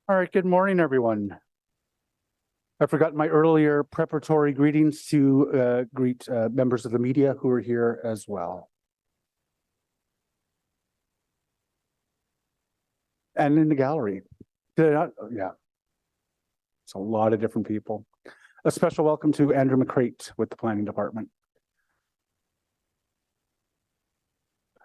All right, good morning, everyone. I forgot my earlier preparatory greetings to greet members of the media who are here as well. And in the gallery. Yeah, it's a lot of different people. A special welcome to Andrew McCrate with the Planning Department.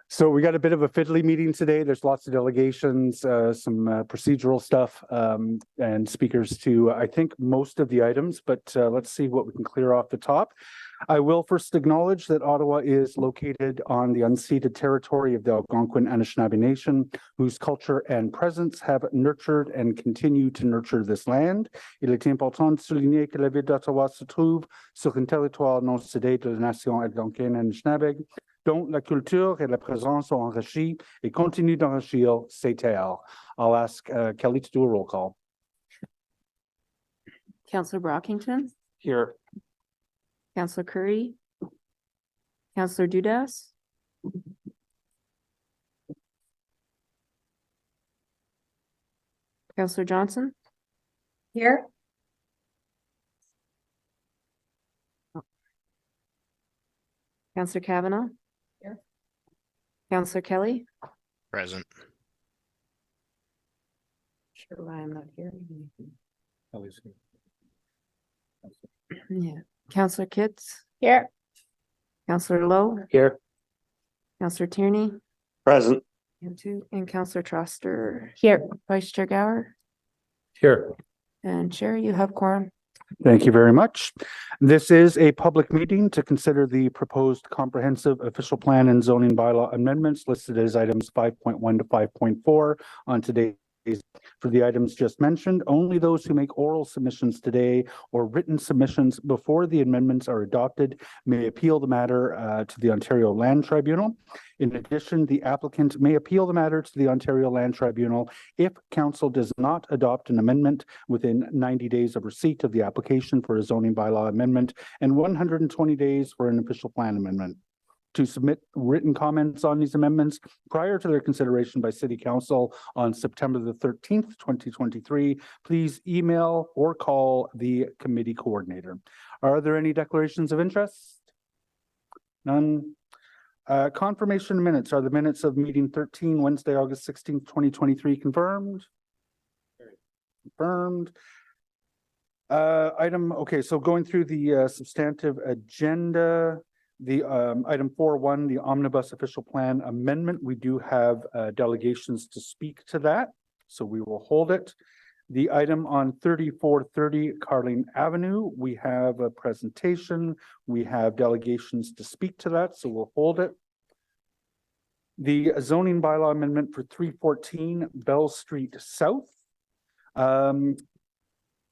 So we got a bit of a fiddly meeting today. There's lots of delegations, some procedural stuff, and speakers to, I think, most of the items, but let's see what we can clear off the top. I will first acknowledge that Ottawa is located on the unceded territory of the Algonquin Anishinaabe Nation, whose culture and presence have nurtured and continue to nurture this land. Il est important de souligner que la ville d'Ottawa se trouve sur un territoire non cédé de la nation algonquine Anishinaabe, dont la culture et la présence ont enrichi et continuent d'enrichir ces terres. I'll ask Kelly to do a roll call. Councillor Brockington, Here. Councillor Curry, Councillor Dudas, Councillor Johnson. Here. Councillor Kavanaugh. Here. Councillor Kelly. Present. Sure why I'm not here. Kelly's here. Yeah. Councillor Kitts. Here. Councillor Lowe. Here. Councillor Tierney. Present. And Councillor Troster. Here. Vice Chair Gower. Here. And Chair, you have quorum. Thank you very much. This is a public meeting to consider the proposed comprehensive official plan and zoning bylaw amendments listed as items 5.1 to 5.4 on today's. For the items just mentioned, only those who make oral submissions today or written submissions before the amendments are adopted may appeal the matter to the Ontario Land Tribunal. In addition, the applicant may appeal the matter to the Ontario Land Tribunal if council does not adopt an amendment within 90 days of receipt of the application for a zoning bylaw amendment and 120 days for an official plan amendment. To submit written comments on these amendments prior to their consideration by City Council on September the 13th, 2023, please email or call the committee coordinator. Are there any declarations of interest? None. Confirmation minutes. Are the minutes of meeting 13, Wednesday, August 16th, 2023 confirmed? Confirmed. Okay, so going through the substantive agenda, the item 4.1, the omnibus official plan amendment, we do have delegations to speak to that, so we will hold it. The item on 3430 Carling Avenue, we have a presentation. We have delegations to speak to that, so we'll hold it. The zoning bylaw amendment for 314 Bell Street South.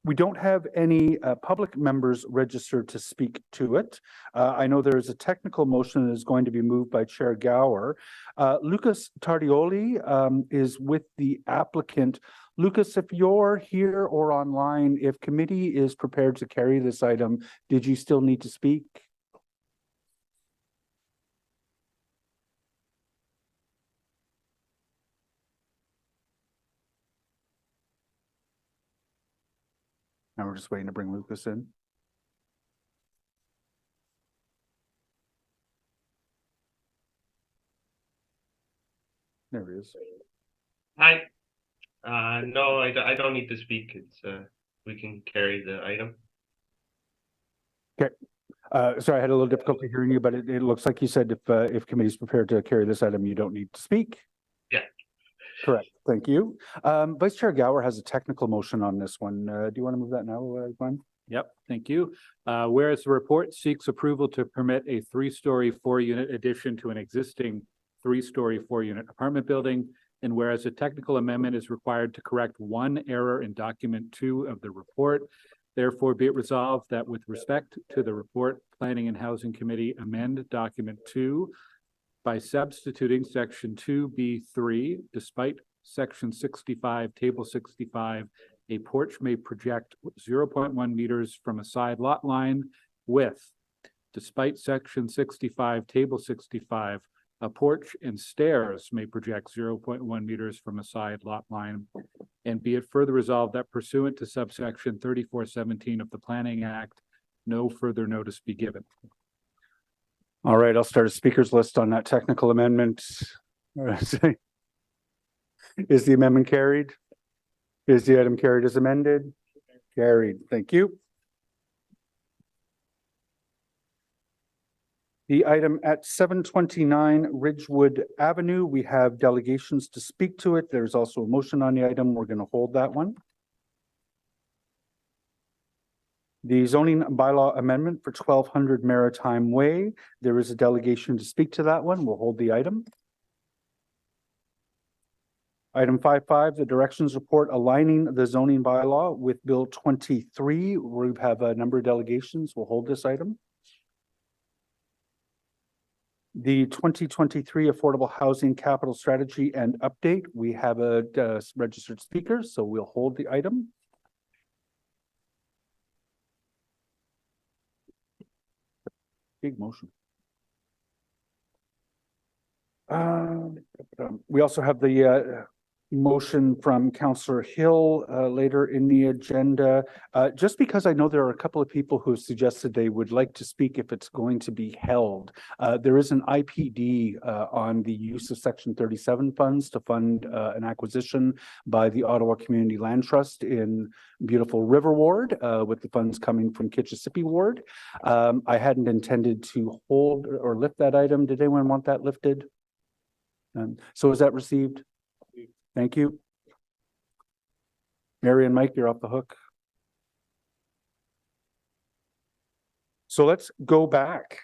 We don't have any public members registered to speak to it. I know there is a technical motion that is going to be moved by Chair Gower. Lucas Tardioli is with the applicant. Lucas, if you're here or online, if committee is prepared to carry this item, did you still need to speak? Now we're just waiting to bring Lucas in. There he is. Hi. No, I don't need to speak. It's we can carry the item. Okay. Sorry, I had a little difficulty hearing you, but it looks like you said if committee is prepared to carry this item, you don't need to speak. Yeah. Correct. Thank you. Vice Chair Gower has a technical motion on this one. Do you want to move that now, Glenn? Yep, thank you. Whereas the report seeks approval to permit a 3-story 4-unit addition to an existing 3-story 4-unit apartment building, and whereas a technical amendment is required to correct one error in document 2 of the report, therefore be it resolved that with respect to the report, Planning and Housing Committee amend document 2 by substituting section 2B3, despite section 65, table 65, a porch may project 0.1 meters from a side lot line with, despite section 65, table 65, a porch and stairs may project 0.1 meters from a side lot line And be it further resolved that pursuant to subsection 3417 of the Planning Act, no further notice be given. All right, I'll start a speakers list on that technical amendment. Is the amendment carried? Is the item carried as amended? Carried. Thank you. The item at 729 Ridgewood Avenue, we have delegations to speak to it. There's also a motion on the item. We're going to hold that one. The zoning bylaw amendment for 1200 Maritime Way. There is a delegation to speak to that one. We'll hold the item. Item 5.5, the directions report aligning the zoning bylaw with Bill 23. We have a number of delegations. We'll hold this item. The 2023 Affordable Housing Capital Strategy and Update. We have a registered speaker, so we'll hold the item. Big motion. We also have the motion from Councillor Hill later in the agenda. Just because I know there are a couple of people who have suggested they would like to speak if it's going to be held. There is an IPD on the use of Section 37 funds to fund an acquisition by the Ottawa Community Land Trust in beautiful River Ward, with the funds coming from Kitchissippi Ward. I hadn't intended to hold or lift that item. Did anyone want that lifted? So is that received? Thank you. Mary and Mike, you're off the hook. So let's go back.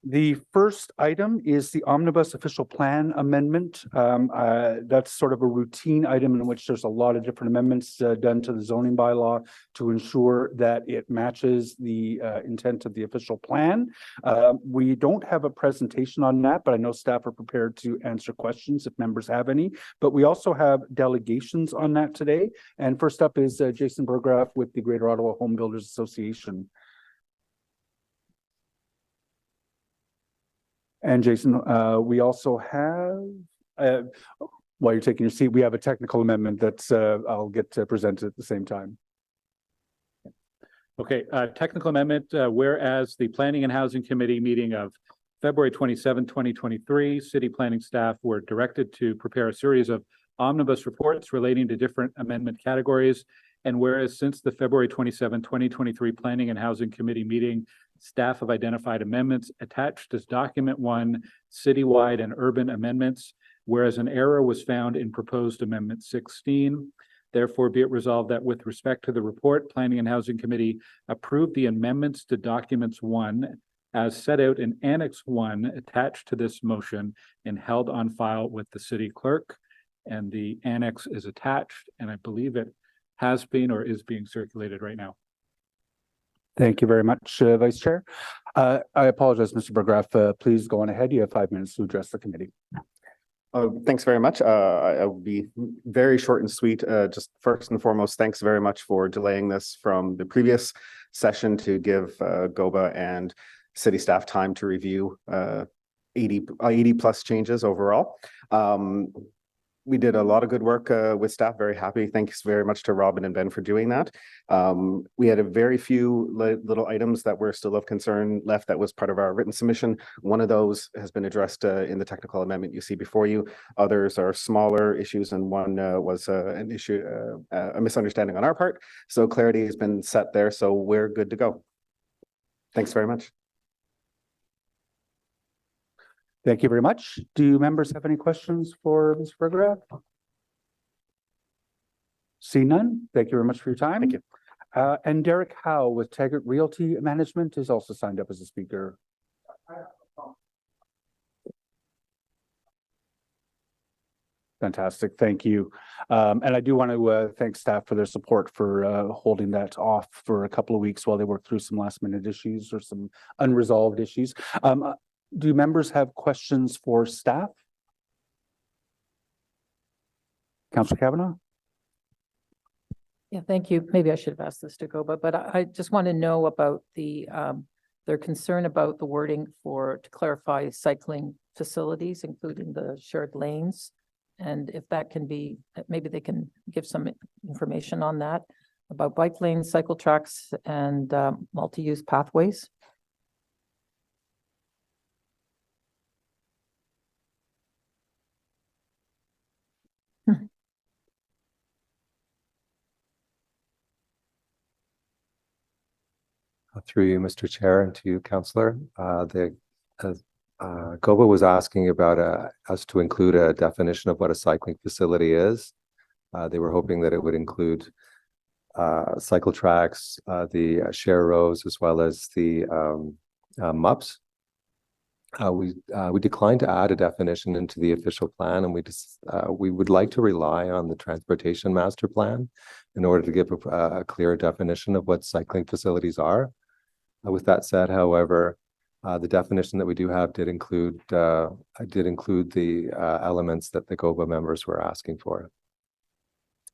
The first item is the omnibus official plan amendment. That's sort of a routine item in which there's a lot of different amendments done to the zoning bylaw to ensure that it matches the intent of the official plan. We don't have a presentation on that, but I know staff are prepared to answer questions if members have any. But we also have delegations on that today. And first up is Jason Burgraff with the Greater Ottawa Home Builders Association. And Jason, we also have, while you're taking your seat, we have a technical amendment that's I'll get presented at the same time. Okay, technical amendment, whereas the Planning and Housing Committee meeting of February 27, 2023, city planning staff were directed to prepare a series of omnibus reports relating to different amendment categories. And whereas since the February 27, 2023 Planning and Housing Committee meeting, staff have identified amendments attached as document 1, citywide and urban amendments, whereas an error was found in proposed amendment 16. Therefore, be it resolved that with respect to the report, Planning and Housing Committee approved the amendments to documents 1 as set out in Annex 1 attached to this motion and held on file with the city clerk. And the annex is attached, and I believe it has been or is being circulated right now. Thank you very much, Vice Chair. I apologize, Mr. Burgraff. Please go on ahead. You have 5 minutes to address the committee. Thanks very much. I will be very short and sweet. Just first and foremost, thanks very much for delaying this from the previous session to give GOBA and city staff time to review 80 plus changes overall. We did a lot of good work with staff, very happy. Thanks very much to Robin and Ben for doing that. We had a very few little items that were still of concern left that was part of our written submission. One of those has been addressed in the technical amendment you see before you. Others are smaller issues, and one was an issue, a misunderstanding on our part. So clarity has been set there, so we're good to go. Thanks very much. Thank you very much. Do members have any questions for Mr. Burgraff? See none. Thank you very much for your time. Thank you. And Derek Howe with Taggart Realty Management is also signed up as a speaker. Fantastic. Thank you. And I do want to thank staff for their support for holding that off for a couple of weeks while they work through some last minute issues or some unresolved issues. Do members have questions for staff? Councillor Kavanaugh? Yeah, thank you. Maybe I should have asked this to go, but I just want to know about the their concern about the wording to clarify cycling facilities, including the shared lanes And if that can be, maybe they can give some information on that about bike lanes, cycle tracks, and multi-use pathways. Through you, Mr. Chair, and to you, Councillor, GOBA was asking about us to include a definition of what a cycling facility is. They were hoping that it would include cycle tracks, the share rows, as well as the MUPs. We declined to add a definition into the official plan, and we would like to rely on the transportation master plan in order to give a clear definition of what cycling facilities are. With that said, however, the definition that we do have did include the elements that the GOBA members were asking for.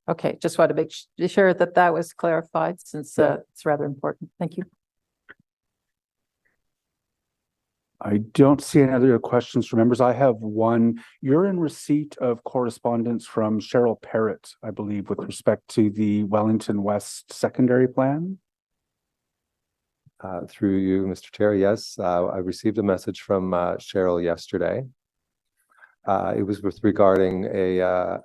Okay, just want to make sure that that was clarified, since it's rather important. Thank you. I don't see any other questions from members. I have one. You're in receipt of correspondence from Cheryl Parrott, I believe, with respect to the Wellington West secondary plan. Through you, Mr. Chair, yes, I received a message from Cheryl yesterday. It was regarding an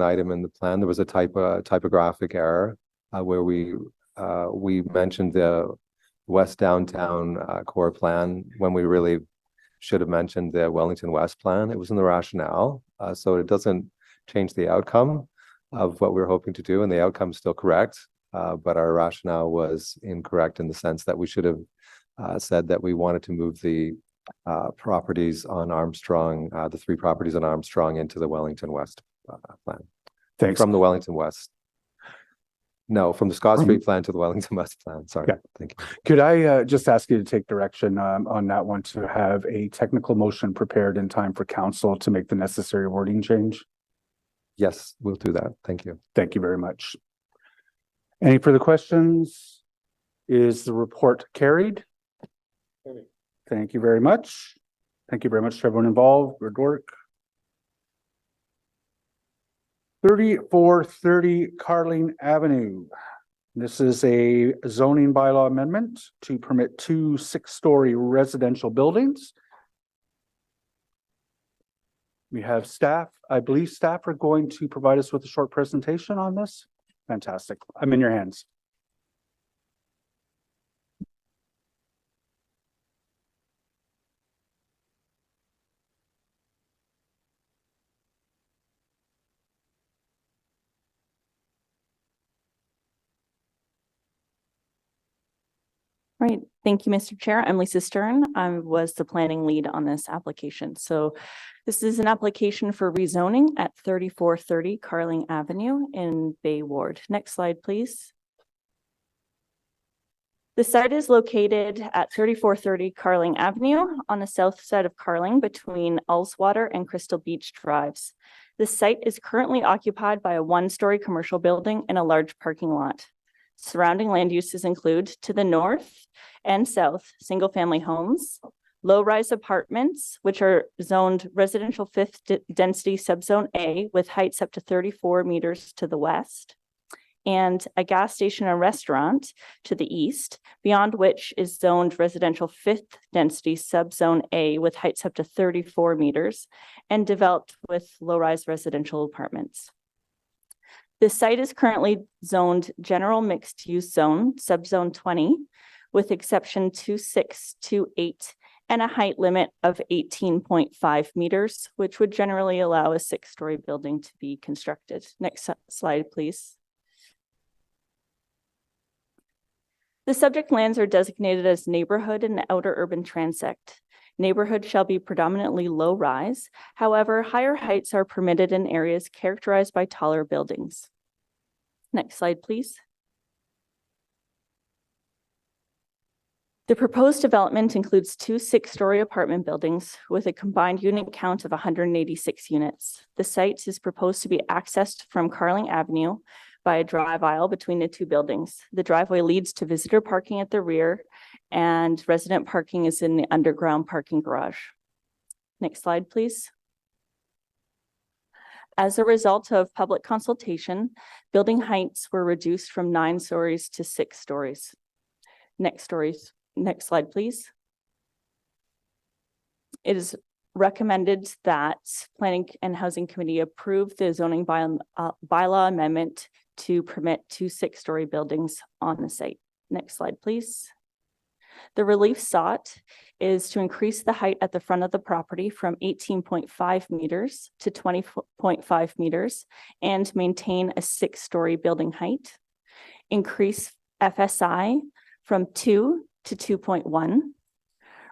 item in the plan. There was a typographic error where we mentioned the West Downtown core plan when we really should have mentioned the Wellington West plan. It was in the rationale, so it doesn't change the outcome of what we're hoping to do, and the outcome is still correct. But our rationale was incorrect in the sense that we should have said that we wanted to move the properties on Armstrong, the 3 properties on Armstrong, into the Wellington West plan. Thanks. From the Wellington West. No, from the Scott Street plan to the Wellington West plan. Sorry. Yeah. Thank you. Could I just ask you to take direction on that one, to have a technical motion prepared in time for council to make the necessary wording change? Yes, we'll do that. Thank you. Thank you very much. Any further questions? Is the report carried? Thank you very much. Thank you very much to everyone involved. Good work. 3430 Carling Avenue. This is a zoning bylaw amendment to permit 2 6-story residential buildings. We have staff. I believe staff are going to provide us with a short presentation on this. Fantastic. I'm in your hands. Right. Thank you, Mr. Chair. I'm Lisa Stern. I was the planning lead on this application. So this is an application for rezoning at 3430 Carling Avenue in Bay Ward. Next slide, please. The site is located at 3430 Carling Avenue on the south side of Carling between Ullswater and Crystal Beach Drives. The site is currently occupied by a 1-story commercial building and a large parking lot. Surrounding land uses include, to the north and south, single-family homes, low-rise apartments, which are zoned residential 5th density subzone A with heights up to 34 meters to the west, and a gas station and restaurant to the east, beyond which is zoned residential 5th density subzone A with heights up to 34 meters and developed with low-rise residential apartments. The site is currently zoned general mixed use zone, subzone 20, with exception 2628 and a height limit of 18.5 meters, which would generally allow a 6-story building to be constructed. Next slide, please. The subject lands are designated as neighborhood and outer urban transect. Neighborhood shall be predominantly low rise. However, higher heights are permitted in areas characterized by taller buildings. Next slide, please. The proposed development includes 2 6-story apartment buildings with a combined unit count of 186 units. The site is proposed to be accessed from Carling Avenue by a drive aisle between the 2 buildings. The driveway leads to visitor parking at the rear, and resident parking is in the underground parking garage. Next slide, please. As a result of public consultation, building heights were reduced from 9 stories to 6 stories. Next slide, please. It is recommended that Planning and Housing Committee approve the zoning bylaw amendment to permit 2 6-story buildings on the site. Next slide, please. The relief sought is to increase the height at the front of the property from 18.5 meters to 20.5 meters and maintain a 6-story building height. Increase FSI from 2 to 2.1.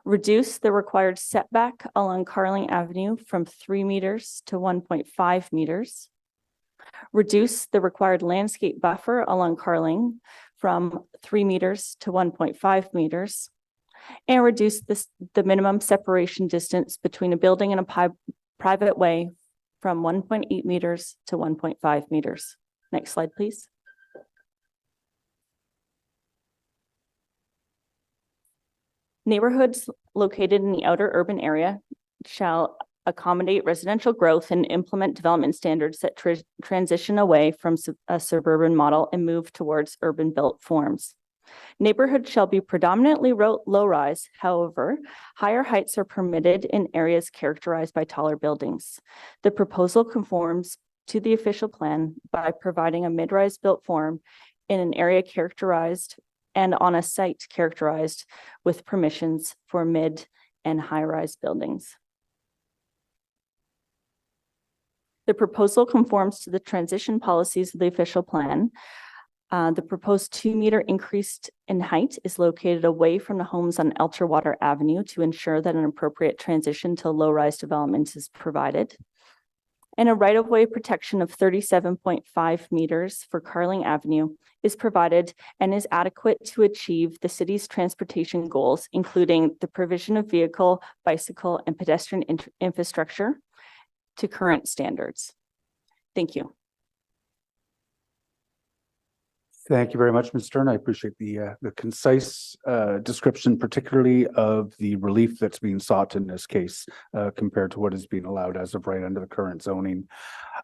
Reduce the required setback along Carling Avenue from 3 meters to 1.5 meters. Reduce the required landscape buffer along Carling from 3 meters to 1.5 meters. And reduce the minimum separation distance between a building and a private way from 1.8 meters to 1.5 meters. Next slide, please. Neighborhoods located in the outer urban area shall accommodate residential growth and implement development standards that transition away from a suburban model and move towards urban built forms. Neighborhoods shall be predominantly low-rise. However, higher heights are permitted in areas characterized by taller buildings. The proposal conforms to the official plan by providing a mid-rise built form in an area characterized and on a site characterized with permissions for mid and high-rise buildings. The proposal conforms to the transition policies of the official plan. The proposed 2-meter increase in height is located away from the homes on Elterwater Avenue to ensure that an appropriate transition to low-rise development is provided. And a right-of-way protection of 37.5 meters for Carling Avenue is provided and is adequate to achieve the city's transportation goals, including the provision of vehicle, bicycle, and pedestrian infrastructure to current standards. Thank you. Thank you very much, Ms. Stern. I appreciate the concise description, particularly of the relief that's being sought in this case compared to what is being allowed as of right under the current zoning.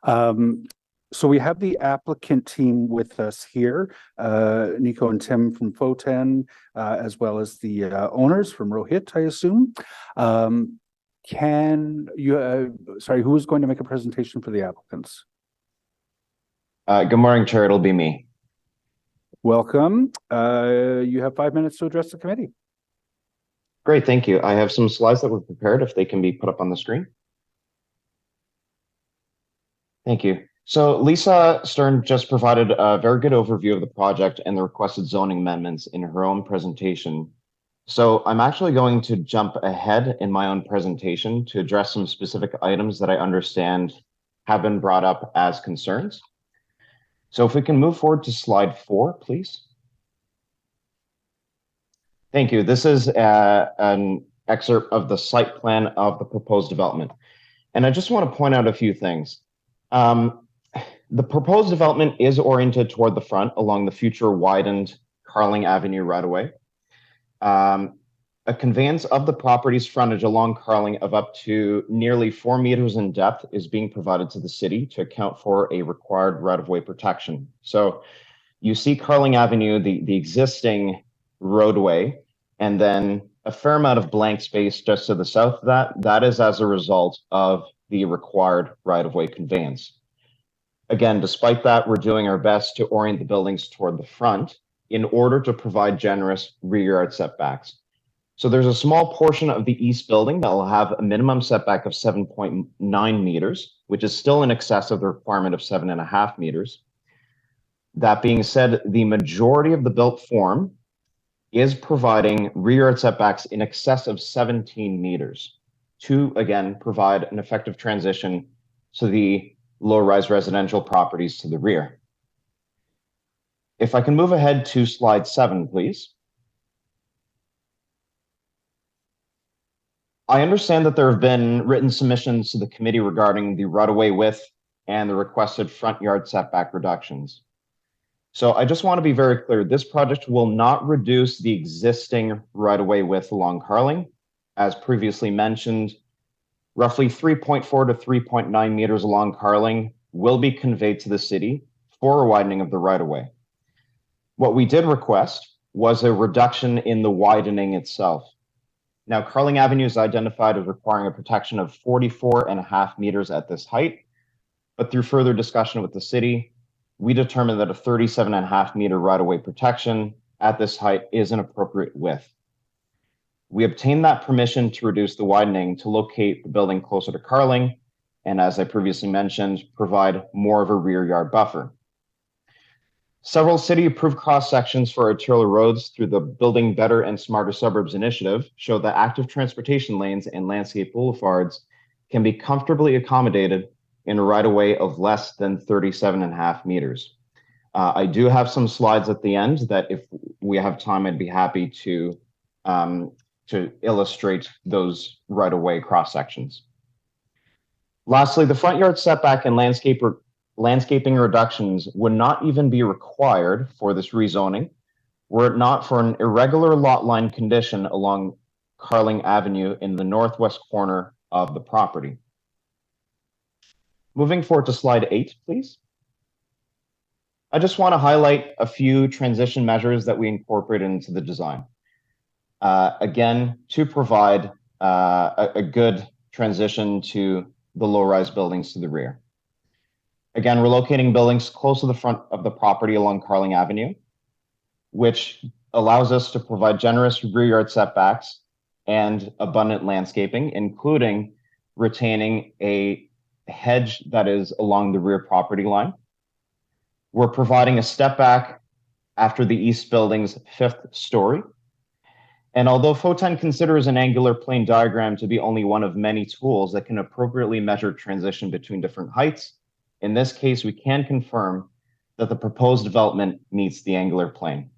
So we have the applicant team with us here, Nico and Tim from Foten, as well as the owners from Rohit, I assume. Can you, sorry, who is going to make a presentation for the applicants? Good morning, Chair. It'll be me. Welcome. You have 5 minutes to address the committee. Great, thank you. I have some slides that were prepared if they can be put up on the screen. Thank you. So Lisa Stern just provided a very good overview of the project and the requested zoning amendments in her own presentation. So I'm actually going to jump ahead in my own presentation to address some specific items that I understand have been brought up as concerns. So if we can move forward to slide 4, please. Thank you. This is an excerpt of the site plan of the proposed development. And I just want to point out a few things. The proposed development is oriented toward the front along the future widened Carling Avenue right-of-way. A conveyance of the property's frontage along Carling of up to nearly 4 meters in depth is being provided to the city to account for a required right-of-way protection. So you see Carling Avenue, the existing roadway, and then a fair amount of blank space just to the south of that. That is as a result of the required right-of-way conveyance. Again, despite that, we're doing our best to orient the buildings toward the front in order to provide generous rear yard setbacks. So there's a small portion of the east building that will have a minimum setback of 7.9 meters, which is still in excess of the requirement of 7.5 meters. That being said, the majority of the built form is providing rear yard setbacks in excess of 17 meters to, again, provide an effective transition to the low-rise residential properties to the rear. If I can move ahead to slide 7, please. I understand that there have been written submissions to the committee regarding the right-of-way width and the requested front yard setback reductions. So I just want to be very clear. This project will not reduce the existing right-of-way width along Carling. As previously mentioned, roughly 3.4 to 3.9 meters along Carling will be conveyed to the city for a widening of the right-of-way. What we did request was a reduction in the widening itself. Now, Carling Avenue is identified as requiring a protection of 44.5 meters at this height, but through further discussion with the city, we determined that a 37.5 meter right-of-way protection at this height is an appropriate width. We obtained that permission to reduce the widening to locate the building closer to Carling, and as I previously mentioned, provide more of a rear yard buffer. Several city-approved cross-sections for arterial roads through the Building Better and Smarter Suburbs initiative show that active transportation lanes and landscape boulevards can be comfortably accommodated in a right-of-way of less than 37.5 meters. I do have some slides at the end that if we have time, I'd be happy to illustrate those right-of-way cross-sections. Lastly, the front yard setback and landscaping reductions would not even be required for this rezoning were it not for an irregular lot line condition along Carling Avenue in the northwest corner of the property. Moving forward to slide 8, please. I just want to highlight a few transition measures that we incorporated into the design. Again, to provide a good transition to the low-rise buildings to the rear. Again, we're locating buildings close to the front of the property along Carling Avenue, which allows us to provide generous rear yard setbacks and abundant landscaping, including retaining a hedge that is along the rear property line. We're providing a step back after the east building's 5th story. And although Photon considers an angular plane diagram to be only one of many tools that can appropriately measure transition between different heights, in this case, we can confirm that the proposed development meets the angular plane.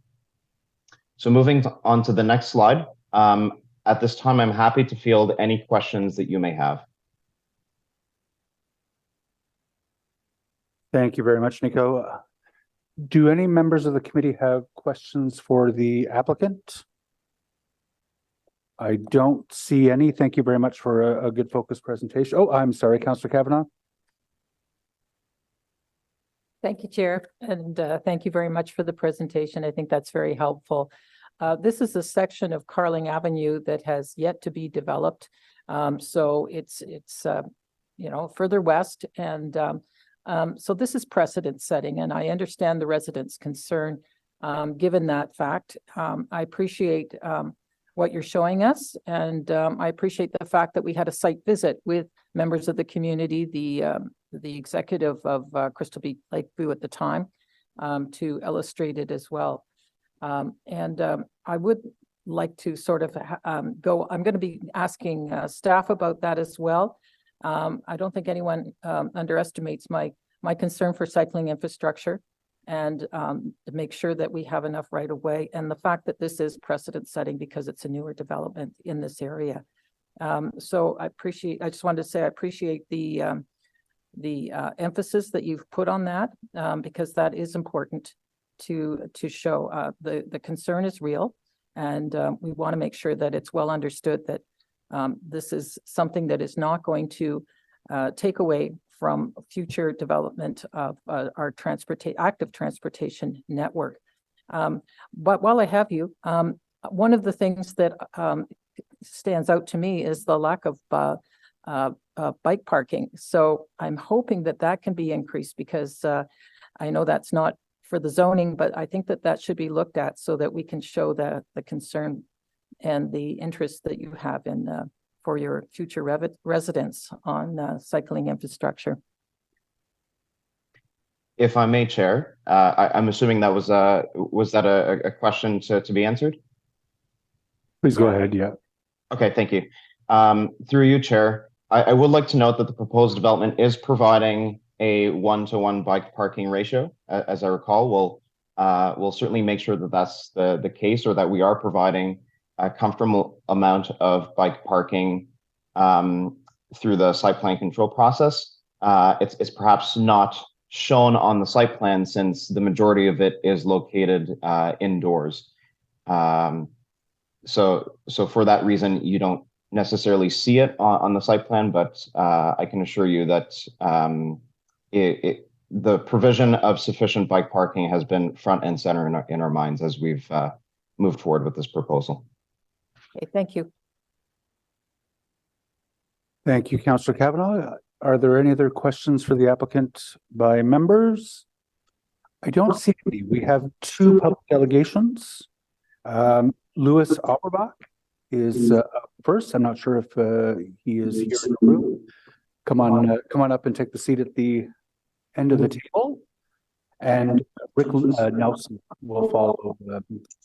So moving on to the next slide. At this time, I'm happy to field any questions that you may have. Thank you very much, Nico. Do any members of the committee have questions for the applicant? I don't see any. Thank you very much for a good focused presentation. Oh, I'm sorry, Councillor Kavanaugh. Thank you, Chair, and thank you very much for the presentation. I think that's very helpful. This is a section of Carling Avenue that has yet to be developed. So it's further west, and so this is precedent setting, and I understand the residents' concern given that fact. I appreciate what you're showing us, and I appreciate the fact that we had a site visit with members of the community, the executive of Crystal Beach Lakeview at the time, to illustrate it as well. I would like to sort of I'm going to be asking staff about that as well. I don't think anyone underestimates my concern for cycling infrastructure, and to make sure that we have enough right of way, and the fact that this is precedent setting because it's a newer development in this area. So I just wanted to say I appreciate the emphasis that you've put on that, because that is important to show the concern is real, and we want to make sure that it's well understood that this is something that is not going to take away from future development of our active transportation network. But while I have you, one of the things that stands out to me is the lack of bike parking. So I'm hoping that that can be increased, because I know that's not for the zoning, but I think that that should be looked at so that we can show the concern and the interest that you have in for your future residents on cycling infrastructure. If I may, Chair, I'm assuming that was that a question to be answered? Please go ahead. Yeah. Okay, thank you. Through you, Chair, I would like to note that the proposed development is providing a 1-to-1 bike parking ratio. As I recall, we'll certainly make sure that that's the case, or that we are providing a comfortable amount of bike parking through the site plan control process. It's perhaps not shown on the site plan, since the majority of it is located indoors. So for that reason, you don't necessarily see it on the site plan, but I can assure you that the provision of sufficient bike parking has been front and center in our minds as we've moved forward with this proposal. Okay, thank you. Thank you, Councillor Kavanaugh. Are there any other questions for the applicant by members? I don't see any. We have two public delegations. Louis Auerbach is up first. I'm not sure if he is here in the room. Come on up and take the seat at the end of the table. And Rick Nelson will follow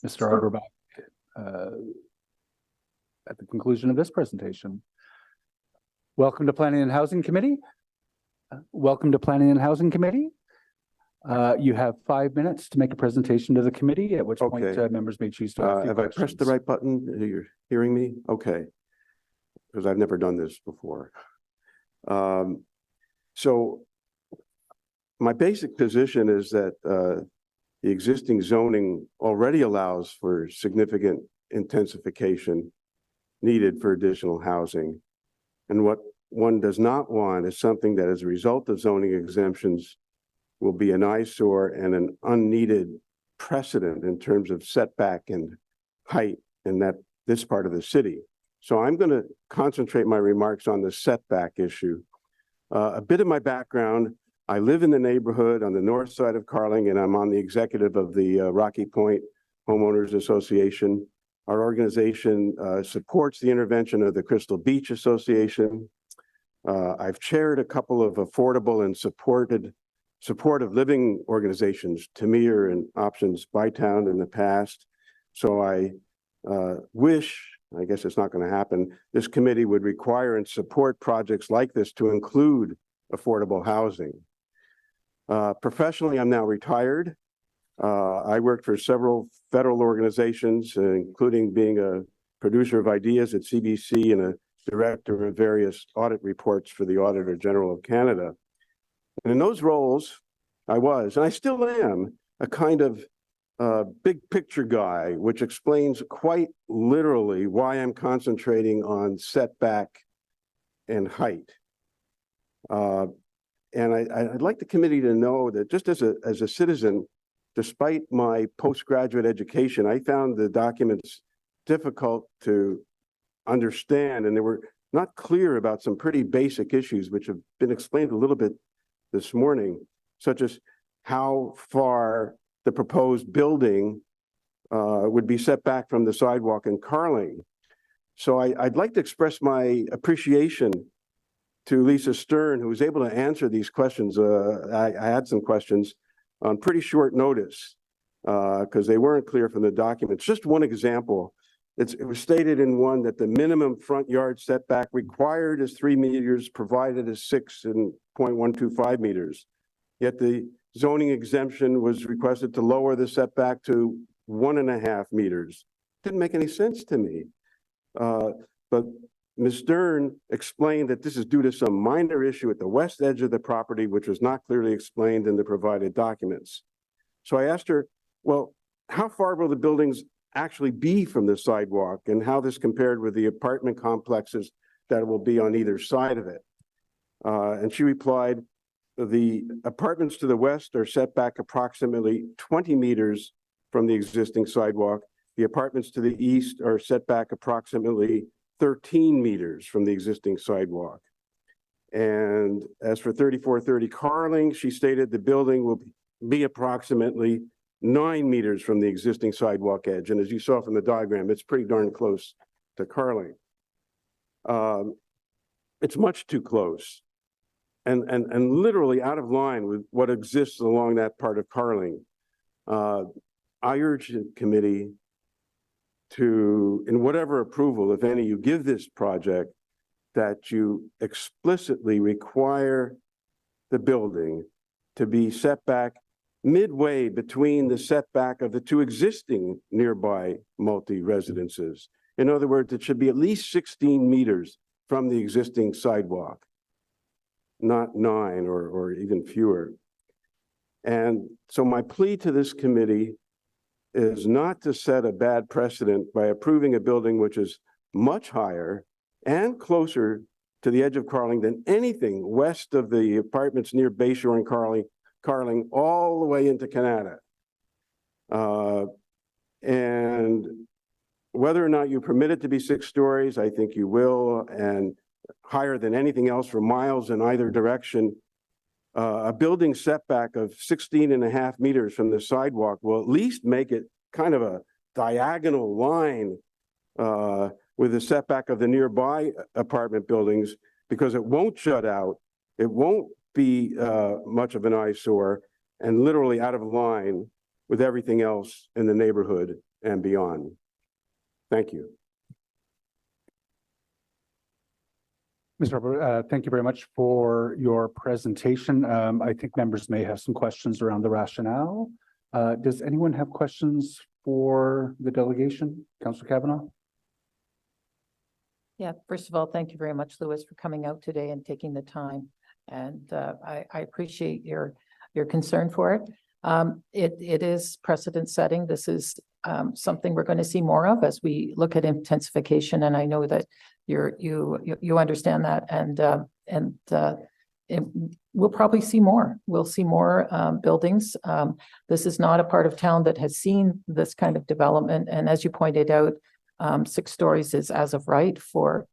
Mr. Auerbach at the conclusion of this presentation. Welcome to Planning and Housing Committee. Welcome to Planning and Housing Committee. You have 5 minutes to make a presentation to the committee, at which point members may choose to ask. Have I pressed the right button? You're hearing me? Okay. Because I've never done this before. So my basic position is that the existing zoning already allows for significant intensification needed for additional housing. And what one does not want is something that, as a result of zoning exemptions, will be an eyesore and an unneeded precedent in terms of setback and height in this part of the city. So I'm going to concentrate my remarks on the setback issue. A bit of my background: I live in the neighborhood on the north side of Carling, and I'm on the executive of the Rocky Point Homeowners Association. Our organization supports the intervention of the Crystal Beach Association. I've chaired a couple of affordable and supportive living organizations, Tamir and Options Bytown, in the past. So I wish, I guess it's not going to happen, this committee would require and support projects like this to include affordable housing. Professionally, I'm now retired. I worked for several federal organizations, including being a producer of ideas at CBC and a director of various audit reports for the Auditor General of Canada. And in those roles, I was, and I still am, a kind of big picture guy, which explains quite literally why I'm concentrating on setback and height. And I'd like the committee to know that just as a citizen, despite my postgraduate education, I found the documents difficult to understand, and they were not clear about some pretty basic issues, which have been explained a little bit this morning, such as how far the proposed building would be set back from the sidewalk in Carling. So I'd like to express my appreciation to Lisa Stern, who was able to answer these questions. I had some questions on pretty short notice because they weren't clear from the documents. Just one example. It was stated in one that the minimum front yard setback required is 3 meters, provided is 6.125 meters. Yet the zoning exemption was requested to lower the setback to 1.5 meters. Didn't make any sense to me. But Ms. Stern explained that this is due to some minor issue at the west edge of the property, which was not clearly explained in the provided documents. So I asked her, well, how far will the buildings actually be from the sidewalk, and how this compared with the apartment complexes that will be on either side of it? And she replied, the apartments to the west are set back approximately 20 meters from the existing sidewalk. The apartments to the east are set back approximately 13 meters from the existing sidewalk. And as for 3430 Carling, she stated the building will be approximately 9 meters from the existing sidewalk edge. And as you saw from the diagram, it's pretty darn close to Carling. It's much too close and literally out of line with what exists along that part of Carling. I urge the committee to, in whatever approval, if any, you give this project, that you explicitly require the building to be set back midway between the setback of the two existing nearby multi-residences. In other words, it should be at least 16 meters from the existing sidewalk, not 9 or even fewer. And so my plea to this committee is not to set a bad precedent by approving a building which is much higher and closer to the edge of Carling than anything west of the apartments near Bayshore and Carling, all the way into Canada. And whether or not you permit it to be 6 stories, I think you will, and higher than anything else for miles in either direction. A building setback of 16.5 meters from the sidewalk will at least make it kind of a diagonal line with the setback of the nearby apartment buildings, because it won't shut out, it won't be much of an eyesore, and literally out of line with everything else in the neighborhood and beyond. Thank you. Mr. Robert, thank you very much for your presentation. I think members may have some questions around the rationale. Does anyone have questions for the delegation? Councillor Kavanaugh? Yeah, first of all, thank you very much, Louis, for coming out today and taking the time. And I appreciate your concern for it. It is precedent setting. This is something we're going to see more of as we look at intensification. And I know that you understand that, and we'll probably see more. We'll see more buildings. This is not a part of town that has seen this kind of development. And as you pointed out, 6 stories is as of right for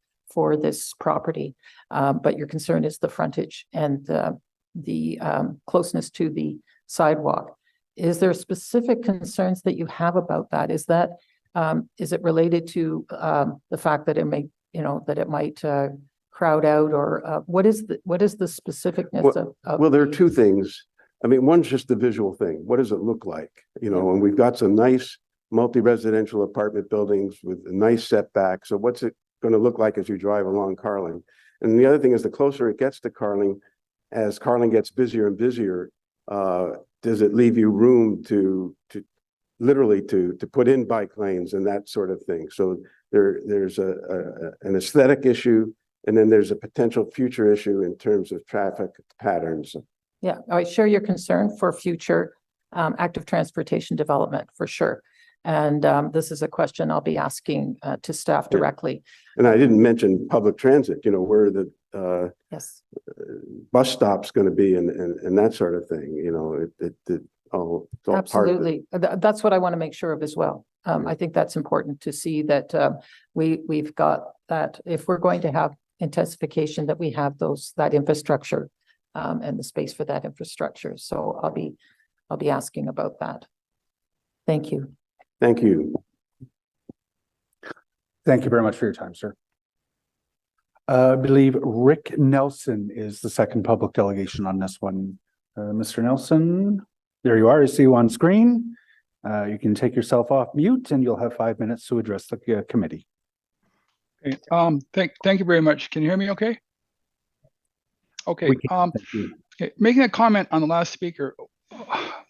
this property. But your concern is the frontage and the closeness to the sidewalk. Is there specific concerns that you have about that? Is it related to the fact that it may, that it might crowd out, or what is the specificness of? Well, there are 2 things. I mean, one's just the visual thing. What does it look like? And we've got some nice multi-residential apartment buildings with a nice setback. So what's it going to look like as you drive along Carling? And the other thing is, the closer it gets to Carling, as Carling gets busier and busier, does it leave you room to literally to put in bike lanes and that sort of thing? So there's an aesthetic issue, and then there's a potential future issue in terms of traffic patterns. Yeah, I share your concern for future active transportation development, for sure. And this is a question I'll be asking to staff directly. And I didn't mention public transit, where the yes, bus stop's going to be and that sort of thing. It's all absolutely. That's what I want to make sure of as well. I think that's important to see that we've got that if we're going to have intensification, that we have that infrastructure and the space for that infrastructure. So I'll be asking about that. Thank you. Thank you. Thank you very much for your time, sir. I believe Rick Nelson is the second public delegation on this one. Mr. Nelson, there you are. I see you on screen. You can take yourself off mute and you'll have 5 minutes to address the committee. Okay. Thank you very much. Can you hear me okay? Okay. Okay. Making a comment on the last speaker,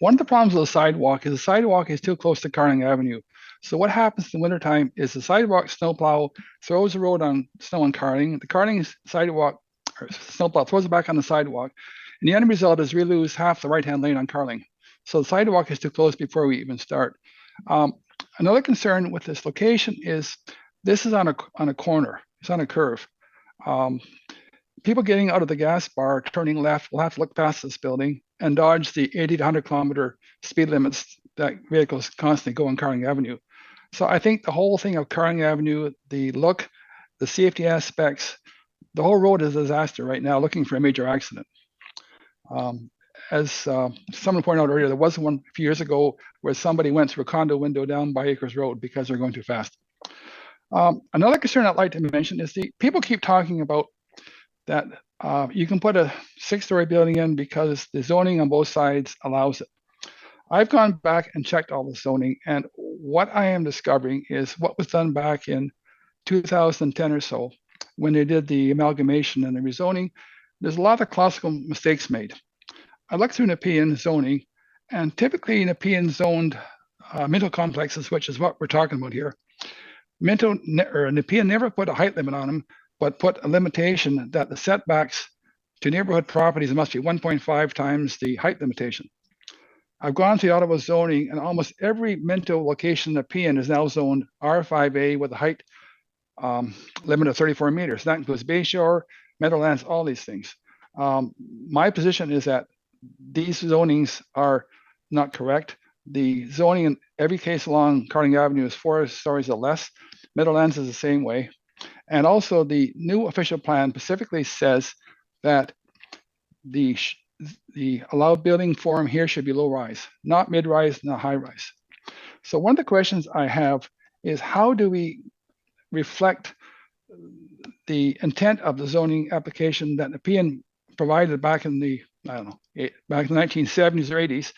one of the problems with the sidewalk is too close to Carling Avenue. So what happens in the wintertime is the sidewalk snowplow throws the road on snow on Carling. The Carling sidewalk or snowplow throws it back on the sidewalk. And the end result is we lose half the right-hand lane on Carling. So the sidewalk is too close before we even start. Another concern with this location is this is on a corner. It's on a curve. People getting out of the gas bar, turning left, will have to look past this building and dodge the 80 to 100 kilometer speed limits that vehicles constantly go on Carling Avenue. So I think the whole thing of Carling Avenue, the look, the safety aspects, the whole road is a disaster right now, looking for a major accident. As someone pointed out earlier, there was one a few years ago where somebody went through a condo window down by Acres Road because they're going too fast. Another concern I'd like to mention is people keep talking about that you can put a 6-story building in because the zoning on both sides allows it. I've gone back and checked all the zoning, and what I am discovering is what was done back in 2010 or so when they did the amalgamation and the rezoning. There's a lot of classical mistakes made. I looked through Nepean zoning, and typically Nepean zoned mental complexes, which is what we're talking about here. Nepean never put a height limit on them, but put a limitation that the setbacks to neighborhood properties must be 1.5 times the height limitation. I've gone through Ottawa zoning, and almost every Minto location in Nepean is now zoned R5A with a height limit of 34 meters. That includes Bayshore, Meadowlands, all these things. My position is that these zonings are not correct. The zoning in every case along Carling Avenue is 4 stories or less. Meadowlands is the same way. And also the new official plan specifically says that the allowed building form here should be low rise, not mid rise, not high rise. So one of the questions I have is, how do we reflect the intent of the zoning application that the PN provided back in the, I don't know, back in the 1970s or 80s?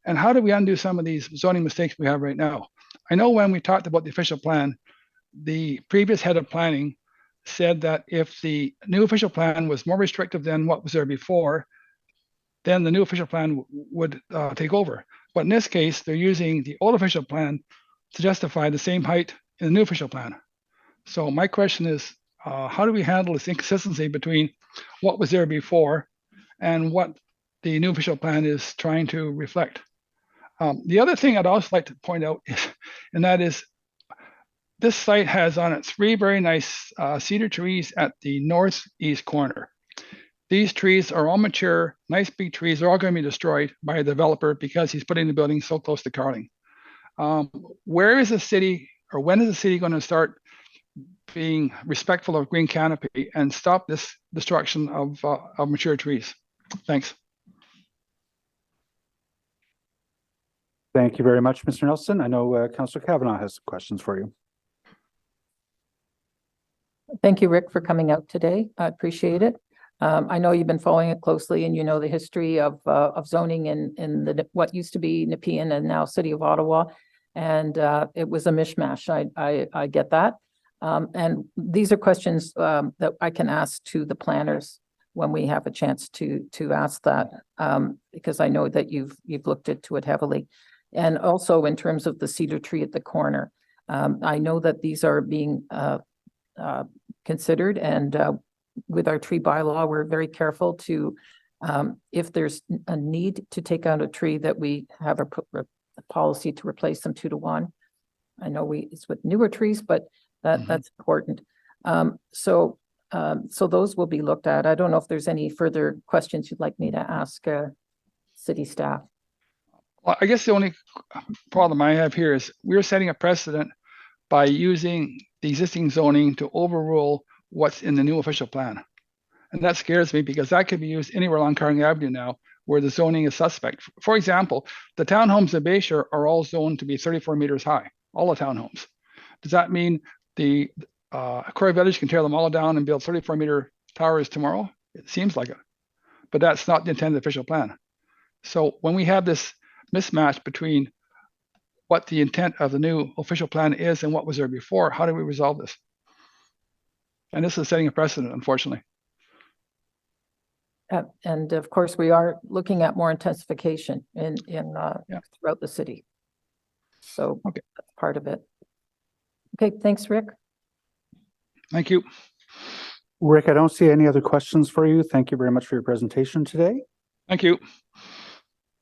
And how do we undo some of these zoning mistakes we have right now? I know when we talked about the official plan, the previous head of planning said that if the new official plan was more restrictive than what was there before, then the new official plan would take over. But in this case, they're using the old official plan to justify the same height in the new official plan. So my question is, how do we handle this inconsistency between what was there before and what the new official plan is trying to reflect? The other thing I'd also like to point out is, and that is, this site has on it 3 very nice cedar trees at the northeast corner. These trees are all mature, nice big trees. They're all going to be destroyed by a developer because he's putting the building so close to Carling. Where is the city, or when is the city going to start being respectful of green canopy and stop this destruction of mature trees? Thanks. Thank you very much, Mr. Nelson. I know Councillor Kavanaugh has some questions for you. Thank you, Rick, for coming out today. I appreciate it. I know you've been following it closely, and you know the history of zoning in the what used to be Nepean and now City of Ottawa, and it was a mishmash. I get that, and these are questions that I can ask to the planners when we have a chance to ask that, because I know that you've looked into it heavily, and also in terms of the cedar tree at the corner. I know that these are being considered, and with our tree bylaw, we're very careful to, if there's a need to take out a tree, that we have a policy to replace them 2 to 1. I know it's with newer trees, but that's important. So those will be looked at. I don't know if there's any further questions you'd like me to ask city staff. Well, I guess the only problem I have here is we're setting a precedent by using the existing zoning to overrule what's in the new official plan. And that scares me, because that could be used anywhere along Carling Avenue now where the zoning is suspect. For example, the townhomes in Bayshore are all zoned to be 34 meters high, all the townhomes. Does that mean the Quarry Village can tear them all down and build 34-meter towers tomorrow? It seems like it, but that's not the intent of the official plan. So when we have this mismatch between what the intent of the new official plan is and what was there before, how do we resolve this? And this is setting a precedent, unfortunately. And of course, we are looking at more intensification throughout the city. So okay, that's part of it. Okay, thanks, Rick. Thank you. Rick, I don't see any other questions for you. Thank you very much for your presentation today. Thank you.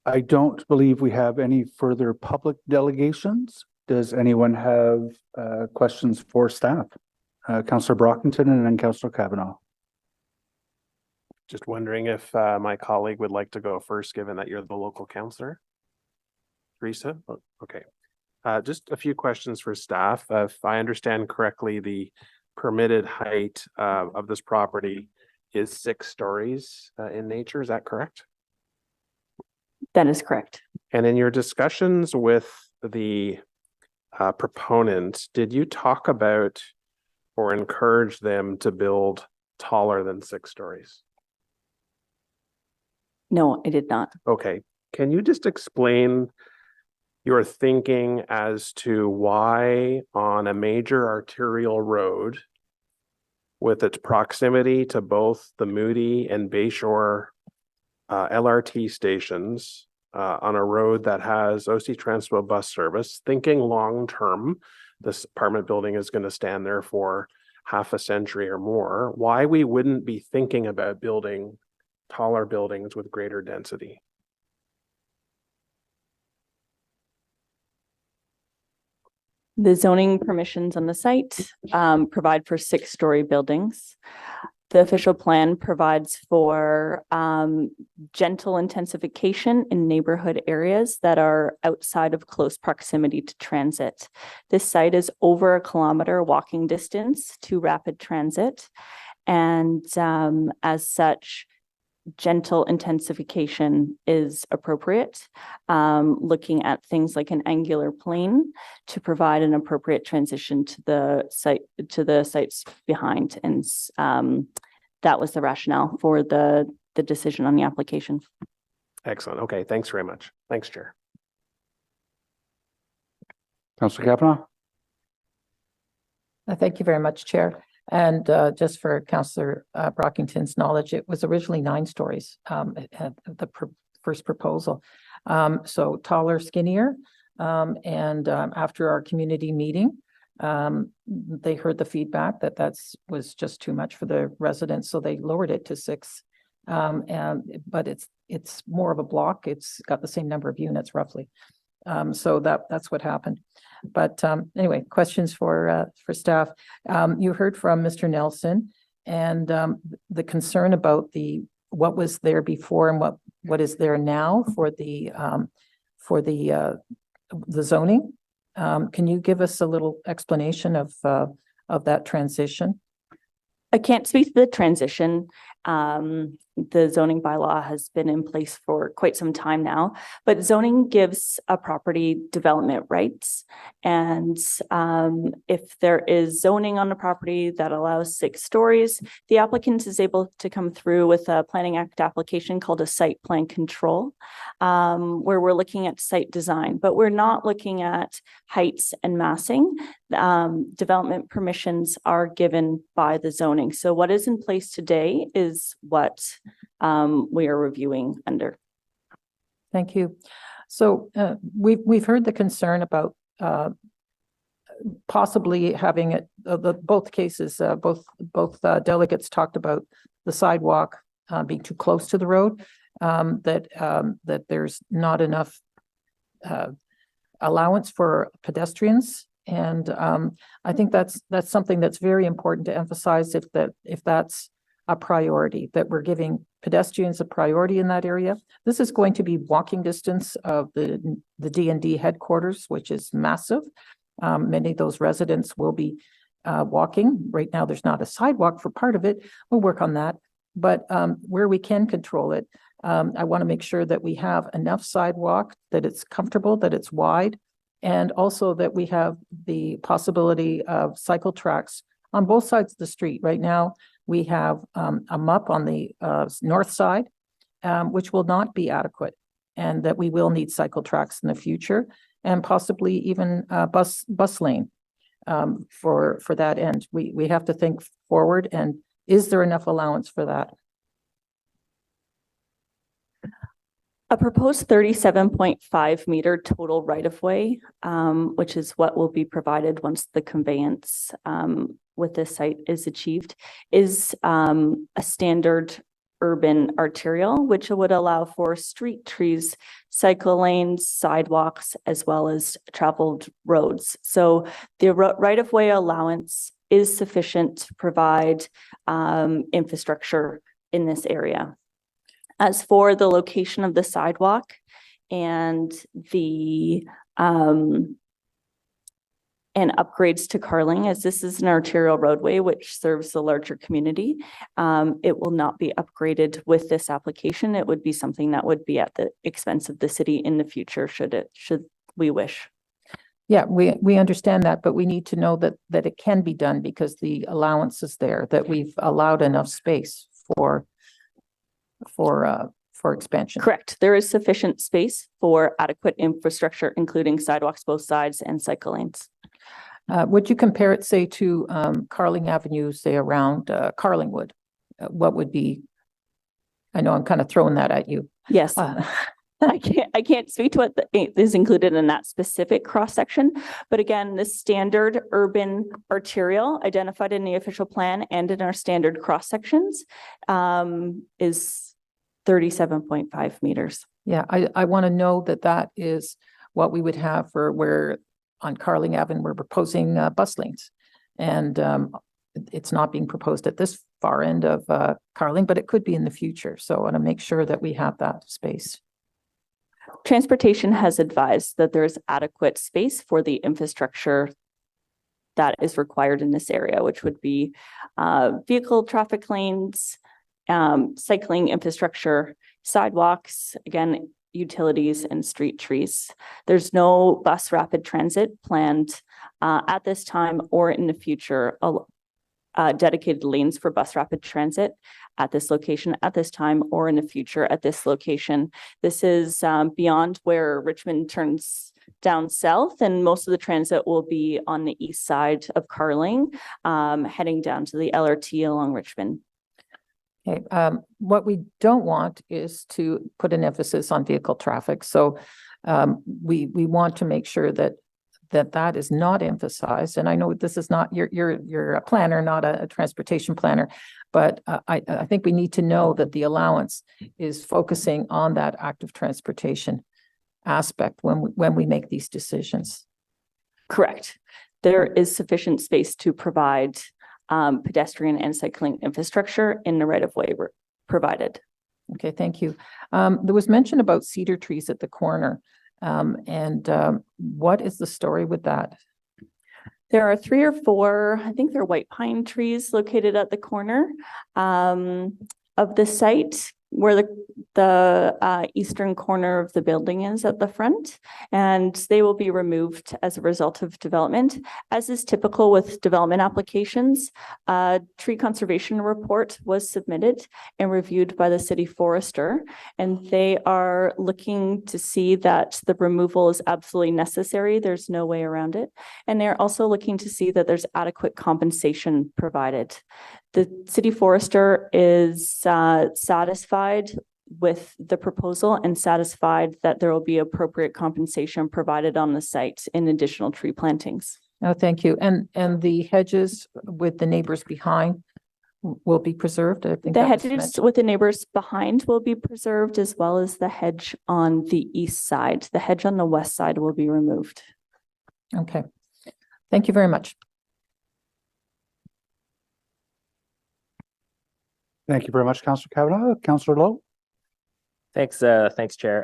I don't believe we have any further public delegations. Does anyone have questions for staff? Councillor Brockington and then Councillor Kavanaugh. Just wondering if my colleague would like to go first, given that you're the local councillor. Teresa? Oh, okay. Just a few questions for staff. If I understand correctly, the permitted height of this property is 6 stories in nature. Is that correct? That is correct. And in your discussions with the proponent, did you talk about or encourage them to build taller than 6 stories? No, I did not. Okay. Can you just explain your thinking as to why on a major arterial road with its proximity to both the Moody and Bayshore LRT stations on a road that has OC Transpo bus service, thinking long-term, this apartment building is going to stand there for half a century or more, why we wouldn't be thinking about building taller buildings with greater density? The zoning permissions on the site provide for 6-story buildings. The official plan provides for gentle intensification in neighborhood areas that are outside of close proximity to transit. This site is over 1 kilometer walking distance to rapid transit. And as such, gentle intensification is appropriate, looking at things like an angular plane to provide an appropriate transition to the sites behind. And that was the rationale for the decision on the application. Excellent. Okay, thanks very much. Thanks, Chair. Councillor Kavanaugh? Thank you very much, Chair. And just for Councillor Brockington's knowledge, it was originally 9 stories at the first proposal. So taller, skinnier. And after our community meeting, they heard the feedback that was just too much for the residents, so they lowered it to 6. But it's more of a block. It's got the same number of units roughly. So that's what happened. But anyway, questions for staff. You heard from Mr. Nelson and the concern about what was there before and what is there now for the zoning. Can you give us a little explanation of that transition? I can't speak to the transition. The zoning bylaw has been in place for quite some time now, but zoning gives a property development rights. And if there is zoning on the property that allows 6 stories, the applicant is able to come through with a Planning Act application called a site plan control, where we're looking at site design, but we're not looking at heights and massing. Development permissions are given by the zoning. So what is in place today is what we are reviewing under. Thank you. So we've heard the concern about possibly having it. Both cases, both delegates talked about the sidewalk being too close to the road. That there's not enough allowance for pedestrians. And I think that's something that's very important to emphasize if that's a priority, that we're giving pedestrians a priority in that area. This is going to be walking distance of the D&D headquarters, which is massive. Many of those residents will be walking. Right now, there's not a sidewalk for part of it. We'll work on that. But where we can control it, I want to make sure that we have enough sidewalk, that it's comfortable, that it's wide, and also that we have the possibility of cycle tracks on both sides of the street. Right now, we have a MUP on the north side, which will not be adequate, and that we will need cycle tracks in the future, and possibly even a bus lane for that end. We have to think forward, and is there enough allowance for that? A proposed 37.5 meter total right-of-way, which is what will be provided once the conveyance with this site is achieved, is a standard urban arterial, which would allow for street trees, cycle lanes, sidewalks, as well as traveled roads. So the right-of-way allowance is sufficient to provide infrastructure in this area. As for the location of the sidewalk and the and upgrades to Carling, as this is an arterial roadway which serves the larger community, it will not be upgraded with this application. It would be something that would be at the expense of the city in the future, should we wish. Yeah, we understand that, but we need to know that it can be done because the allowance is there, that we've allowed enough space for expansion. Correct. There is sufficient space for adequate infrastructure, including sidewalks both sides and cycle lanes. Would you compare it, say, to Carling Avenue, say around Carlingwood? What would be? I know I'm kind of throwing that at you. Yes. I can't speak to what is included in that specific cross section, but again, the standard urban arterial identified in the official plan and in our standard cross sections is 37.5 meters. Yeah, I want to know that is what we would have for where on Carling Avenue, we're proposing bus lanes. And it's not being proposed at this far end of Carling, but it could be in the future. So I want to make sure that we have that space. Transportation has advised that there is adequate space for the infrastructure that is required in this area, which would be vehicle traffic lanes, cycling infrastructure, sidewalks, again, utilities and street trees. There's no bus rapid transit planned at this time or in the future, dedicated lanes for bus rapid transit at this location at this time or in the future at this location. This is beyond where Richmond turns down south, and most of the transit will be on the east side of Carling, heading down to the LRT along Richmond. Okay, what we don't want is to put an emphasis on vehicle traffic. So we want to make sure that that is not emphasized. And I know this is not, you're a planner, not a transportation planner, but I think we need to know that the allowance is focusing on that active transportation aspect when we make these decisions. Correct. There is sufficient space to provide pedestrian and cycling infrastructure in the right-of-way provided. Okay, thank you. There was mention about cedar trees at the corner. What is the story with that? There are 3 or 4, I think they're white pine trees located at the corner of the site, where the eastern corner of the building is at the front, and they will be removed as a result of development. As is typical with development applications, a tree conservation report was submitted and reviewed by the city forester, and they are looking to see that the removal is absolutely necessary. There's no way around it. And they're also looking to see that there's adequate compensation provided. The city forester is satisfied with the proposal and satisfied that there will be appropriate compensation provided on the site in additional tree plantings. Oh, thank you. And the hedges with the neighbors behind will be preserved? I think the hedges with the neighbors behind will be preserved, as well as the hedge on the east side. The hedge on the west side will be removed. Okay. Thank you very much. Thank you very much, Councillor Kavanaugh. Councillor Lowe? Thanks, Chair.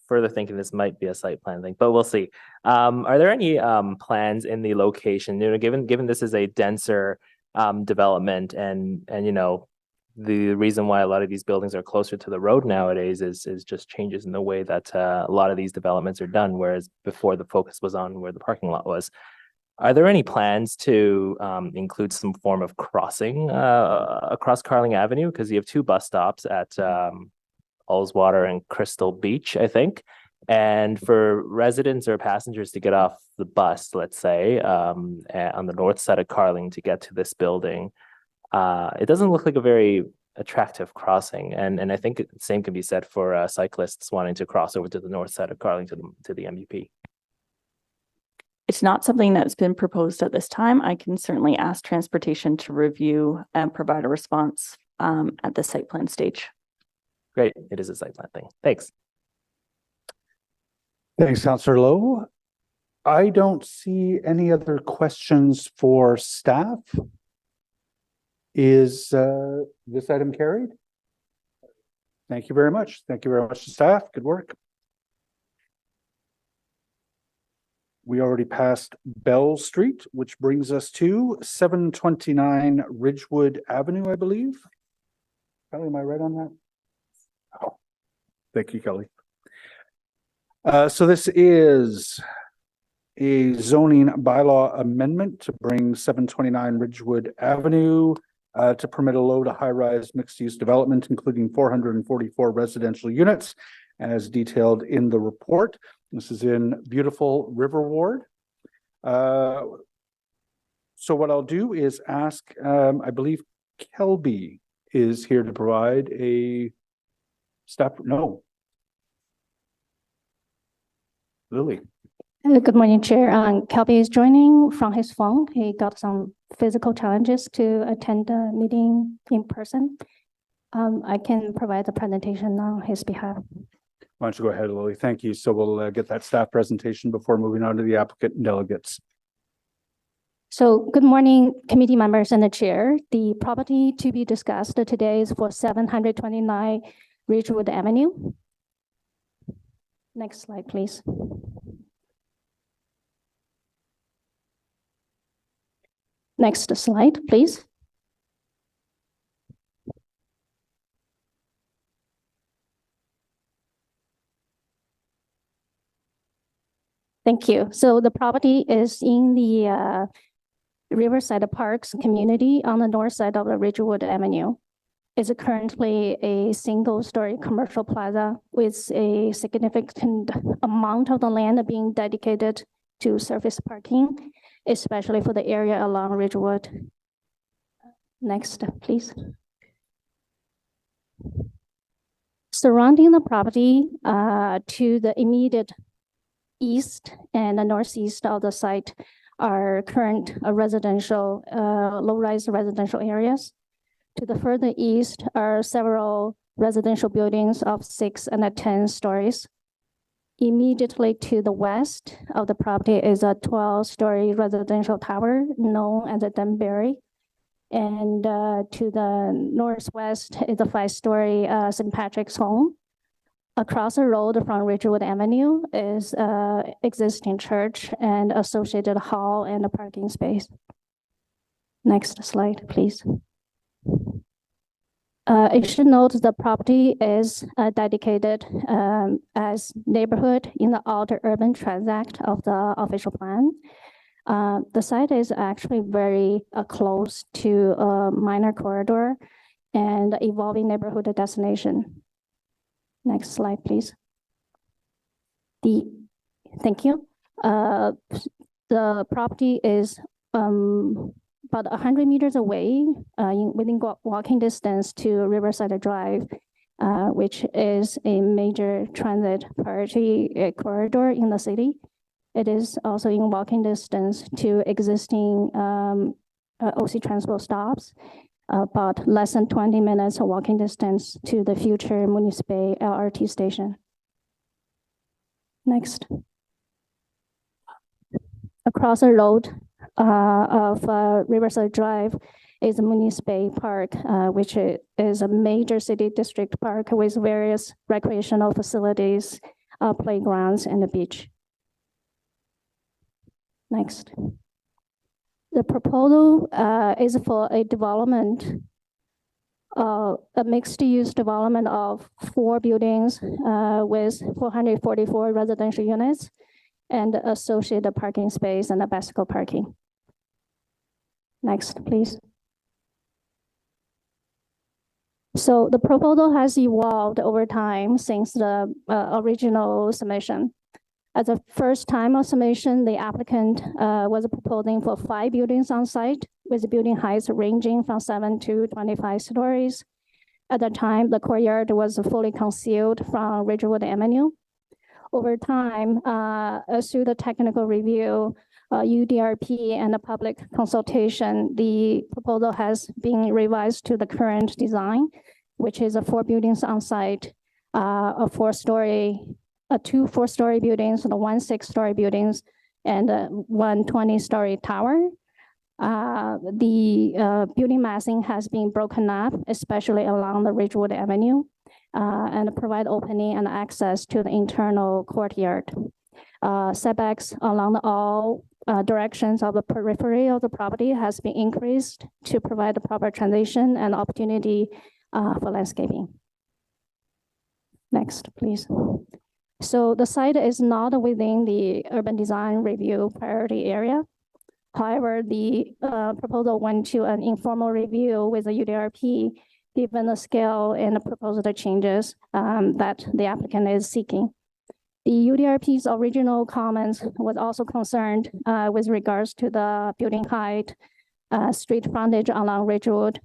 Further thinking this might be a site plan thing, but we'll see. Are there any plans in the location, given this is a denser development and the reason why a lot of these buildings are closer to the road nowadays is just changes in the way that a lot of these developments are done, whereas before the focus was on where the parking lot was. Are there any plans to include some form of crossing across Carling Avenue? Because you have 2 bus stops at Ullswater and Crystal Beach, I think. And for residents or passengers to get off the bus, let's say, on the north side of Carling to get to this building, it doesn't look like a very attractive crossing. And I think the same can be said for cyclists wanting to cross over to the north side of Carling to the MUP. It's not something that's been proposed at this time. I can certainly ask transportation to review and provide a response at the site plan stage. Great. It is a site plan thing. Thanks. Thanks, Councillor Lowe. I don't see any other questions for staff. Is this item carried? Thank you very much. Thank you very much to staff. Good work. We already passed Bell Street, which brings us to 729 Ridgewood Avenue, I believe. Kelly, am I right on that? Oh, thank you, Kelly. So this is a zoning bylaw amendment to bring 729 Ridgewood Avenue to permit a low to high-rise mixed-use development, including 444 residential units, as detailed in the report. This is in beautiful River Ward. So what I'll do is ask, I believe Kelby is here to provide a staff. No. Lily. Good morning, Chair. Kelby is joining from his phone. He got some physical challenges to attend the meeting in person. I can provide the presentation on his behalf. Why don't you go ahead, Lily? Thank you. So we'll get that staff presentation before moving on to the applicant and delegates. So good morning, committee members and the chair. The property to be discussed today is for 729 Ridgewood Avenue. Next slide, please. Next slide, please. Thank you. So the property is in the Riverside Parks community on the north side of the Ridgewood Avenue. It's currently a single-story commercial plaza with a significant amount of the land being dedicated to surface parking, especially for the area along Ridgewood. Next, please. Surrounding the property to the immediate east and the northeast of the site are current residential, low-rise residential areas. To the further east are several residential buildings of 6 and 10 stories. Immediately to the west of the property is a 12-story residential tower known as a Dunbury. And to the northwest is a 5-story St. Patrick's home. Across the road from Ridgewood Avenue is existing church and associated hall and a parking space. Next slide, please. It should note the property is dedicated as neighborhood in the outer urban transact of the official plan. The site is actually very close to a minor corridor and evolving neighborhood destination. Next slide, please. Thank you. The property is about 100 meters away within walking distance to Riverside Drive, which is a major transit priority corridor in the city. It is also in walking distance to existing OC Transport stops, about less than 20 minutes walking distance to the future Municipal LRT station. Next. Across the road of Riverside Drive is a Municipal Park, which is a major city district park with various recreational facilities, playgrounds, and a beach. Next. The proposal is for a development, a mixed-use development of 4 buildings with 444 residential units and associated parking space and a bicycle parking. Next, please. So the proposal has evolved over time since the original submission. At the first time of submission, the applicant was proposing for 5 buildings on site with building heights ranging from 7 to 25 stories. At the time, the courtyard was fully concealed from Ridgewood Avenue. Over time, through the technical review, UDRP and the public consultation, the proposal has been revised to the current design, which is 4 buildings on site, a 4-story, 2 4-story buildings, and 1 6-story buildings, and 1 20-story tower. The building massing has been broken up, especially along the Ridgewood Avenue, and provide opening and access to the internal courtyard. Setbacks along all directions of the periphery of the property has been increased to provide the proper transition and opportunity for landscaping. Next, please. So the site is not within the urban design review priority area. However, the proposal went to an informal review with the UDRP, given the scale and the proposed changes that the applicant is seeking. The UDRP's original comments was also concerned with regards to the building height, street frontage along Ridgewood.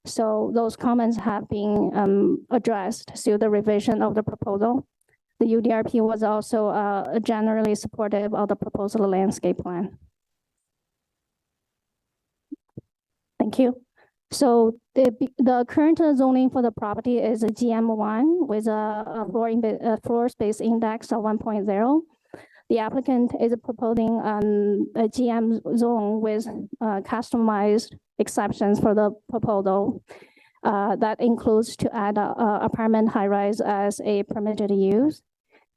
So those comments have been addressed through the revision of the proposal. The UDRP was also generally supportive of the proposed landscape plan. Thank you. So the current zoning for the property is a GM1 with a floor space index of 1.0. The applicant is proposing a GM zone with customized exceptions for the proposal. That includes to add apartment high-rise as a permitted use,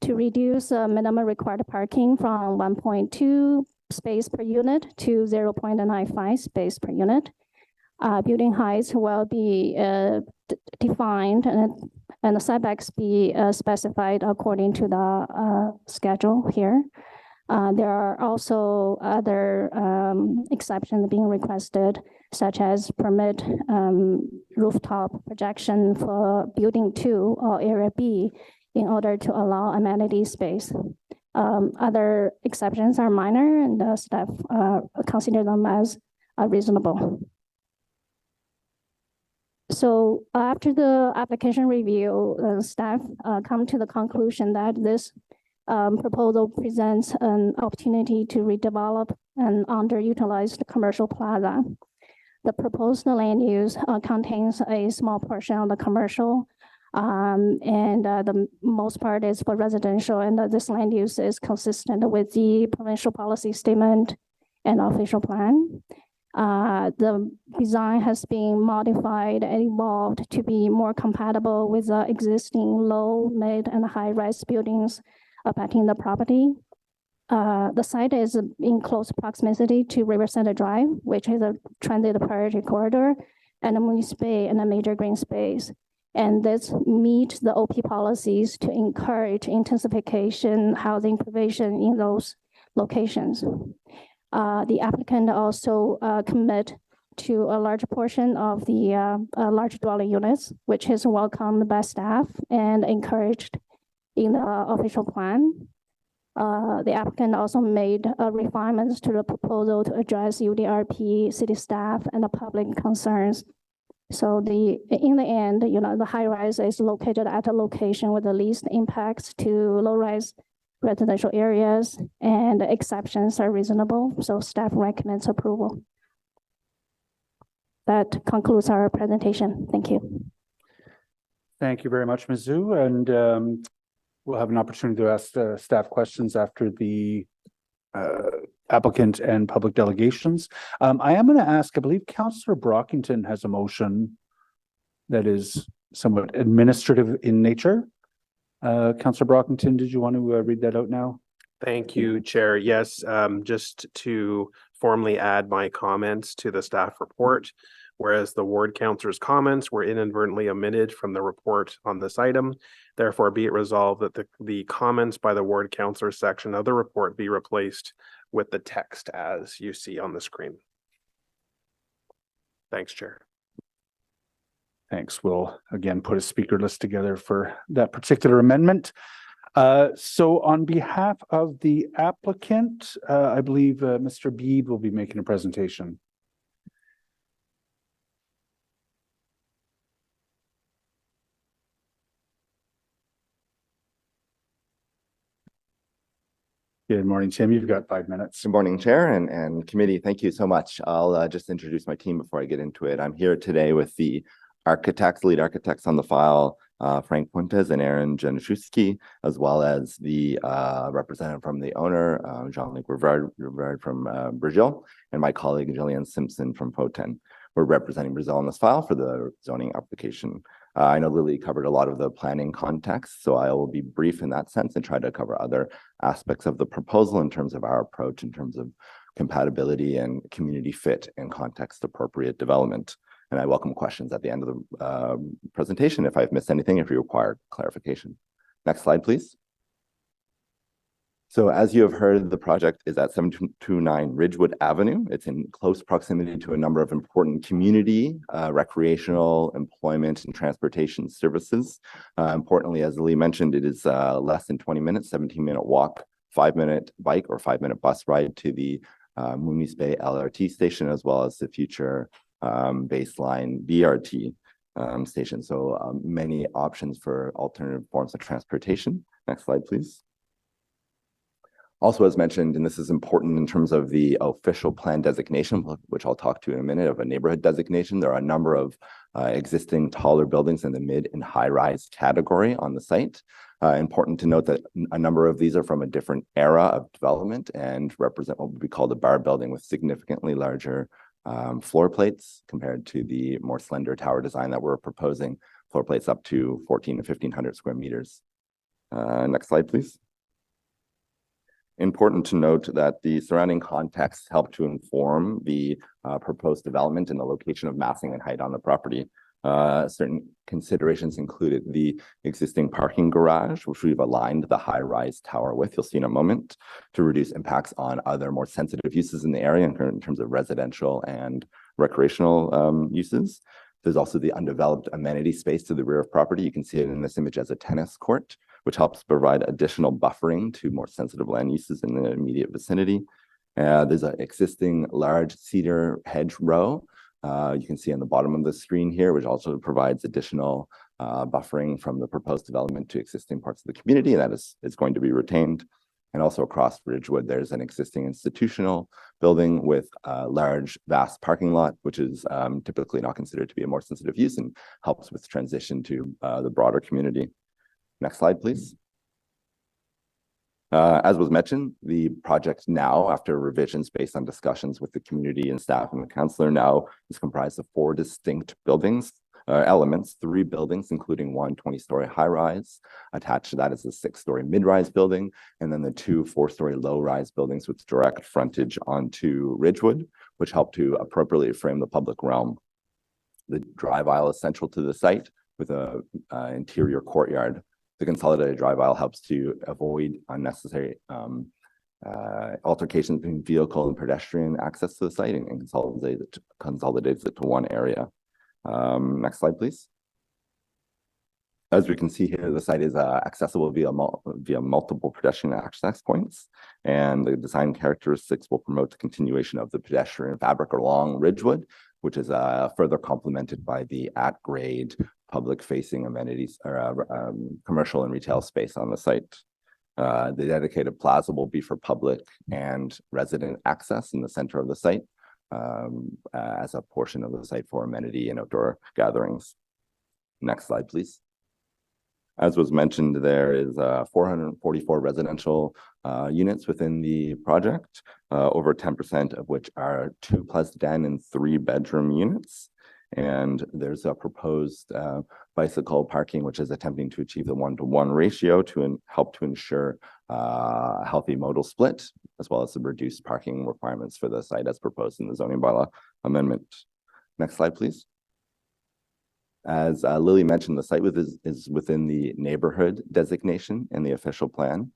to reduce minimum required parking from 1.2 space per unit to 0.95 space per unit. Building heights will be defined and the setbacks be specified according to the schedule here. There are also other exceptions being requested, such as permit rooftop projection for building 2 or area B in order to allow amenity space. Other exceptions are minor and the staff consider them as reasonable. So after the application review, staff come to the conclusion that this proposal presents an opportunity to redevelop an underutilized commercial plaza. The proposed land use contains a small portion of the commercial, and the most part is for residential, and this land use is consistent with the provincial policy statement and official plan. The design has been modified and evolved to be more compatible with the existing low, mid, and high-rise buildings affecting the property. The site is in close proximity to River Center Drive, which is a transit priority corridor, and a municipal and a major green space. And this meets the OP policies to encourage intensification housing provision in those locations. The applicant also commit to a large portion of the large dwelling units, which is welcomed by staff and encouraged in the official plan. The applicant also made refinements to the proposal to address UDRP, city staff, and the public concerns. So in the end, the high-rise is located at a location with the least impacts to low-rise residential areas, and exceptions are reasonable. So staff recommends approval. That concludes our presentation. Thank you. Thank you very much, Ms. Zhu. And we'll have an opportunity to ask staff questions after the applicant and public delegations. I am going to ask, I believe Councillor Brockington has a motion that is somewhat administrative in nature. Councillor Brockington, did you want to read that out now? Thank you, Chair. Yes, just to formally add my comments to the staff report, whereas the ward councillor's comments were inadvertently omitted from the report on this item. Therefore, be it resolved that the comments by the ward councillor section of the report be replaced with the text as you see on the screen. Thanks, Chair. Thanks. We'll again put a speaker list together for that particular amendment. So on behalf of the applicant, I believe Mr. Beebe will be making a presentation. Good morning, Tim. You've got 5 minutes. Good morning, Chair and committee. Thank you so much. I'll just introduce my team before I get into it. I'm here today with the lead architects on the file, Frank Puentes and Aaron Januszewski, as well as the representative from the owner, Jean-Luc Rivard from Brazil, and my colleague, Jillian Simpson from FOTEN. We're representing Brazil on this file for the zoning application. I know Lily covered a lot of the planning context, so I will be brief in that sense and try to cover other aspects of the proposal in terms of our approach, in terms of compatibility and community fit and context appropriate development. And I welcome questions at the end of the presentation if I've missed anything, if you require clarification. Next slide, please. So as you have heard, the project is at 729 Ridgewood Avenue. It's in close proximity to a number of important community, recreational, employment, and transportation services. Importantly, as Lee mentioned, it is less than 20 minutes, 17-minute walk, 5-minute bike or 5-minute bus ride to the Moonies Bay LRT station, as well as the future baseline BRT station. So many options for alternative forms of transportation. Next slide, please. Also, as mentioned, and this is important in terms of the official plan designation, which I'll talk to in a minute, of a neighborhood designation. There are a number of existing taller buildings in the mid and high rise category on the site. Important to note that a number of these are from a different era of development and represent what would be called a bar building with significantly larger floor plates compared to the more slender tower design that we're proposing, floor plates up to 1,400 to 1,500 square meters. Next slide, please. Important to note that the surrounding context helped to inform the proposed development and the location of massing and height on the property. Certain considerations included the existing parking garage, which we've aligned the high-rise tower with, you'll see in a moment, to reduce impacts on other more sensitive uses in the area in terms of residential and recreational uses. There's also the undeveloped amenity space to the rear of property. You can see it in this image as a tennis court, which helps provide additional buffering to more sensitive land uses in the immediate vicinity. There's an existing large cedar hedge row. You can see on the bottom of the screen here, which also provides additional buffering from the proposed development to existing parts of the community, and that is going to be retained. And also across Ridgewood, there's an existing institutional building with a large, vast parking lot, which is typically not considered to be a more sensitive use and helps with transition to the broader community. Next slide, please. As was mentioned, the project now, after revisions based on discussions with the community and staff and the councillor, now is comprised of 4 distinct buildings, elements, 3 buildings, including one 20-story high-rise. Attached to that is a 6-story mid-rise building, and then the 2 4-story low-rise buildings with direct frontage onto Ridgewood, which help to appropriately frame the public realm. The drive aisle is central to the site with an interior courtyard. The consolidated drive aisle helps to avoid unnecessary altercations between vehicle and pedestrian access to the site and consolidates it to one area. Next slide, please. As we can see here, the site is accessible via multiple pedestrian access points, and the design characteristics will promote the continuation of the pedestrian fabric along Ridgewood, which is further complemented by the at-grade public-facing amenities or commercial and retail space on the site. The dedicated plaza will be for public and resident access in the center of the site as a portion of the site for amenity and outdoor gatherings. Next slide, please. As was mentioned, there is 444 residential units within the project, over 10% of which are 2+ den and 3-bedroom units. And there's a proposed bicycle parking, which is attempting to achieve the 1-to-1 ratio to help to ensure a healthy modal split, as well as the reduced parking requirements for the site as proposed in the zoning bylaw amendment. Next slide, please. As Lily mentioned, the site is within the neighborhood designation in the official plan.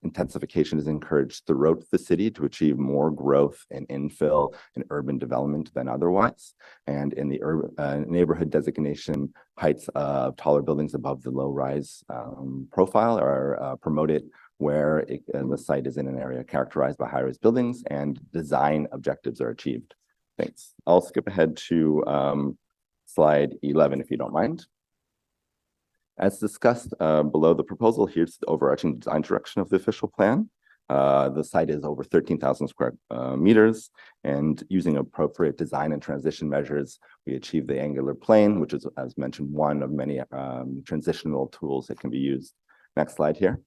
Intensification is encouraged throughout the city to achieve more growth and infill and urban development than otherwise. And in the neighborhood designation, heights of taller buildings above the low-rise profile are promoted where the site is in an area characterized by high-rise buildings and design objectives are achieved. Thanks. I'll skip ahead to slide 11, if you don't mind. As discussed below the proposal, here's the overarching design direction of the official plan. The site is over 13,000 square meters, and using appropriate design and transition measures, we achieve the angular plane, which is, as mentioned, one of many transitional tools that can be used. Next slide here.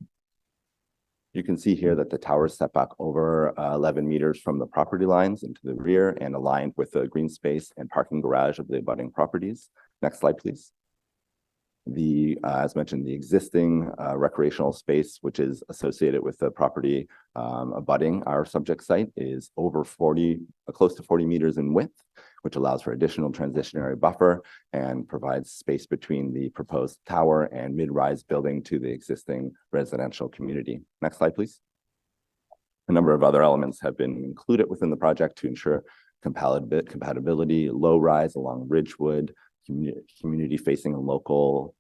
You can see here that the tower is set back over 11 meters from the property lines into the rear and aligned with the green space and parking garage of the abutting properties. Next slide, please. As mentioned, the existing recreational space, which is associated with the property abutting our subject site, is over close to 40 meters in width, which allows for additional transitionary buffer and provides space between the proposed tower and mid-rise building to the existing residential community. Next slide, please. A number of other elements have been included within the project to ensure compatibility, low rise along Ridgewood, community facing and local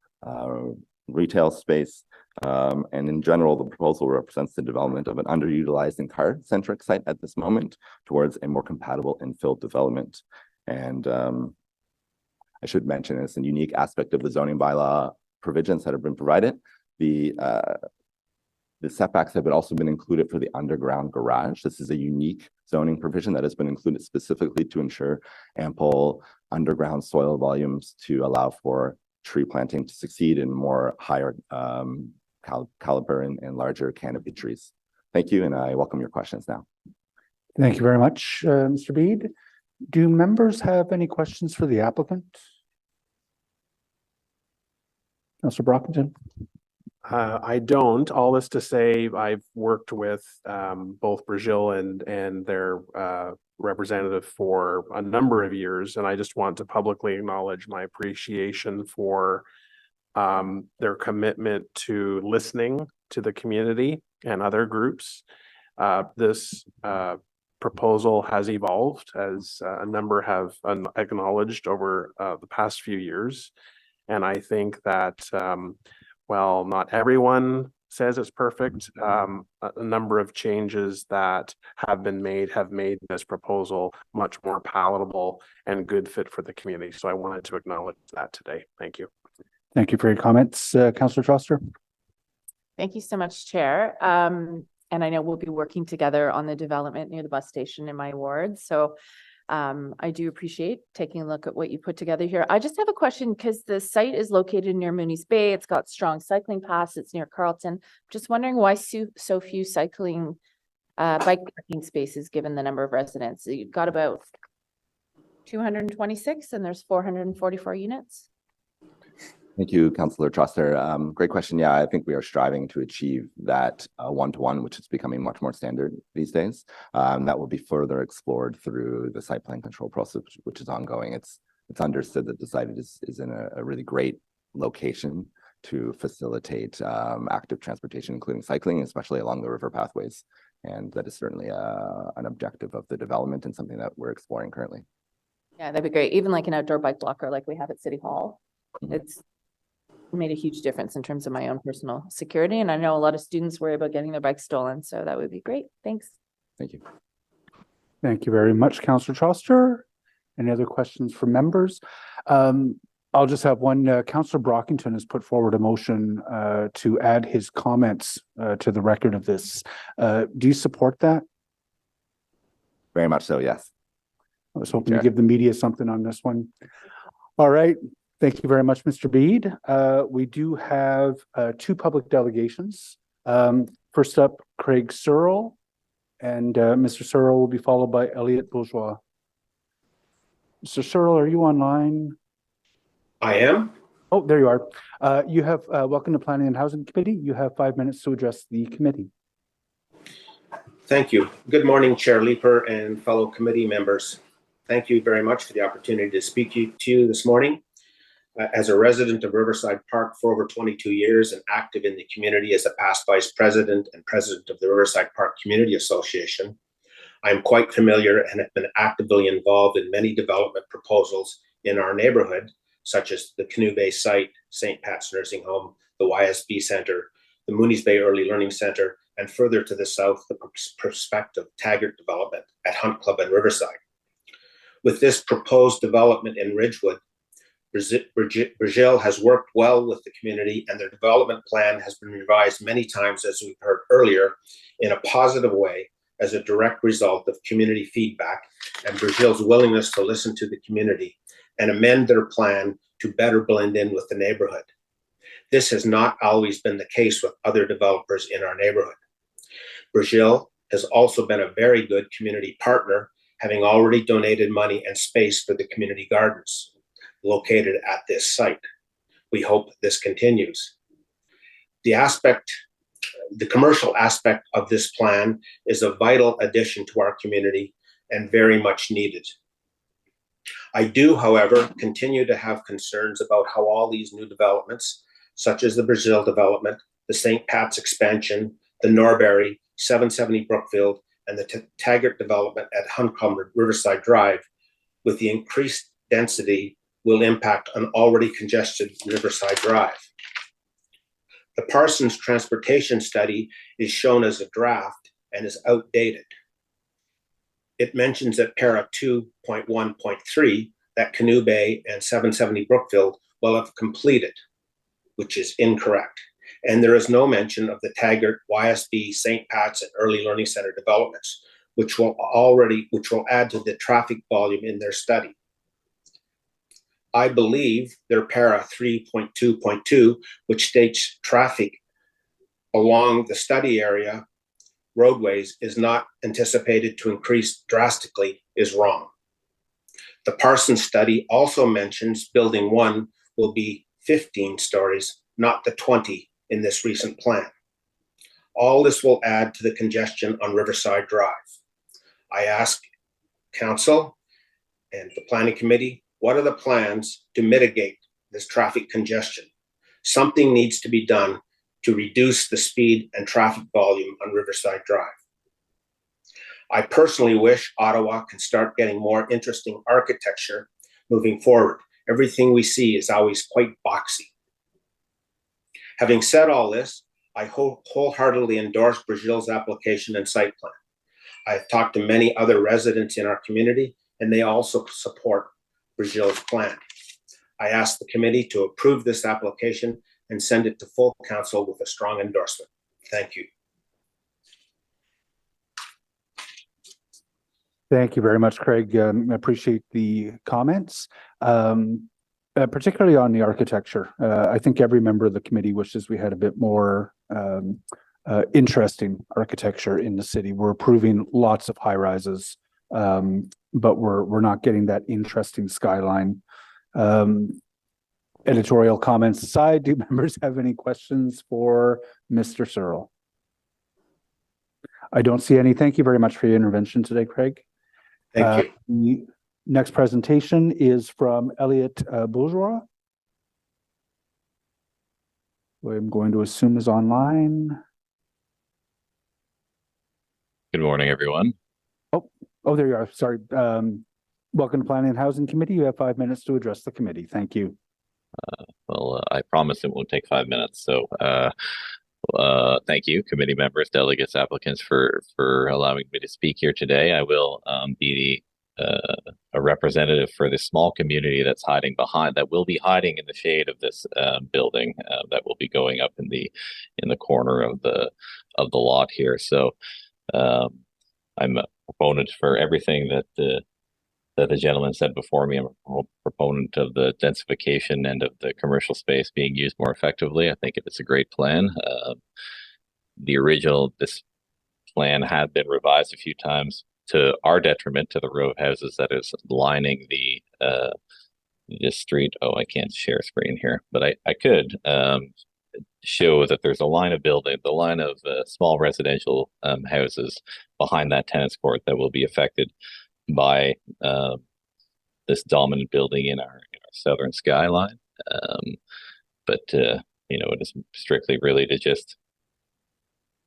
retail space. And in general, the proposal represents the development of an underutilized and car-centric site at this moment towards a more compatible infill development. And I should mention, it's a unique aspect of the zoning bylaw provisions that have been provided. The The setbacks have also been included for the underground garage. This is a unique zoning provision that has been included specifically to ensure ample underground soil volumes to allow for tree planting to succeed in more higher caliber and larger canopy trees. Thank you, and I welcome your questions now. Thank you very much, Mr. Bede. Do members have any questions for the applicant? Councillor Brockington. I don't. All this to say, I've worked with both Brazil and their representative for a number of years, and I just want to publicly acknowledge my appreciation for their commitment to listening to the community and other groups. This proposal has evolved, as a number have acknowledged over the past few years, and I think that while not everyone says it's perfect, a number of changes that have made this proposal much more palatable and good fit for the community. So I wanted to acknowledge that today. Thank you. Thank you for your comments, Councillor Troster. Thank you so much, Chair. And I know we'll be working together on the development near the bus station in my ward. So I do appreciate taking a look at what you put together here. I just have a question because the site is located near Mooney's Bay. It's got strong cycling paths. It's near Carleton. Just wondering why so few cycling bike parking spaces given the number of residents. You've got about 226 and there's 444 units. Thank you, Councillor Troster. Great question. Yeah, I think we are striving to achieve that one-to-one, which is becoming much more standard these days. That will be further explored through the site plan control process, which is ongoing. It's understood that the site is in a really great location to facilitate active transportation, including cycling, especially along the river pathways. And that is certainly an objective of the development and something that we're exploring currently. Yeah, that'd be great. Even like an outdoor bike blocker like we have at City Hall. It's made a huge difference in terms of my own personal security. And I know a lot of students worry about getting their bikes stolen. So that would be great. Thanks. Thank you. Thank you very much, Councillor Troster. Any other questions from members? I'll just have one. Councillor Brockington has put forward a motion to add his comments to the record of this. Do you support that? Very much so, yes. I was hoping to give the media something on this one. All right. Thank you very much, Mr. Bede. We do have two public delegations. First up, Craig Searle, and Mr. Searle will be followed by Elliot Bourgeois. Mr. Searle, are you online? I am. Oh, there you are. You have welcome to Planning and Housing Committee. You have 5 minutes to address the committee. Thank you. Good morning, Chair Leeper and fellow committee members. Thank you very much for the opportunity to speak to you this morning. As a resident of Riverside Park for over 22 years and active in the community as a past vice president and president of the Riverside Park Community Association, I am quite familiar and have been actively involved in many development proposals in our neighborhood, such as the Canoe Bay site, St. Pat's Nursing Home, the YSB Center, the Mooney's Bay Early Learning Center, and further to the south, the prospective Taggart development at Hunt Club and Riverside. With this proposed development in Ridgewood, Brazil has worked well with the community, and their development plan has been revised many times, as we've heard earlier, in a positive way as a direct result of community feedback and Brazil's willingness to listen to the community and amend their plan to better blend in with the neighborhood. This has not always been the case with other developers in our neighborhood. Brazil has also been a very good community partner, having already donated money and space for the community gardens located at this site. We hope this continues. The commercial aspect of this plan is a vital addition to our community and very much needed. I do, however, continue to have concerns about how all these new developments, such as the Brazil development, the St. Pat's expansion, the Norbury, 770 Brookfield, and the Taggart development at Huncombe Riverside Drive, with the increased density, will impact an already congested Riverside Drive. The Parsons transportation study is shown as a draft and is outdated. It mentions at para 2.1.3 that Canoe Bay and 770 Brookfield will have completed, which is incorrect. And there is no mention of the Taggart, YSB, St. Pat's, and Early Learning Center developments, which will add to the traffic volume in their study. I believe their para 3.2.2, which states traffic along the study area roadways is not anticipated to increase drastically, is wrong. The Parsons study also mentions building 1 will be 15 stories, not the 20 in this recent plan. All this will add to the congestion on Riverside Drive. I ask council and the planning committee, what are the plans to mitigate this traffic congestion? Something needs to be done to reduce the speed and traffic volume on Riverside Drive. I personally wish Ottawa can start getting more interesting architecture moving forward. Everything we see is always quite boxy. Having said all this, I wholeheartedly endorse Brazil's application and site plan. I've talked to many other residents in our community, and they also support Brazil's plan. I ask the committee to approve this application and send it to full council with a strong endorsement. Thank you. Thank you very much, Craig. I appreciate the comments, particularly on the architecture. I think every member of the committee wishes we had a bit more interesting architecture in the city. We're approving lots of high rises, but we're not getting that interesting skyline. Editorial comments aside, do members have any questions for Mr. Searle? I don't see any. Thank you very much for your intervention today, Craig. Thank The you. next presentation is from Elliot Bourgeois, who I'm going to assume is online. Good morning, everyone. Oh, there you are. Sorry. Welcome to Planning and Housing Committee. You have 5 minutes to address the committee. Thank you. I promise it won't take 5 minutes. So thank you, committee members, delegates, applicants for allowing me to speak here today. I will be a representative for this small community that will be hiding in the shade of this building that will be going up in the corner of the lot here. So I'm a proponent for everything that the gentleman said before me. I'm a proponent of the densification and of the commercial space being used more effectively. I think it's a great plan. This plan had been revised a few times to our detriment, to the row of houses that is lining this street. Oh, I can't share screen here, but I could show that there's a line of small residential houses behind that tennis court that will be affected by this dominant building in our southern skyline. But it is strictly really to just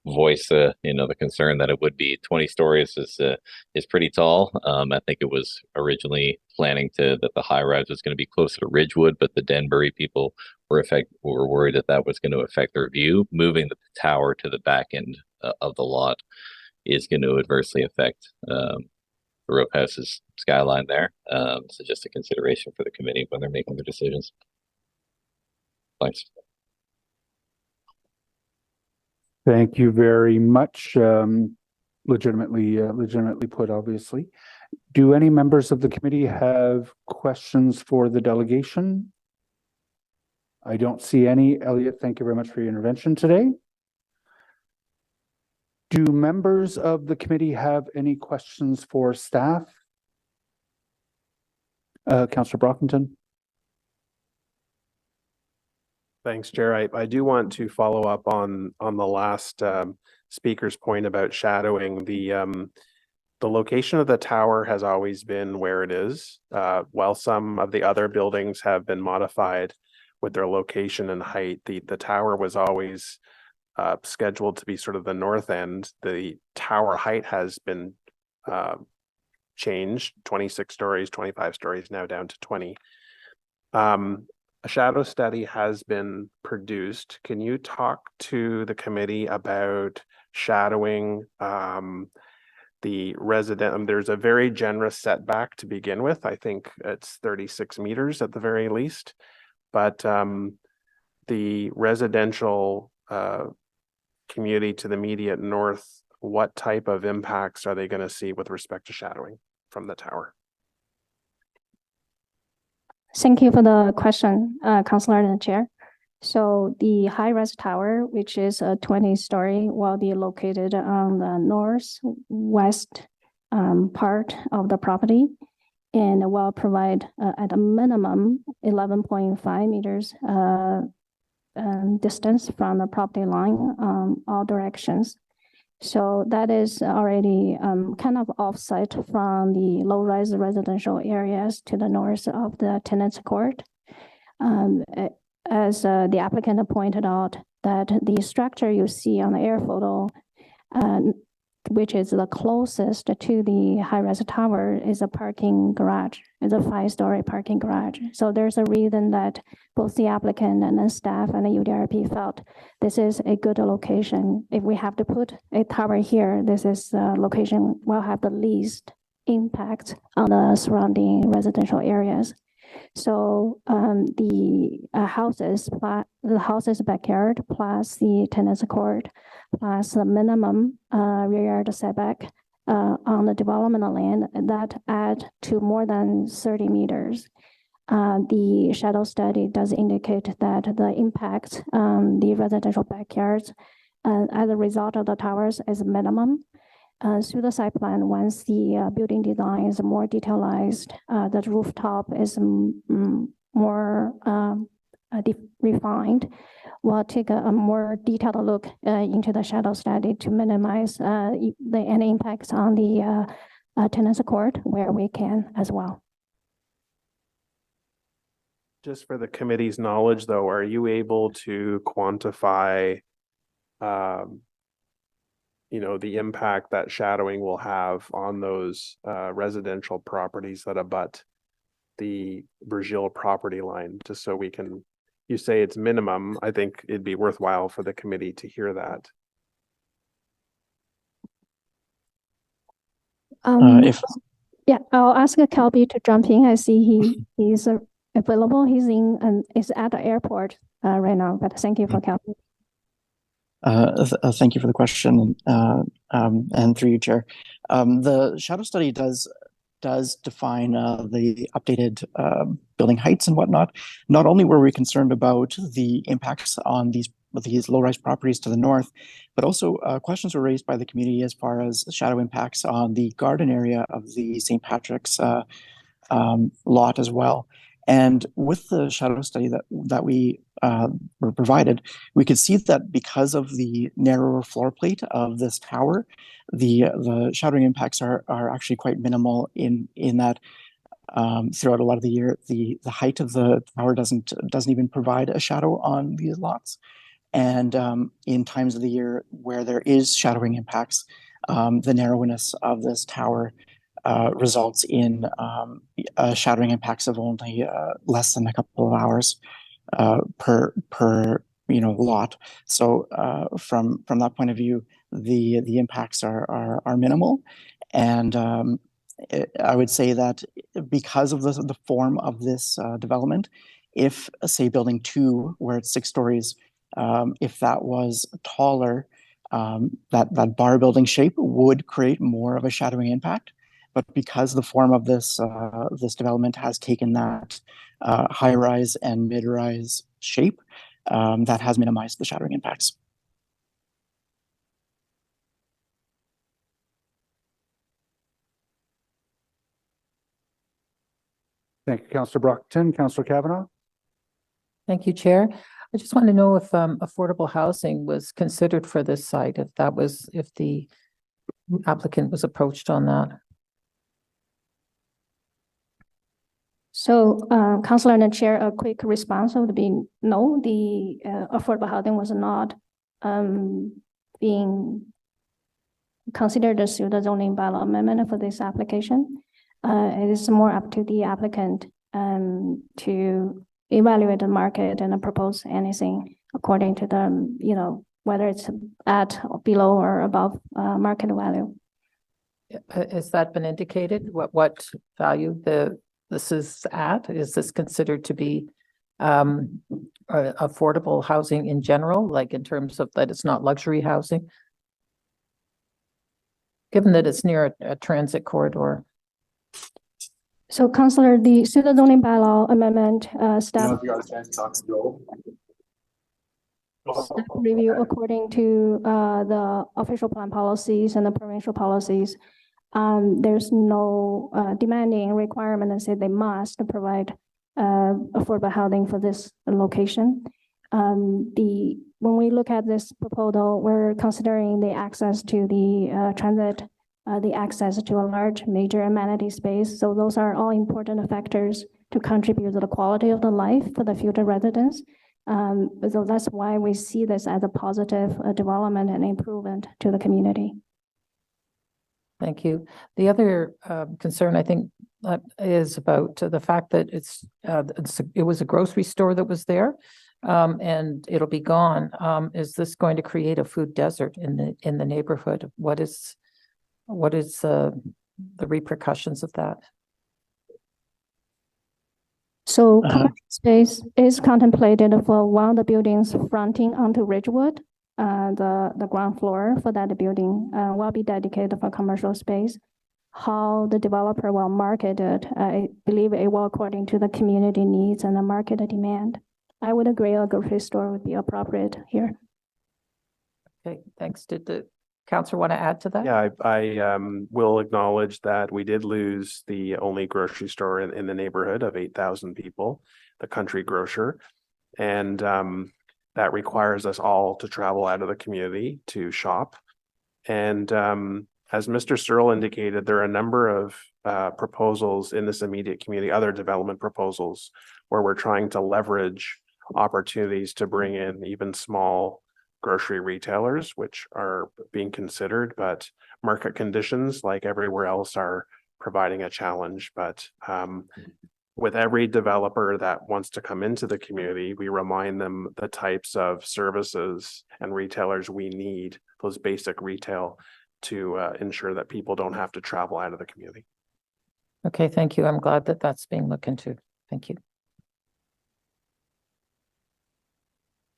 voice the concern that it would be 20 stories is pretty tall. I think it was originally planning that the high rise was going to be closer to Ridgewood, but the Denbury people were worried that was going to affect their view. Moving the tower to the back end of the lot is going to adversely affect the row house's skyline there. So just a consideration for the committee when they're making their decisions. Thanks. Thank you very much. Legitimately put, obviously. Do any members of the committee have questions for the delegation? I don't see any. Elliot, thank you very much for your intervention today. Do members of the committee have any questions for staff? Councillor Brockington. Thanks, Chair. I do want to follow up on the last speaker's point about shadowing. The location of the tower has always been where it is, while some of the other buildings have been modified with their location and height. The tower was always scheduled to be sort of the north end. The tower height has been changed, 26 stories, 25 stories, now down to 20. A shadow study has been produced. Can you talk to the committee about shadowing the resident? There's a very generous setback to begin with. I think it's 36 meters at the very least, but the residential community to the immediate north, what type of impacts are they going to see with respect to shadowing from the tower? Thank you for the question, Councilor and Chair. So the high-rise tower, which is a 20-story, will be located on the northwest part of the property and will provide at a minimum 11.5 meters distance from the property line all directions. So that is already kind of offset from the low-rise residential areas to the north of the tenants court. As the applicant pointed out, that the structure you see on the air photo, which is the closest to the high-rise tower, is a parking garage. It's a 5-story parking garage. So there's a reason that both the applicant and the staff and the UDRP felt this is a good location. If we have to put a tower here, this is the location will have the least impact on the surrounding residential areas. So the houses backyard plus the tennis court plus the minimum rear yard setback on the development land that add to more than 30 meters. The shadow study does indicate that the impact on the residential backyards as a result of the towers is minimum. Through the site plan, once the building design is more detailized, the rooftop is more refined. We'll take a more detailed look into the shadow study to minimize any impacts on the tennis court where we can as well. Just for the committee's knowledge, though, are you able to quantify the impact that shadowing will have on those residential properties that abut the Virgil property line, just so we can, you say it's minimum, I think it'd be worthwhile for the committee to hear that. Yeah, I'll ask Kelby to jump in. I see he's available. He's is at the airport right now, but thank you for Kelby. Thank you for the question, and through you, Chair. The shadow study does define the updated building heights and whatnot. Not only were we concerned about the impacts on these low-rise properties to the north, but also questions were raised by the community as far as shadow impacts on the garden area of the St. Patrick's lot as well. And with the shadow study that we were provided, we could see that because of the narrower floor plate of this tower, the shadowing impacts are actually quite minimal in that throughout a lot of the year, the height of the tower doesn't even provide a shadow on these lots. And in times of the year where there is shadowing impacts, the narrowness of this tower results in shadowing impacts of only less than a couple of hours per lot. So from that point of view, the impacts are minimal, and I would say that because of the form of this development, if say building 2, where it's 6 stories, if that was taller, that bar building shape would create more of a shadowing impact. But because the form of this development has taken that high-rise and mid-rise shape, that has minimized the shadowing impacts. Thank you, Councillor Brockton. Councillor Kavanaugh. Thank you, Chair. I just want to know if affordable housing was considered for this site, if the applicant was approached on that. So, Councillor and Chair, a quick response would be no, the affordable housing was not being considered through the zoning bylaw amendment for this application. It is more up to the applicant to evaluate the market and propose anything according to the, whether it's at, below, or above market value. Has that been indicated? What value this is at? Is this considered to be affordable housing in general, like in terms of that it's not luxury housing? Given that it's near a transit corridor. So Councillor, the student zoning bylaw amendment, staff review according to the official plan policies and the provincial policies. There's no demanding requirement that say they must provide affordable housing for this location. When we look at this proposal, we're considering the access to the transit, the access to a large major amenity space. So those are all important factors to contribute to the quality of the life for the future residents. So that's why we see this as a positive development and improvement to the community. Thank you. The other concern, I think, is about the fact that it was a grocery store that was there, and it'll be gone. Is this going to create a food desert in the neighborhood? What is the repercussions of that? So commercial space is contemplated for one of the buildings fronting onto Ridgewood. The ground floor for that building will be dedicated for commercial space. How the developer will market it, I believe it will according to the community needs and the market demand. I would agree a grocery store would be appropriate here. Okay, thanks. Did the councillor want to add to that? Yeah, I will acknowledge that we did lose the only grocery store in the neighborhood of 8,000 people, the Country Grocer. And that requires us all to travel out of the community to shop. And as Mr. Searle indicated, there are a number of proposals in this immediate community, other development proposals, where we're trying to leverage opportunities to bring in even small grocery retailers, which are being considered, but market conditions, like everywhere else, are providing a challenge. But with every developer that wants to come into the community, we remind them the types of services and retailers we need, those basic retail, to ensure that people don't have to travel out of the community. Okay, thank you. I'm glad that that's being looked into. Thank you.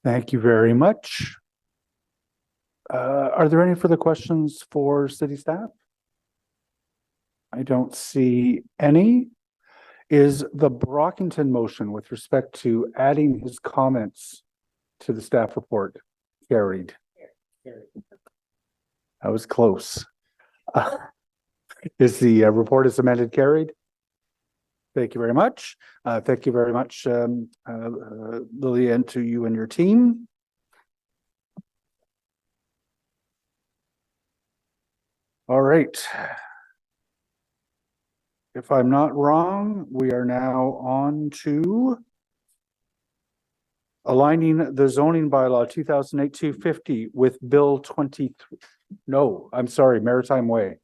Thank you very much. Are there any further questions for city staff? I don't see any. Is the Brockington motion with respect to adding his comments to the staff report carried? That was close. Is the report as amended carried? Thank you very much. Thank you very much, Lillian, to you and your team. All right. If I'm not wrong, we are now on to aligning the zoning bylaw 2008-250 with Bill 23. No, I'm sorry, Maritime Way.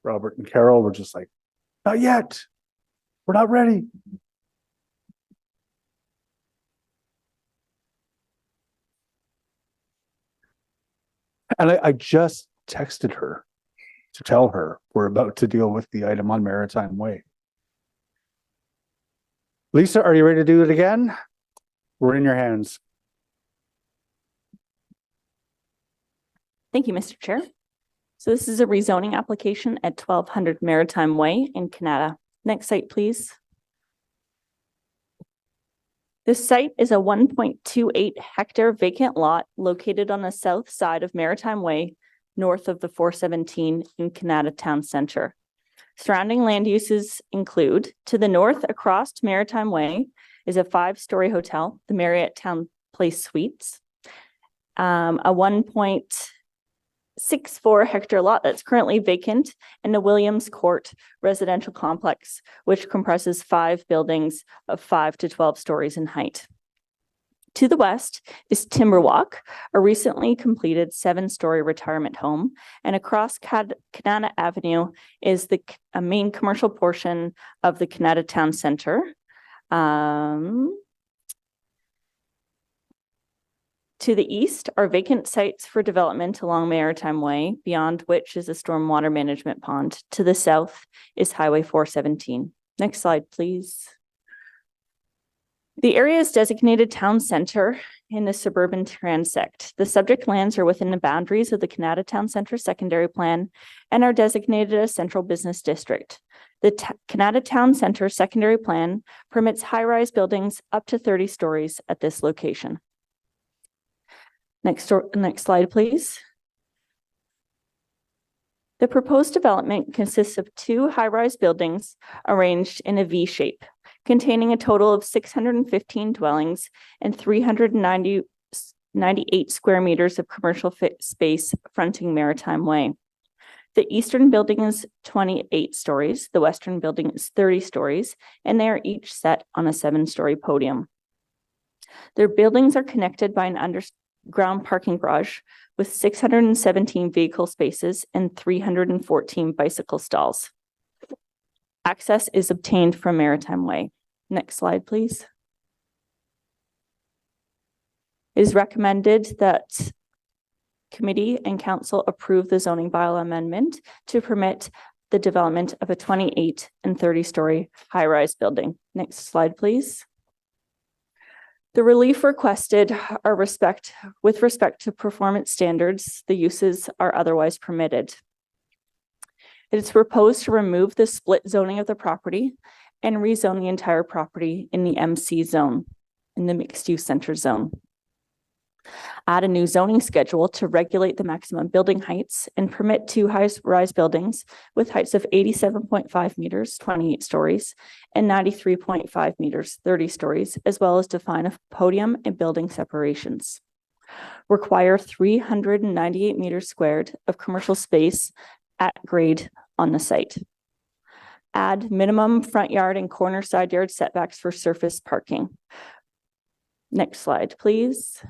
Robert and Carol were just like, not yet. We're not ready. And I just texted her to tell her we're about to deal with the item on Maritime Way. Lisa, are you ready to do it again? We're in your hands. Thank you, Mr. Chair. So this is a rezoning application at 1200 Maritime Way in Canada. Next site, please. This site is a 1.28 hectare vacant lot located on the south side of Maritime Way, north of the 417 in Canada Town Centre. Surrounding land uses include, to the north across Maritime Way is a 5-story hotel, the Marriott Town Place Suites, a 1.64 hectare lot that's currently vacant, and the Williams Court residential complex, which comprises 5 buildings of 5 to 12 stories in height. To the west is Timberwalk, a recently completed 7-story retirement home, and across Kanata Avenue is the main commercial portion of the Kanata Town Centre. To the east are vacant sites for development along Maritime Way, beyond which is a stormwater management pond. To the south is Highway 417. Next slide, please. The area is designated town center in the suburban transect. The subject lands are within the boundaries of the Canada Town Center Secondary Plan and are designated as central business district. The Canada Town Center Secondary Plan permits high-rise buildings up to 30 stories at this location. Next slide, please. The proposed development consists of 2 high-rise buildings arranged in a V shape, containing a total of 615 dwellings and 398 square meters of commercial space fronting Maritime Way. The eastern building is 28 stories, the western building is 30 stories, and they are each set on a 7-story podium. Their buildings are connected by an underground parking garage with 617 vehicle spaces and 314 bicycle stalls. Access is obtained from Maritime Way. Next slide, please. It is recommended that committee and council approve the zoning bylaw amendment to permit the development of a 28 and 30-story high-rise building. Next slide, please. The relief requested are with respect to performance standards, the uses are otherwise permitted. It is proposed to remove the split zoning of the property and rezone the entire property in the MC zone, in the mixed-use center zone. Add a new zoning schedule to regulate the maximum building heights and permit 2 high-rise buildings with heights of 87.5 meters, 28 stories, and 93.5 meters, 30 stories, as well as define a podium and building separations. Require 398 meters squared of commercial space at grade on the site. Add minimum front yard and corner side yard setbacks for surface parking. Next slide, please.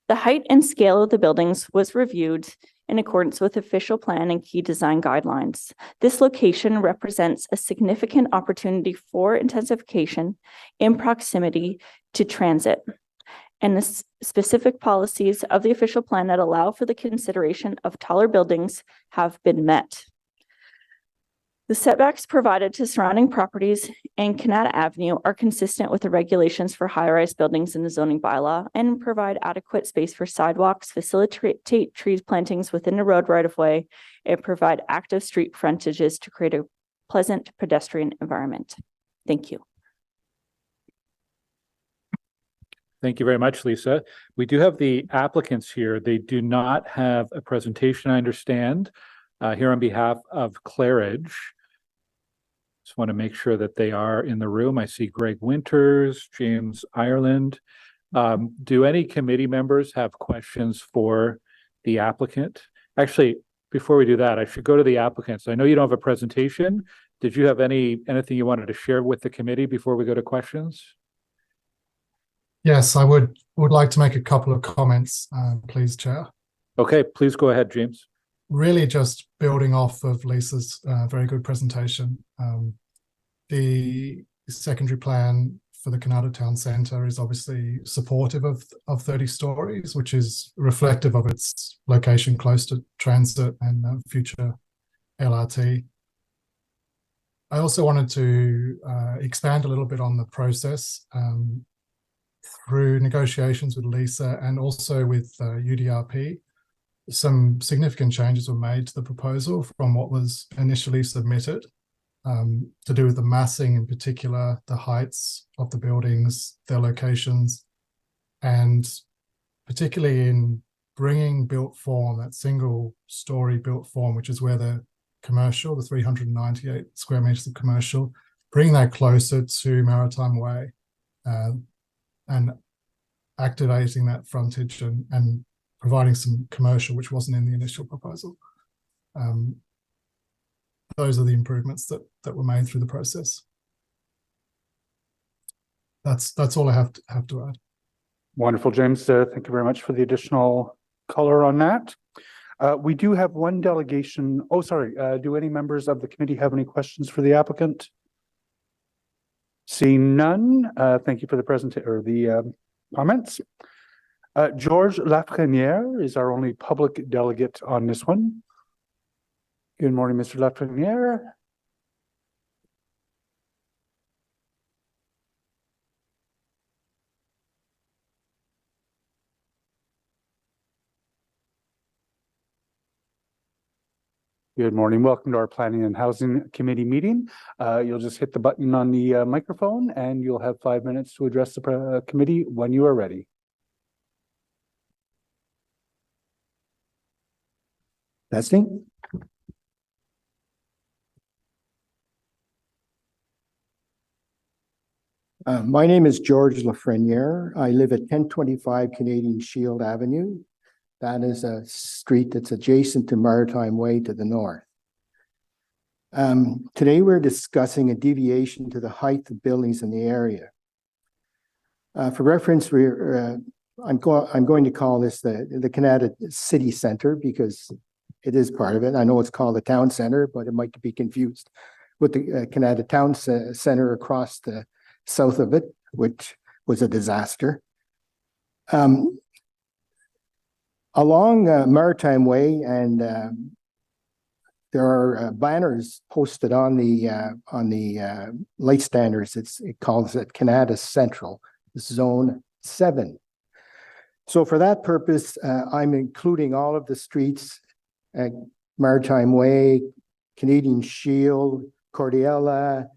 The height and scale of the buildings was reviewed in accordance with official plan and key design guidelines. This location represents a significant opportunity for intensification in proximity to transit, and the specific policies of the official plan that allow for the consideration of taller buildings have been met. The setbacks provided to surrounding properties and Canada Avenue are consistent with the regulations for high-rise buildings in the zoning bylaw and provide adequate space for sidewalks, facilitate tree plantings within the road right-of-way, and provide active street frontages to create a pleasant pedestrian environment. Thank you. Thank you very much, Lisa. We do have the applicants here. They do not have a presentation, I understand, here on behalf of Claridge. Just want to make sure that they are in the room. I see Greg Winters, James Ireland. Do any committee members have questions for the applicant? Actually, before we do that, I should go to the applicants. I know you don't have a presentation. Did you have anything you wanted to share with the committee before we go to questions? Yes, I would like to make a couple of comments, please, Chair. Okay, please go ahead, James. Really just building off of Lisa's very good presentation. The secondary plan for the Canada Town Centre is obviously supportive of 30 stories, which is reflective of its location close to transit and future LRT. I also wanted to expand a little bit on the process through negotiations with Lisa and also with UDRP. Some significant changes were made to the proposal from what was initially submitted, to do with the massing, in particular, the heights of the buildings, their locations, and particularly in bringing built form, that single story built form, which is where the commercial, the 398 square meters of commercial, bring that closer to Maritime Way and activating that frontage and providing some commercial, which wasn't in the initial proposal. Those are the improvements that were made through the process. That's all I have to add. Wonderful, James. Thank you very much for the additional color on that. We do have one delegation. Oh, sorry. Do any members of the committee have any questions for the applicant? Seeing none, thank you for the presentation or the comments. George Lafreniere is our only public delegate on this one. Good morning, Mr. Lafreniere. Good morning. Welcome to our Planning and Housing Committee meeting. You'll just hit the button on the microphone and you'll have 5 minutes to address the committee when you are ready. Testing. My name is George Lafreniere. I live at 1025 Canadian Shield Avenue. That is a street that's adjacent to Maritime Way to the north. Today we're discussing a deviation to the height of buildings in the area. For reference, I'm going to call this the Canada City Center because it is part of it. I know it's called the Town Center, but it might be confused with the Canada Town Center across the south of it, which was a disaster. Along Maritime Way, and there are banners posted on the light standards. It calls it Canada Central Zone 7. So for that purpose, I'm including all of the streets at Maritime Way, Canadian Shield, Cordiella,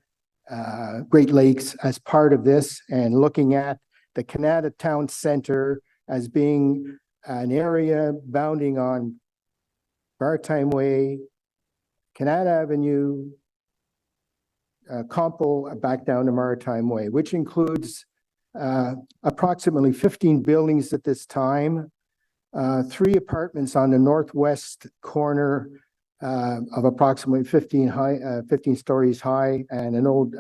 Great Lakes as part of this, and looking at the Canada Town Center as being an area bounding on Maritime Way, Canada Avenue, Compo back down to Maritime Way, which includes approximately 15 buildings at this time, 3 apartments on the northwest corner of approximately 15 stories high, and an old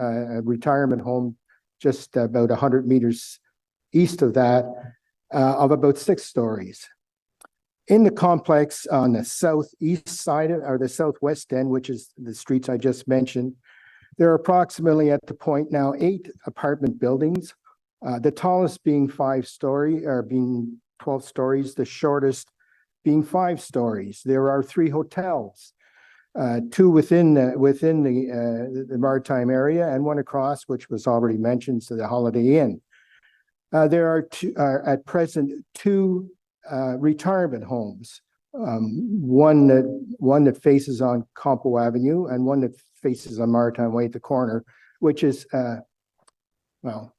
retirement home just about 100 meters east of that of about 6 stories. In the complex on the southeast side or the southwest end, which is the streets I just mentioned, there are approximately at the point now 8 apartment buildings, the tallest being 5-story or being 12 stories, the shortest being 5 stories. There are 3 hotels, 2 within the maritime area and 1 across, which was already mentioned, so the Holiday Inn. There are at present 2 retirement homes, one that faces on Compo Avenue and one that faces on Maritime Way at the corner, which is well,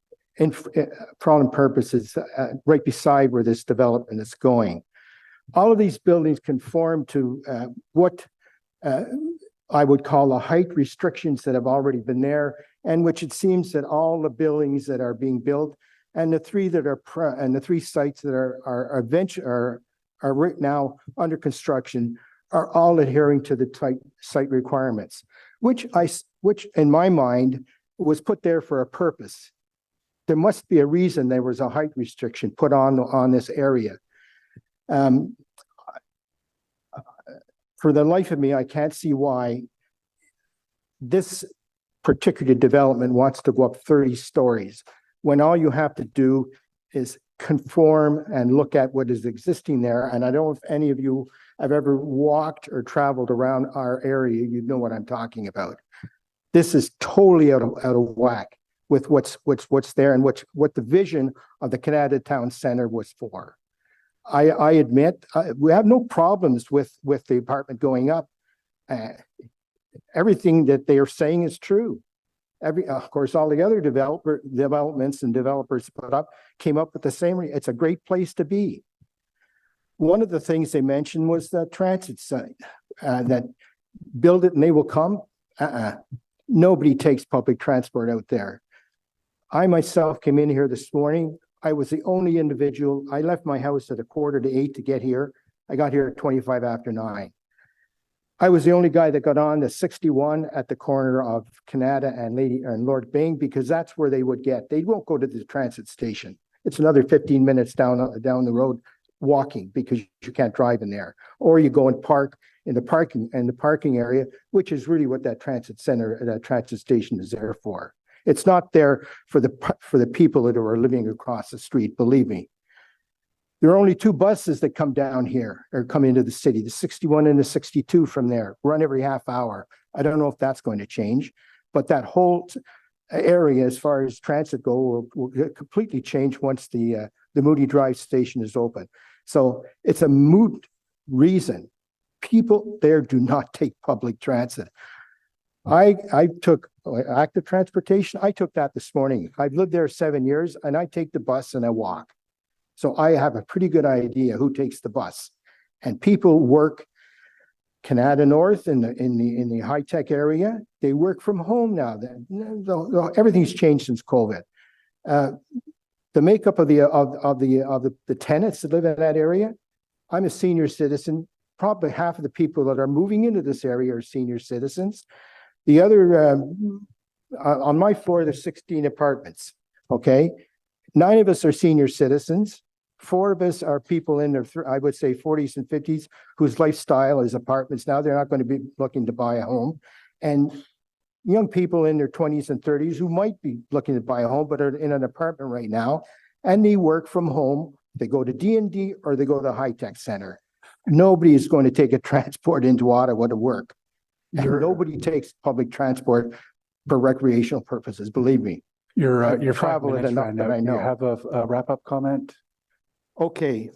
for all purposes, right beside where this development is going. All of these buildings conform to what I would call the height restrictions that have already been there, and which it seems that all the buildings that are being built and the 3 that are and the 3 sites that are right now under construction are all adhering to the site requirements, which in my mind was put there for a purpose. There must be a reason there was a height restriction put on this area. For the life of me, I can't see why this particular development wants to go up 30 stories when all you have to do is conform and look at what is existing there. And I don't know if any of you have ever walked or traveled around our area, you know what I'm talking about. This is totally out of whack with what's there and what the vision of the Canada Town Center was for. I admit we have no problems with the apartment going up. Everything that they are saying is true. Of course, all the other developments and developers put up came up with the same. It's a great place to be. One of the things they mentioned was the transit site, that build it and they will come. Nobody takes public transport out there. I myself came in here this morning. I was the only individual. I left my house at 7:45 to get here. I got here at 25 after 9. I was the only guy that got on the 61 at the corner of Canada and Lord Byng, because that's where they would get. They won't go to the transit station. It's another 15 minutes down the road walking, because you can't drive in there. Or you go and park in the parking area, which is really what that transit station is there for. It's not there for the people that are living across the street, believe me. There are only 2 buses that come down here or come into the city, the 61 and the 62 from there, run every half hour. I don't know if that's going to change, but that whole area as far as transit go will completely change once the Moody Drive station is open. So it's a moot reason People there do not take public transit. I took active transportation. I took that this morning. I've lived there 7 years and I take the bus and I walk. So I have a pretty good idea who takes the bus. And people work Canada North in the high tech area. They work from home now. Everything's changed since COVID. The makeup of the tenants that live in that area. I'm a senior citizen. Probably half of the people that are moving into this area are senior citizens. The other, on my floor, there's 16 apartments, okay? 9 of us are senior citizens. 4 of us are people in their, I would say 40s and 50s, whose lifestyle is apartments. Now they're not going to be looking to buy a home. And young people in their 20s and 30s who might be looking to buy a home, but are in an apartment right now, and they work from home. They go to D&D or they go to the high-tech center. Nobody is going to take a transport into Ottawa to work. And nobody takes public transport for recreational purposes, believe me. Your 5 traveled minutes enough ran that out. I Do you know. have a wrap-up comment? Okay.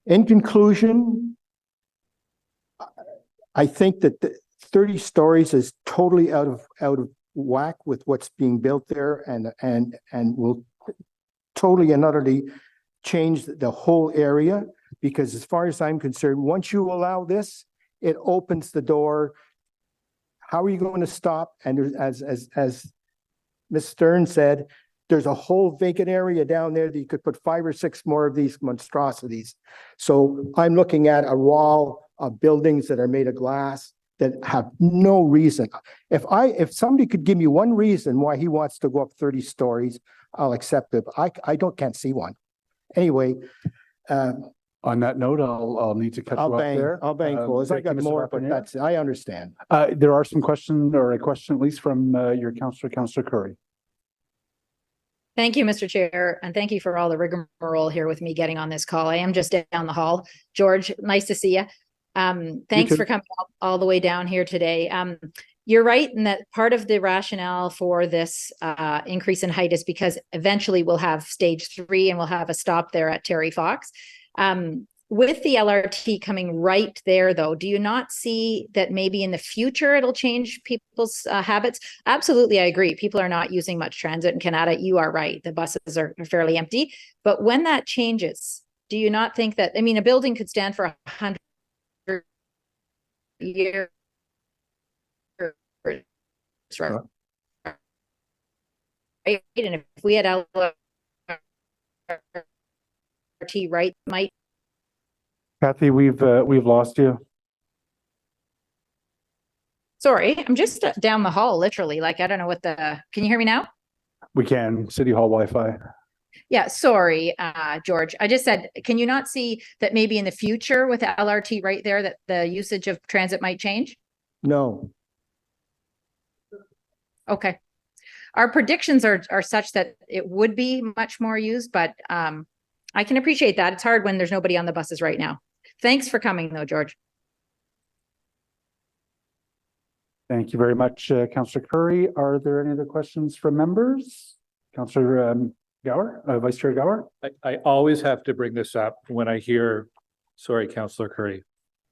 In conclusion, I think that the 30 stories is totally out of whack with what's being built there and will totally and utterly change the whole area, because as far as I'm concerned, once you allow this, it opens the door. How are you going to stop? And as Ms. Stern said, there's a whole vacant area down there that you could put 5 or 6 more of these monstrosities. So I'm looking at a wall of buildings that are made of glass that have no reason. If somebody could give me one reason why he wants to go up 30 stories, I'll accept it. Can't see one. Anyway, on that note, I'll need to cut you off there. I'll bang close. I got more, but that's, I understand. There are some questions, or a question at least from your Councillor Curry. Thank you, Mr. Chair, and thank you for all the rigmarole here with me getting on this call. I am just down the hall. George, nice to see you. Thanks for coming all the way down here today. You're right in that part of the rationale for this increase in height is because eventually we'll have stage 3 and we'll have a stop there at Terry Fox. With the LRT coming right there, though, do you not see that maybe in the future it'll change people's habits? Absolutely, I agree. People are not using much transit in Canada. You are right. The buses are fairly empty. But when that changes, do you not think that, I mean, a building could stand for 100 years, right? And if we had LRT right, might. Kathy, we've lost you. Sorry, I'm just down the hall, literally. Like, I don't know what can you hear me now? We can. City Hall Wi-Fi. Yeah, sorry, George. I just said, can you not see that maybe in the future with the LRT right there, that the usage of transit might change? No. Okay. Our predictions are such that it would be much more used, but I can appreciate that. It's hard when there's nobody on the buses right now. Thanks for coming though, George. Thank you very much, Councillor Curry. Are there any other questions from members? Councillor Gower, Vice Chair Gower? I always have to bring this up when I hear, sorry, Councillor Curry,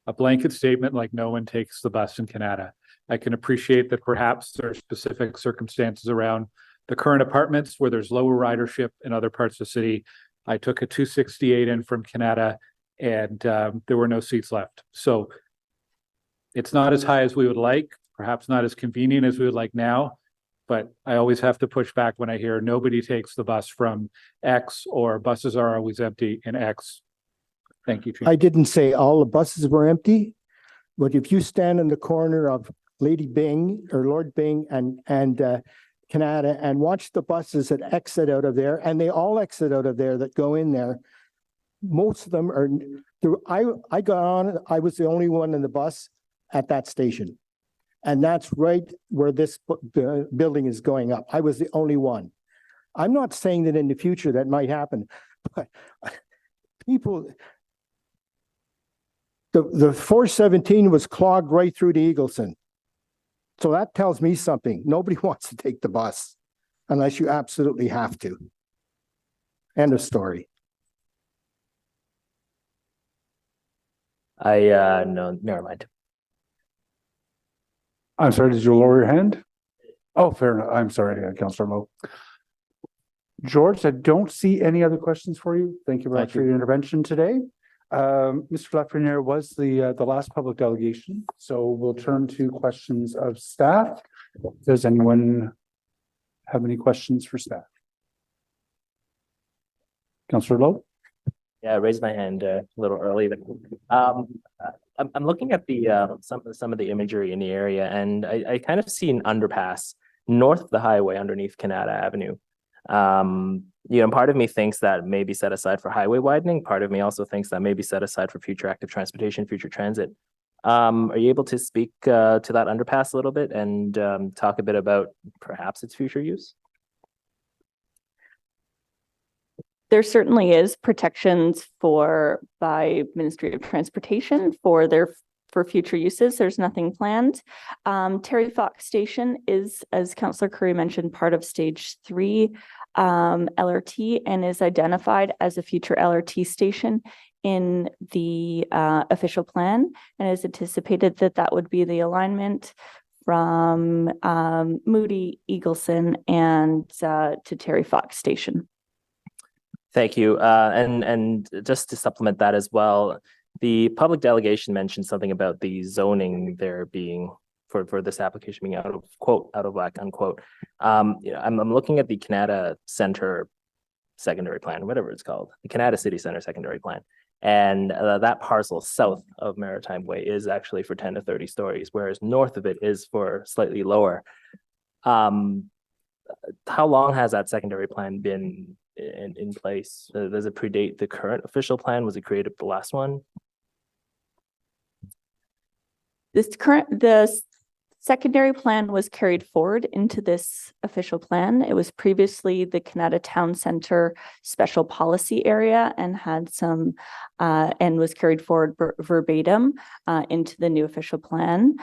a blanket statement like no one takes the bus in Canada. I can appreciate that perhaps there are specific circumstances around the current apartments where there's lower ridership in other parts of the city. I took a 268 in from Canada and there were no seats left. So it's not as high as we would like, perhaps not as convenient as we would like now, but I always have to push back when I hear nobody takes the bus from X or buses are always empty in X. Thank you, Chief. I didn't say all the buses were empty, but if you stand in the corner of Lady Byng or Lord Byng and Canada and watch the buses that exit out of there, and they all exit out of there that go in there. Most of them are, I got on, I was the only one in the bus at that station. And that's right where this building is going up. I was the only one. I'm not saying that in the future that might happen, but people, the 417 was clogged right through to Eagleson. So that tells me something. Nobody wants to take the bus unless you absolutely have to. End of story. No, never mind. I'm sorry, did you lower your hand? Oh, fair enough. I'm sorry, Councillor Lowe. George, I don't see any other questions for you. Thank you very much for your intervention today. Mr. Lafreniere was the last public delegation, so we'll turn to questions of staff. Does anyone have any questions for staff? Councillor Lowe? Yeah, I raised my hand a little early. I'm looking at the some of the imagery in the area, and I kind of see an underpass north of the highway underneath Canada Avenue. Part of me thinks that may be set aside for highway widening. Part of me also thinks that may be set aside for future active transportation, future transit. Are you able to speak to that underpass a little bit and talk a bit about perhaps its future use? There certainly is protections by Ministry of Transportation for future uses. There's nothing planned. Terry Fox Station is, as Councillor Curry mentioned, part of stage 3 LRT and is identified as a future LRT station in the official plan, and is anticipated that would be the alignment from Moody, Eagleson, and to Terry Fox Station. Thank you. And just to supplement that as well, the public delegation mentioned something about the zoning there being for this application being out of whack, unquote. I'm looking at the Canada Center secondary plan, whatever it's called, the Canada City Center secondary plan. And that parcel south of Maritime Way is actually for 10 to 30 stories, whereas north of it is for slightly lower. How long has that secondary plan been in place? Does it predate the current official plan? Was it created the last one? The secondary plan was carried forward into this official plan. It was previously the Canada Town Centre special policy area and had some and was carried forward verbatim into the new official plan.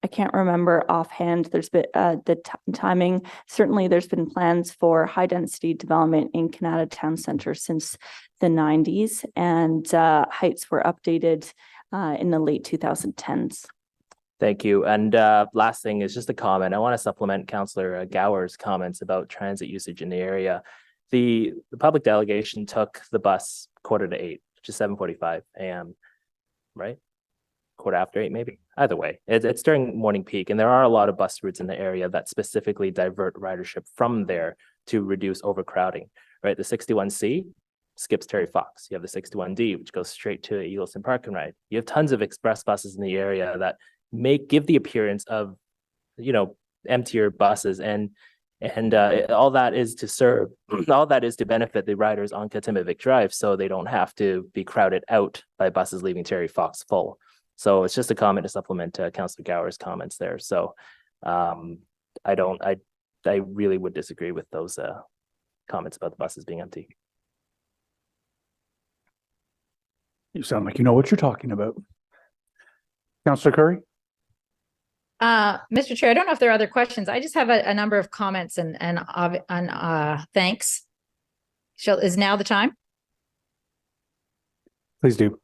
I can't remember offhand. There's been the timing. Certainly, there's been plans for high density development in Canada Town Centre since the 90s, and heights were updated in the late 2010s. Thank you. And last thing is just a comment. I want to supplement Councillor Gower's comments about transit usage in the area. The public delegation took the bus 7:45, which is 7:45 a.m., right? 8:15, maybe. Either way, it's during morning peak, and there are a lot of bus routes in the area that specifically divert ridership from there to reduce overcrowding, right? The 61C skips Terry Fox. You have the 61D, which goes straight to Eagleson Park and Ride. You have tons of express buses in the area that give the appearance of, emptier buses, and all that is to benefit the riders on Katimavik Drive, so they don't have to be crowded out by buses leaving Terry Fox full. So it's just a comment to supplement Councillor Gower's comments there. So I really would disagree with those comments about the buses being empty. You sound like you know what you're talking about. Councillor Curry? Mr. Chair, I don't know if there are other questions. I just have a number of comments and thanks. Is now the time? Please do.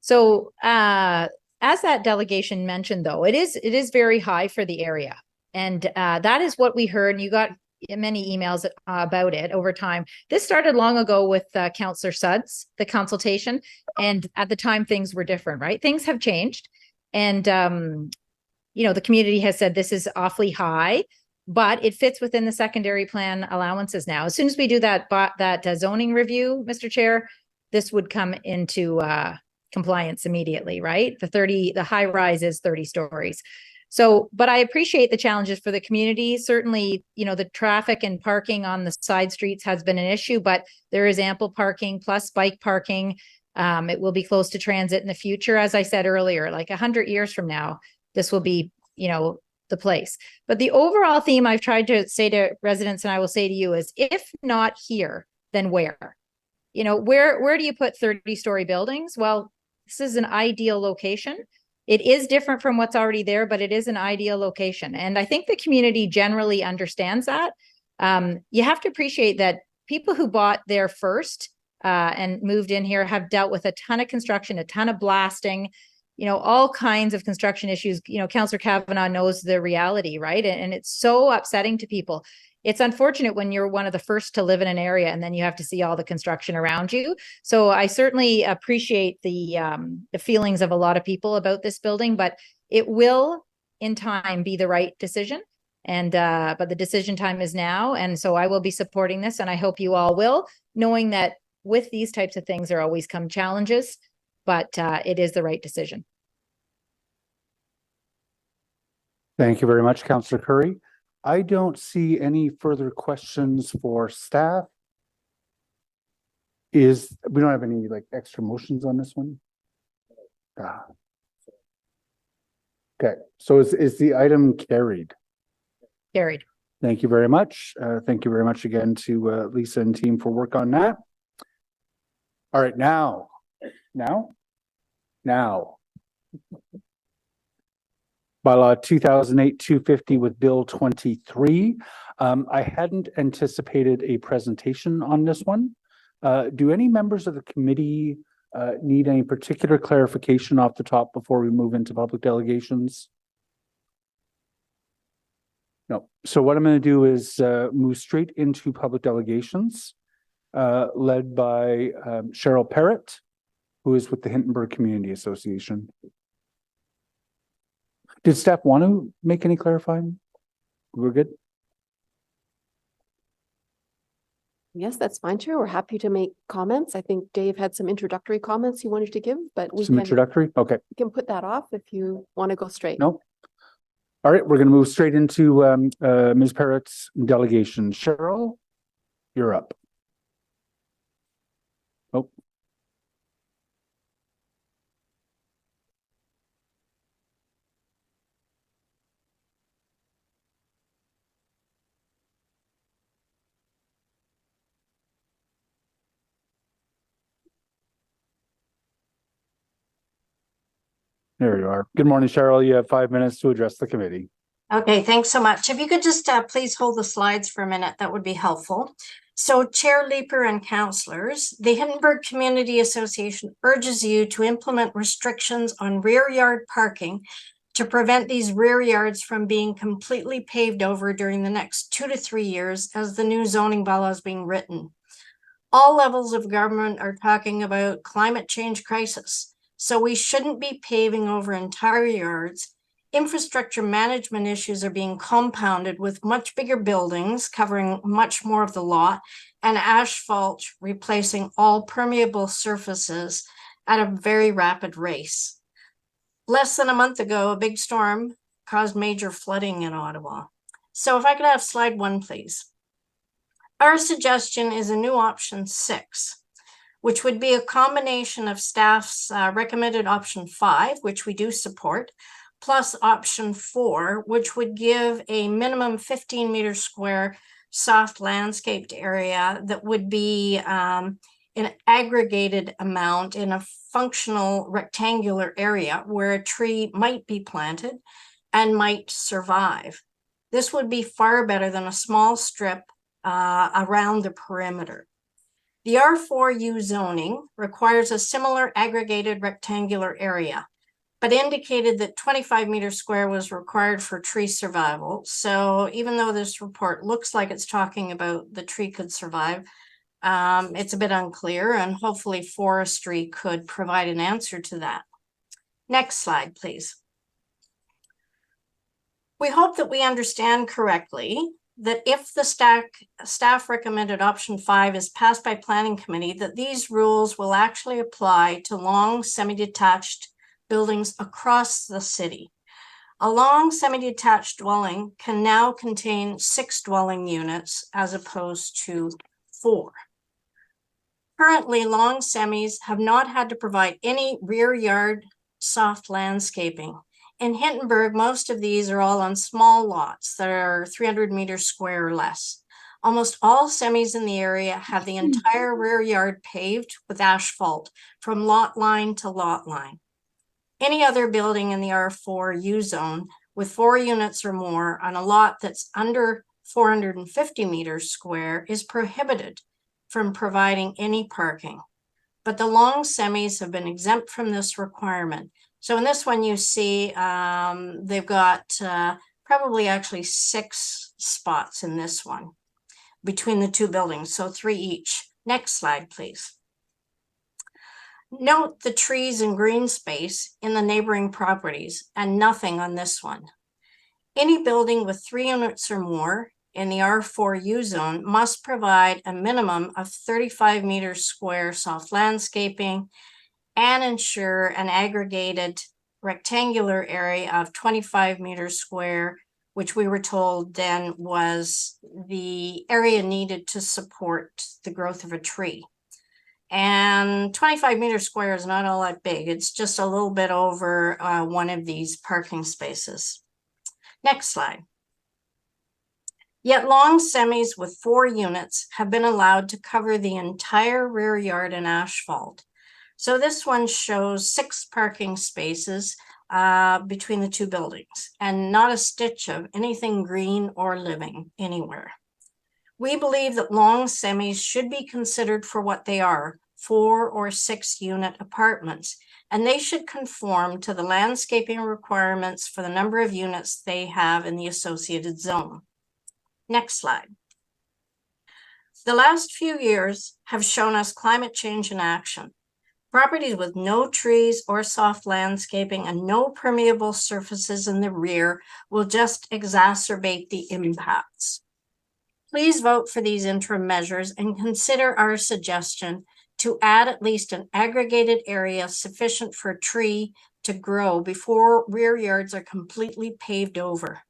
So as that delegation mentioned, though, it is very high for the area. And that is what we heard. And you got many emails about it over time. This started long ago with Councillor Suds, the consultation. And at the time, things were different, right? Things have changed. And, the community has said this is awfully high, but it fits within the secondary plan allowances now. As soon as we do that zoning review, Mr. Chair, this would come into compliance immediately, right? The high rise is 30 stories. So, but I appreciate the challenges for the community. Certainly, the traffic and parking on the side streets has been an issue, but there is ample parking plus bike parking. It will be close to transit in the future. As I said earlier, like 100 years from now, this will be, the place. But the overall theme I've tried to say to residents, and I will say to you, is if not here, then where? Where do you put 30-story buildings? Well, this is an ideal location. It is different from what's already there, but it is an ideal location. And I think the community generally understands that. You have to appreciate that people who bought there first and moved in here have dealt with a ton of construction, a ton of blasting, all kinds of construction issues. Councillor Kavanaugh knows the reality, right? And it's so upsetting to people. It's unfortunate when you're one of the first to live in an area and then you have to see all the construction around you. So I certainly appreciate the feelings of a lot of people about this building, but it will in time be the right decision. And but the decision time is now. And so I will be supporting this, and I hope you all will, knowing that with these types of things, there always come challenges, but it is the right decision. Thank you very much, Councillor Curry. I don't see any further questions for staff. We don't have any extra motions on this one? Okay, so is the item carried? Carried. Thank you very much. Thank you very much again to Lisa and team for work on that. All right, now. Bylaw 2008-250 with Bill 23. I hadn't anticipated a presentation on this one. Do any members of the committee need any particular clarification off the top before we move into public delegations? No. So what I'm going to do is move straight into public delegations, led by Cheryl Parrott, who is with the Hintonburg Community Association. Did staff want to make any clarifying? We're good? Yes, that's fine, Chair. We're happy to make comments. I think Dave had some introductory comments he wanted to give, but we introductory? Okay. We can put that off if you want to go straight. No. All right, we're going to move straight into Ms. Parrott's delegation. Cheryl, you're up. Oh. There you are. Good morning, Cheryl. You have 5 minutes to address the committee. Okay, thanks so much. If you could just please hold the slides for a minute, that would be helpful. So Chair Leeper and councillors, the Hintonburg Community Association urges you to implement restrictions on rear yard parking to prevent these rear yards from being completely paved over during the next 2 to 3 years as the new zoning bylaw is being written. All levels of government are talking about climate change crisis. So we shouldn't be paving over entire yards. Infrastructure management issues are being compounded with much bigger buildings covering much more of the lot and asphalt replacing all permeable surfaces at a very rapid rate. Less than a month ago, a big storm caused major flooding in Ottawa. So if I could have slide 1, please. Our suggestion is a new option 6. Which would be a combination of staff's recommended option 5, which we do support, plus option 4, which would give a minimum 15 meter square soft landscaped area that would be an aggregated amount in a functional rectangular area where a tree might be planted and might survive. This would be far better than a small strip around the perimeter. The R4U zoning requires a similar aggregated rectangular area, but indicated that 25 meters square was required for tree survival. So even though this report looks like it's talking about the tree could survive, it's a bit unclear, and hopefully forestry could provide an answer to that. Next slide, please. We hope that we understand correctly that if the staff recommended option 5 is passed by planning committee, that these rules will actually apply to long semi-detached buildings across the city. A long semi-detached dwelling can now contain 6 dwelling units as opposed to 4. Currently, long semis have not had to provide any rear yard soft landscaping. In Hintonburg, most of these are all on small lots that are 300 meters square or less. Almost all semis in the area have the entire rear yard paved with asphalt from lot line to lot line. Any other building in the R4U zone with 4 units or more on a lot that's under 450 meters square is prohibited from providing any parking, but the long semis have been exempt from this requirement. So in this one, you see they've got probably actually 6 spots in this one between the 2 buildings, so 3 each. Next slide, please. Note the trees and green space in the neighboring properties and nothing on this one. Any building with 3 units or more in the R4U zone must provide a minimum of 35 meters square soft landscaping and ensure an aggregated rectangular area of 25 meters square, which we were told then was the area needed to support the growth of a tree. And 25 meters square is not all that big. It's just a little bit over one of these parking spaces. Next slide. Yet long semis with 4 units have been allowed to cover the entire rear yard in asphalt. So this one shows 6 parking spaces between the 2 buildings and not a stitch of anything green or living anywhere. We believe that long semis should be considered for what they are, 4 or 6 unit apartments, and they should conform to the landscaping requirements for the number of units they have in the associated zone. Next slide. The last few years have shown us climate change in action. Properties with no trees or soft landscaping and no permeable surfaces in the rear will just exacerbate the impacts. Please vote for these interim measures and consider our suggestion to add at least an aggregated area sufficient for a tree to grow before rear yards are completely paved over.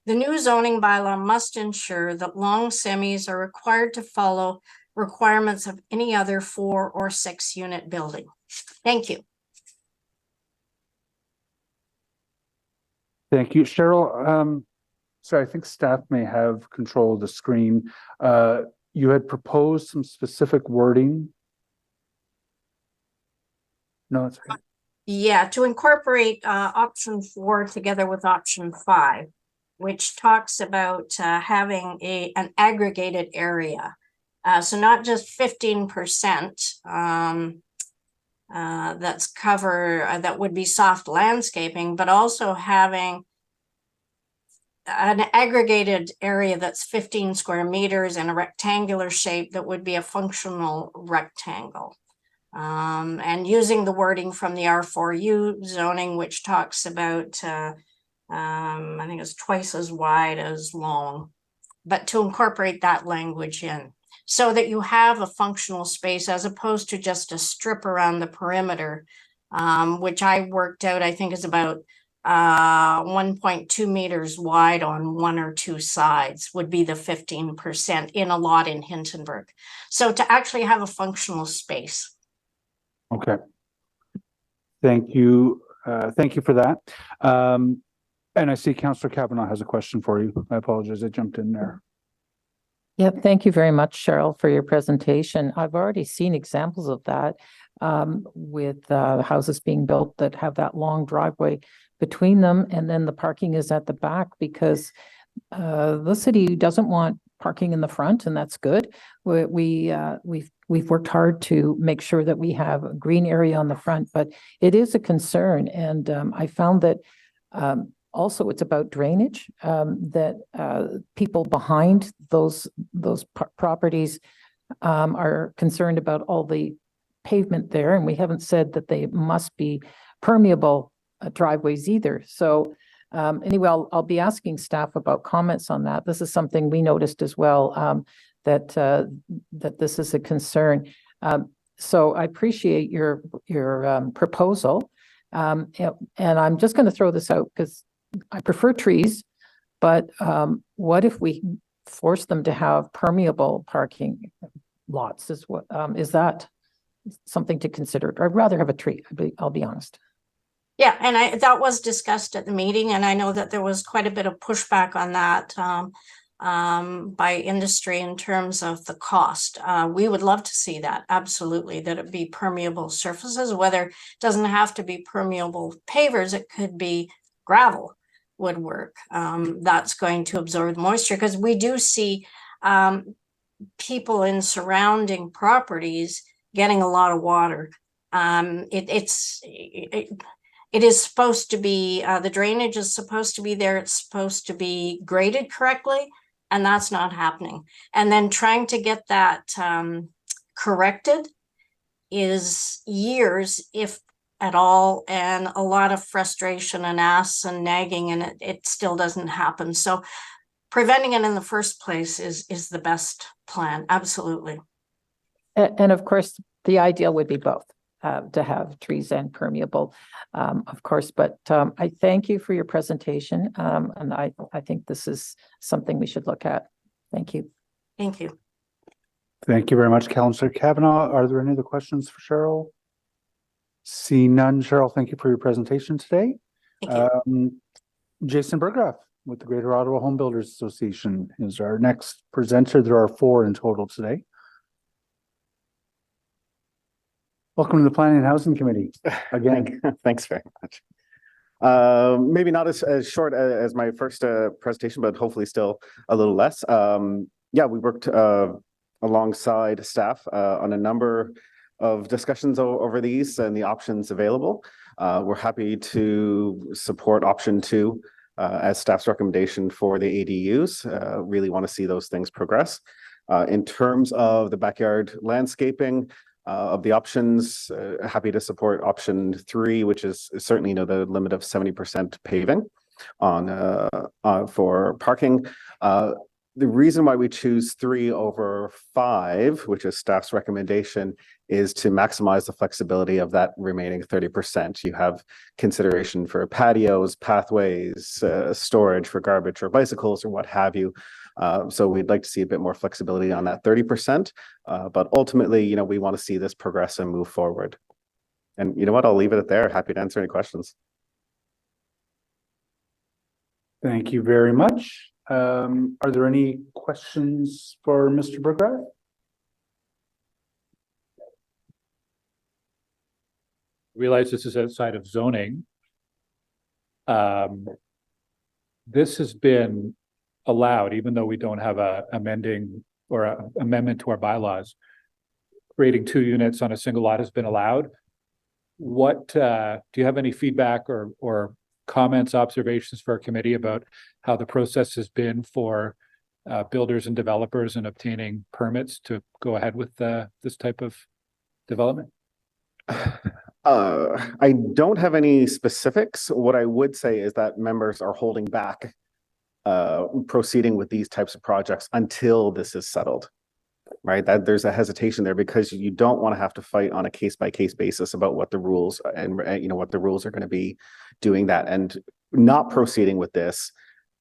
The new zoning bylaw must ensure that long semis are required to follow requirements of any other 4 or 6 unit building. Thank you. Thank you, Cheryl. Sorry, I think staff may have control of the screen. You had proposed some specific wording. No, it's okay. Yeah, to incorporate option 4 together with option 5, which talks about having an aggregated area. So not just 15% that's cover that would be soft landscaping, but also having an aggregated area that's 15 square meters in a rectangular shape that would be a functional rectangle. And using the wording from the R4U zoning, which talks about, I think it's twice as wide as long, but to incorporate that language in so that you have a functional space as opposed to just a strip around the perimeter, which I worked out, I think is about 1.2 meters wide on 1 or 2 sides would be the 15% in a lot in Hintonburg. So to actually have a functional space. Okay. Thank you. Thank you for that. And I see Councillor Kavanaugh has a question for you. I apologize, I jumped in there. Yeah, thank you very much, Cheryl, for your presentation. I've already seen examples of that with houses being built that have that long driveway between them, and then the parking is at the back because the city doesn't want parking in the front, and that's good. We've worked hard to make sure that we have a green area on the front, but it is a concern, and I found that also it's about drainage, that people behind those properties are concerned about all the pavement there, and we haven't said that they must be permeable driveways either. So anyway, I'll be asking staff about comments on that. This is something we noticed as well, that this is a concern. So I appreciate your proposal. And I'm just going to throw this out because I prefer trees, but what if we force them to have permeable parking lots? Is that something to consider? I'd rather have a tree, I'll be honest. Yeah, and that was discussed at the meeting, and I know that there was quite a bit of pushback on that by industry in terms of the cost. We would love to see that, absolutely, that it be permeable surfaces, whether it doesn't have to be permeable pavers, it could be gravel would work. That's going to absorb the moisture, because we do see people in surrounding properties getting a lot of water. It is supposed to be, the drainage is supposed to be there. It's supposed to be graded correctly, and that's not happening. And then trying to get that corrected is years, if at all, and a lot of frustration and asks and nagging, and it still doesn't happen. So preventing it in the first place is the best plan. Absolutely. And of course, the ideal would be both, to have trees and permeable, of course. But I thank you for your presentation. And I think this is something we should look at. Thank you. Thank you. Thank you very much, Councillor Kavanaugh. Are there any other questions for Cheryl? See none. Cheryl, thank you for your presentation today. Thank you. Jason Burgraff with the Greater Ottawa Home Builders Association is our next presenter. There are 4 in total today. Welcome to the Planning and Housing Committee again. Thanks very much. Maybe not as short as my first presentation, but hopefully still a little less. Yeah, we worked alongside staff on a number of discussions over these and the options available. We're happy to support option 2 as staff's recommendation for the ADUs. Really want to see those things progress. In terms of the backyard landscaping, of the options, happy to support option 3, which is certainly, the limit of 70% paving on for parking. The reason why we choose 3 over 5, which is staff's recommendation, is to maximize the flexibility of that remaining 30%. You have consideration for patios, pathways, storage for garbage or bicycles or what have you. So we'd like to see a bit more flexibility on that 30%. But ultimately, we want to see this progress and move forward. And you know what? I'll leave it at there. Happy to answer any questions. Thank you very much. Are there any questions for Mr. Burgraff? Realize this is outside of zoning. This has been allowed, even though we don't have a amending or a amendment to our bylaws. Creating 2 units on a single lot has been allowed. What do you have any feedback or comments, observations for our committee about how the process has been for builders and developers in obtaining permits to go ahead with this type of development? I don't have any specifics. What I would say is that members are holding back proceeding with these types of projects until this is settled, right? That there's a hesitation there because you don't want to have to fight on a case-by-case basis about what the rules and what the rules are going to be doing that, and not proceeding with this,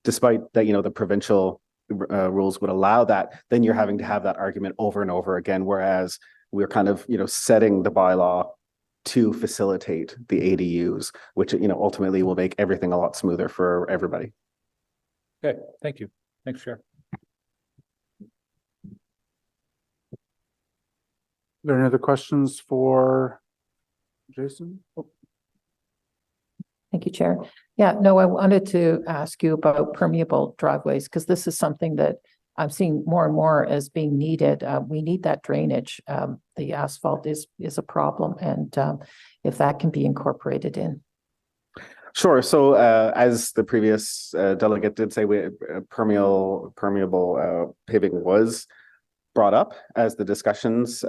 despite that the provincial rules would allow that. Then you're having to have that argument over and over again, whereas we're kind of setting the bylaw to facilitate the ADUs, which ultimately will make everything a lot smoother for everybody. Okay, thank you. Thanks, Chair. Are there any other questions for Jason? Oh. Thank you, Chair. Yeah, no, I wanted to ask you about permeable driveways, because this is something that I'm seeing more and more as being needed. We need that drainage. The asphalt is a problem, and if that can be incorporated in. Sure. So as the previous delegate did say, permeable paving was brought up as the discussions.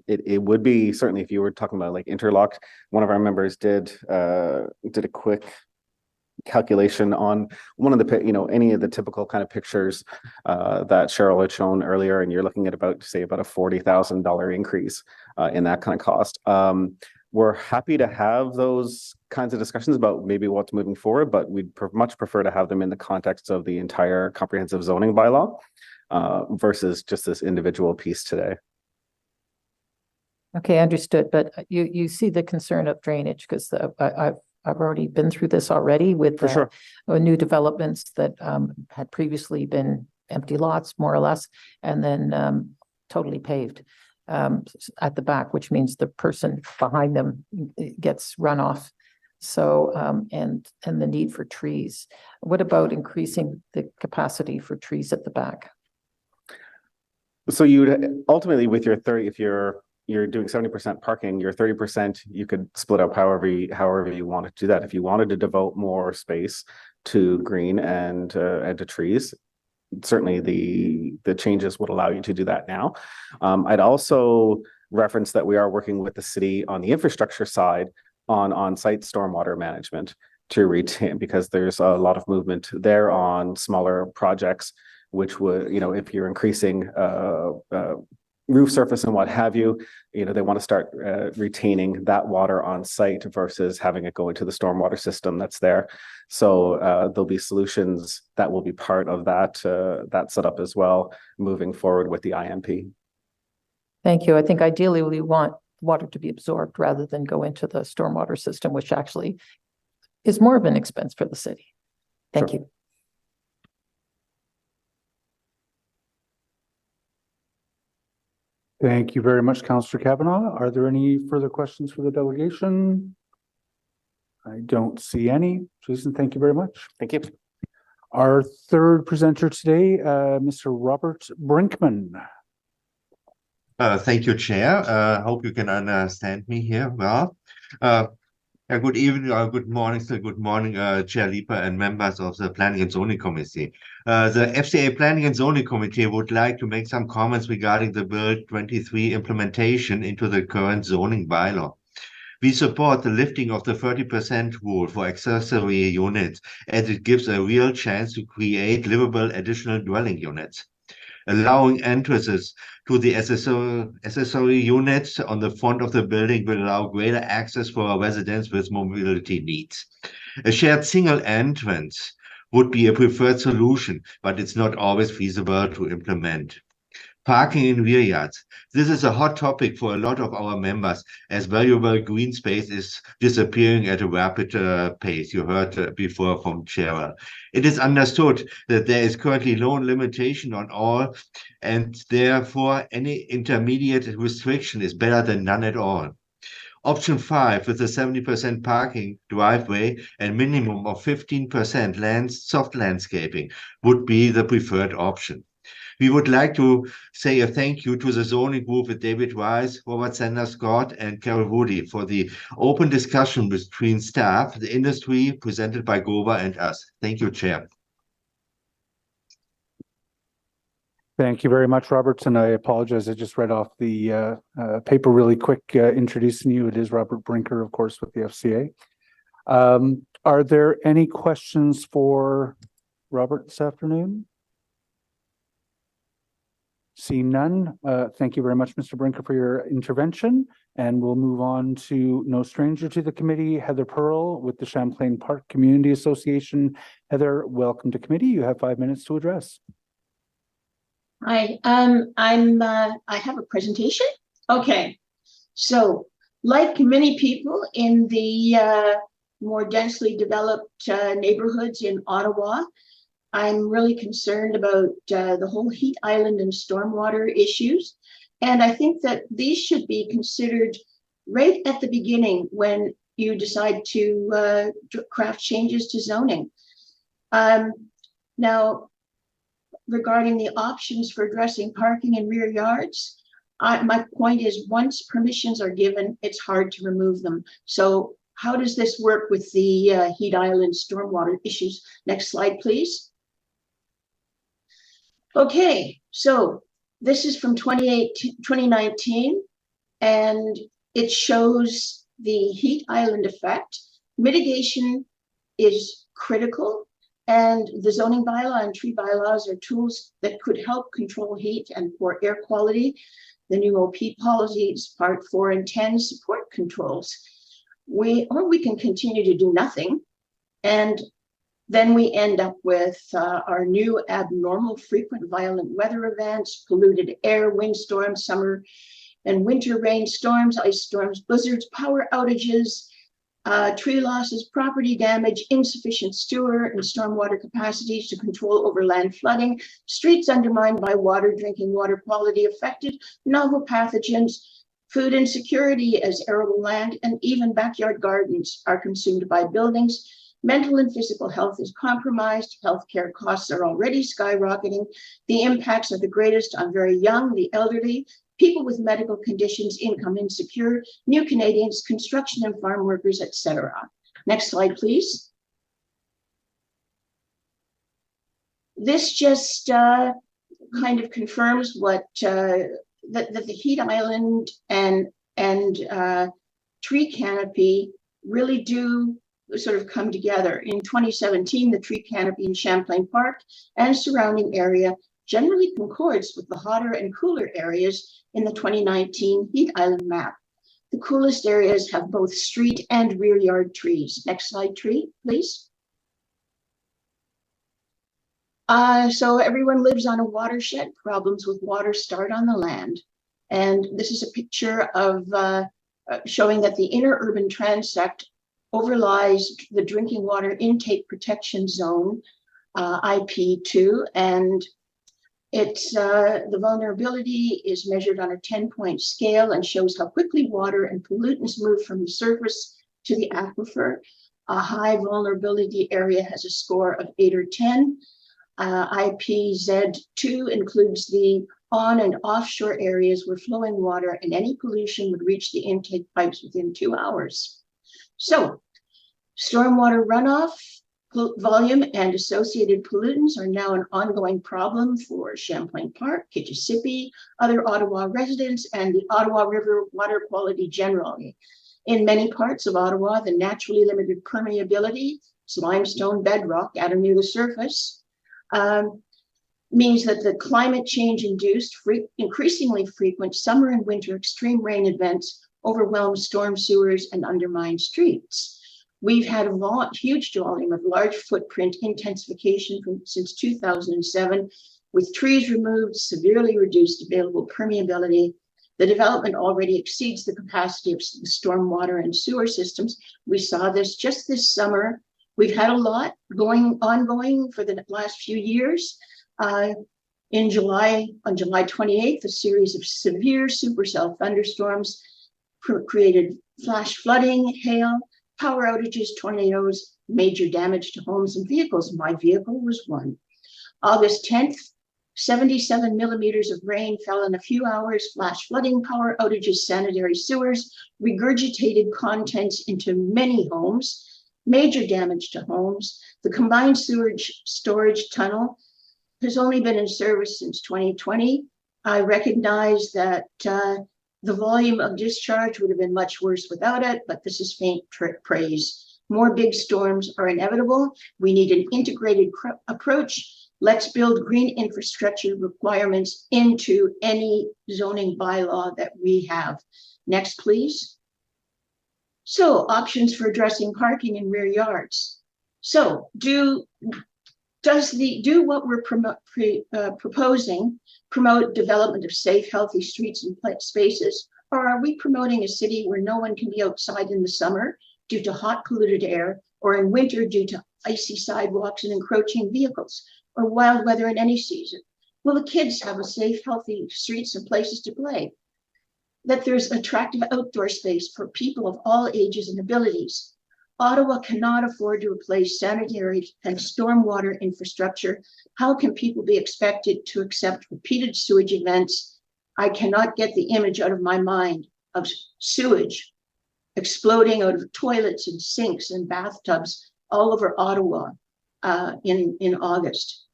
It would be certainly, if you were talking about like interlocked, one of our members did a quick calculation on one of the any of the typical kind of pictures that Cheryl had shown earlier, and you're looking at about a $40,000 increase in that kind of cost. We're happy to have those kinds of discussions about maybe what's moving forward, but we'd much prefer to have them in the context of the entire comprehensive zoning bylaw versus just this individual piece today. Okay, understood. But you see the concern of drainage, because I've already been through this already with new developments that had previously been empty lots, more or less, and then totally paved at the back, which means the person behind them gets runoff. So and the need for trees. What about increasing the capacity for trees at the back? So you'd ultimately with your 30, if you're doing 70% parking, your 30%, you could split up however you wanted to do that. If you wanted to devote more space to green and to trees, certainly the changes would allow you to do that now. I'd also reference that we are working with the city on the infrastructure side on-site stormwater management to retain, because there's a lot of movement there on smaller projects, which would, if you're increasing roof surface and what have you, they want to start retaining that water on site versus having it go into the stormwater system that's there. So there'll be solutions that will be part of that setup as well, moving forward with the IMP. Thank you. I think ideally we want water to be absorbed rather than go into the stormwater system, which actually is more of an expense for the city. Thank you. Thank you very much, Councillor Kavanaugh. Are there any further questions for the delegation? I don't see any. Jason, thank you very much. Thank you. Our third presenter today, Mr. Robert Brinkman. Thank you, Chair. Hope you can understand me here well. Good evening or good morning, Chair Leeper and members of the Planning and Zoning Committee. The FCA Planning and Zoning Committee would like to make some comments regarding the Bill 23 implementation into the current zoning bylaw. We support the lifting of the 30% rule for accessory units, as it gives a real chance to create livable additional dwelling units. Allowing entrances to the accessory units on the front of the building will allow greater access for our residents with mobility needs. A shared single entrance would be a preferred solution, but it's not always feasible to implement. Parking in rear yards. This is a hot topic for a lot of our members, as valuable green space is disappearing at a rapid pace. You heard before from Chair. It is understood that there is currently no limitation on all, and therefore any intermediate restriction is better than none at all. Option 5, with a 70% parking driveway and minimum of 15% soft landscaping, would be the preferred option. We would like to say a thank you to the zoning group with David Wise, Robert Sanders Scott, and Carol Woody for the open discussion between staff, the industry, presented by Goba and us. Thank you, Chair. Thank you very much, Robert. And I apologize. I just read off the paper really quick introducing you. It is Robert Brinker, of course, with the FCA. Are there any questions for Robert this afternoon? Seeing none, thank you very much, Mr. Brinker, for your intervention. And we'll move on to no stranger to the committee, Heather Pearl with the Champlain Park Community Association. Heather, welcome to committee. You have 5 minutes to address. Hi, I have a presentation. Okay, so like many people in the more densely developed neighborhoods in Ottawa, I'm really concerned about the whole heat island and stormwater issues. And I think that these should be considered right at the beginning when you decide to craft changes to zoning. Now, regarding the options for addressing parking in rear yards, my point is once permissions are given, it's hard to remove them. So how does this work with the heat island stormwater issues? Next slide, please. Okay, so this is from 2019, and it shows the heat island effect. Mitigation is critical, and the zoning bylaw and tree bylaws are tools that could help control heat and poor air quality. The new OP policies, part 4 and 10, support controls. Or we can continue to do nothing, and then we end up with our new abnormal frequent violent weather events, polluted air, windstorms, summer and winter rainstorms, ice storms, blizzards, power outages, tree losses, property damage, insufficient sewer and stormwater capacities to control overland flooding, streets undermined by water, drinking water quality affected, novel pathogens, food insecurity as arable land, and even backyard gardens are consumed by buildings, Mental and physical health is compromised. Healthcare costs are already skyrocketing. The impacts are the greatest on very young, the elderly, people with medical conditions, income insecure, new Canadians, construction and farm workers, etc. Next slide, please. This just kind of confirms what that the heat island and tree canopy really do sort of come together. In 2017, the tree canopy in Champlain Park and surrounding area generally concords with the hotter and cooler areas in the 2019 heat island map. The coolest areas have both street and rear yard trees. Next slide, please. So everyone lives on a watershed. Problems with water start on the land. And this is a picture of showing that the inner urban transect overlies the drinking water intake protection zone, IP2, and it's the vulnerability is measured on a 10-point scale and shows how quickly water and pollutants move from the surface to the aquifer. A high vulnerability area has a score of 8 or 10. IPZ2 includes the on and offshore areas where flowing water and any pollution would reach the intake pipes within 2 hours. So, stormwater runoff, volume, and associated pollutants are now an ongoing problem for Champlain Park, Kitchissippi, other Ottawa residents, and the Ottawa River water quality generally. In many parts of Ottawa, the naturally limited permeability, limestone bedrock at or near the surface, means that the climate change induced increasingly frequent summer and winter extreme rain events overwhelm storm sewers and undermine streets. We've had a huge volume of large footprint intensification since 2007, with trees removed, severely reduced available permeability. The development already exceeds the capacity of the stormwater and sewer systems. We saw this just this summer. We've had a lot ongoing for the last few years. On July 28th, a series of severe supercell thunderstorms created flash flooding, hail, power outages, tornadoes, major damage to homes and vehicles. My vehicle was one. August 10th, 77 millimeters of rain fell in a few hours, flash flooding, power outages, sanitary sewers, regurgitated contents into many homes, major damage to homes. The combined sewage storage tunnel has only been in service since 2020. I recognize that the volume of discharge would have been much worse without it, but this is faint praise. More big storms are inevitable. We need an integrated approach. Let's build green infrastructure requirements into any zoning bylaw that we have. Next, please. So, options for addressing parking in rear yards. So, do what we're proposing promote development of safe, healthy streets and spaces, or are we promoting a city where no one can be outside in the summer due to hot, polluted air, or in winter due to icy sidewalks and encroaching vehicles, or wild weather in any season? Will the kids have a safe, healthy streets and places to play? That there's attractive outdoor space for people of all ages and abilities. Ottawa cannot afford to replace sanitary and stormwater infrastructure. How can people be expected to accept repeated sewage events? I cannot get the image out of my mind of sewage exploding out of toilets and sinks and bathtubs all over Ottawa in August.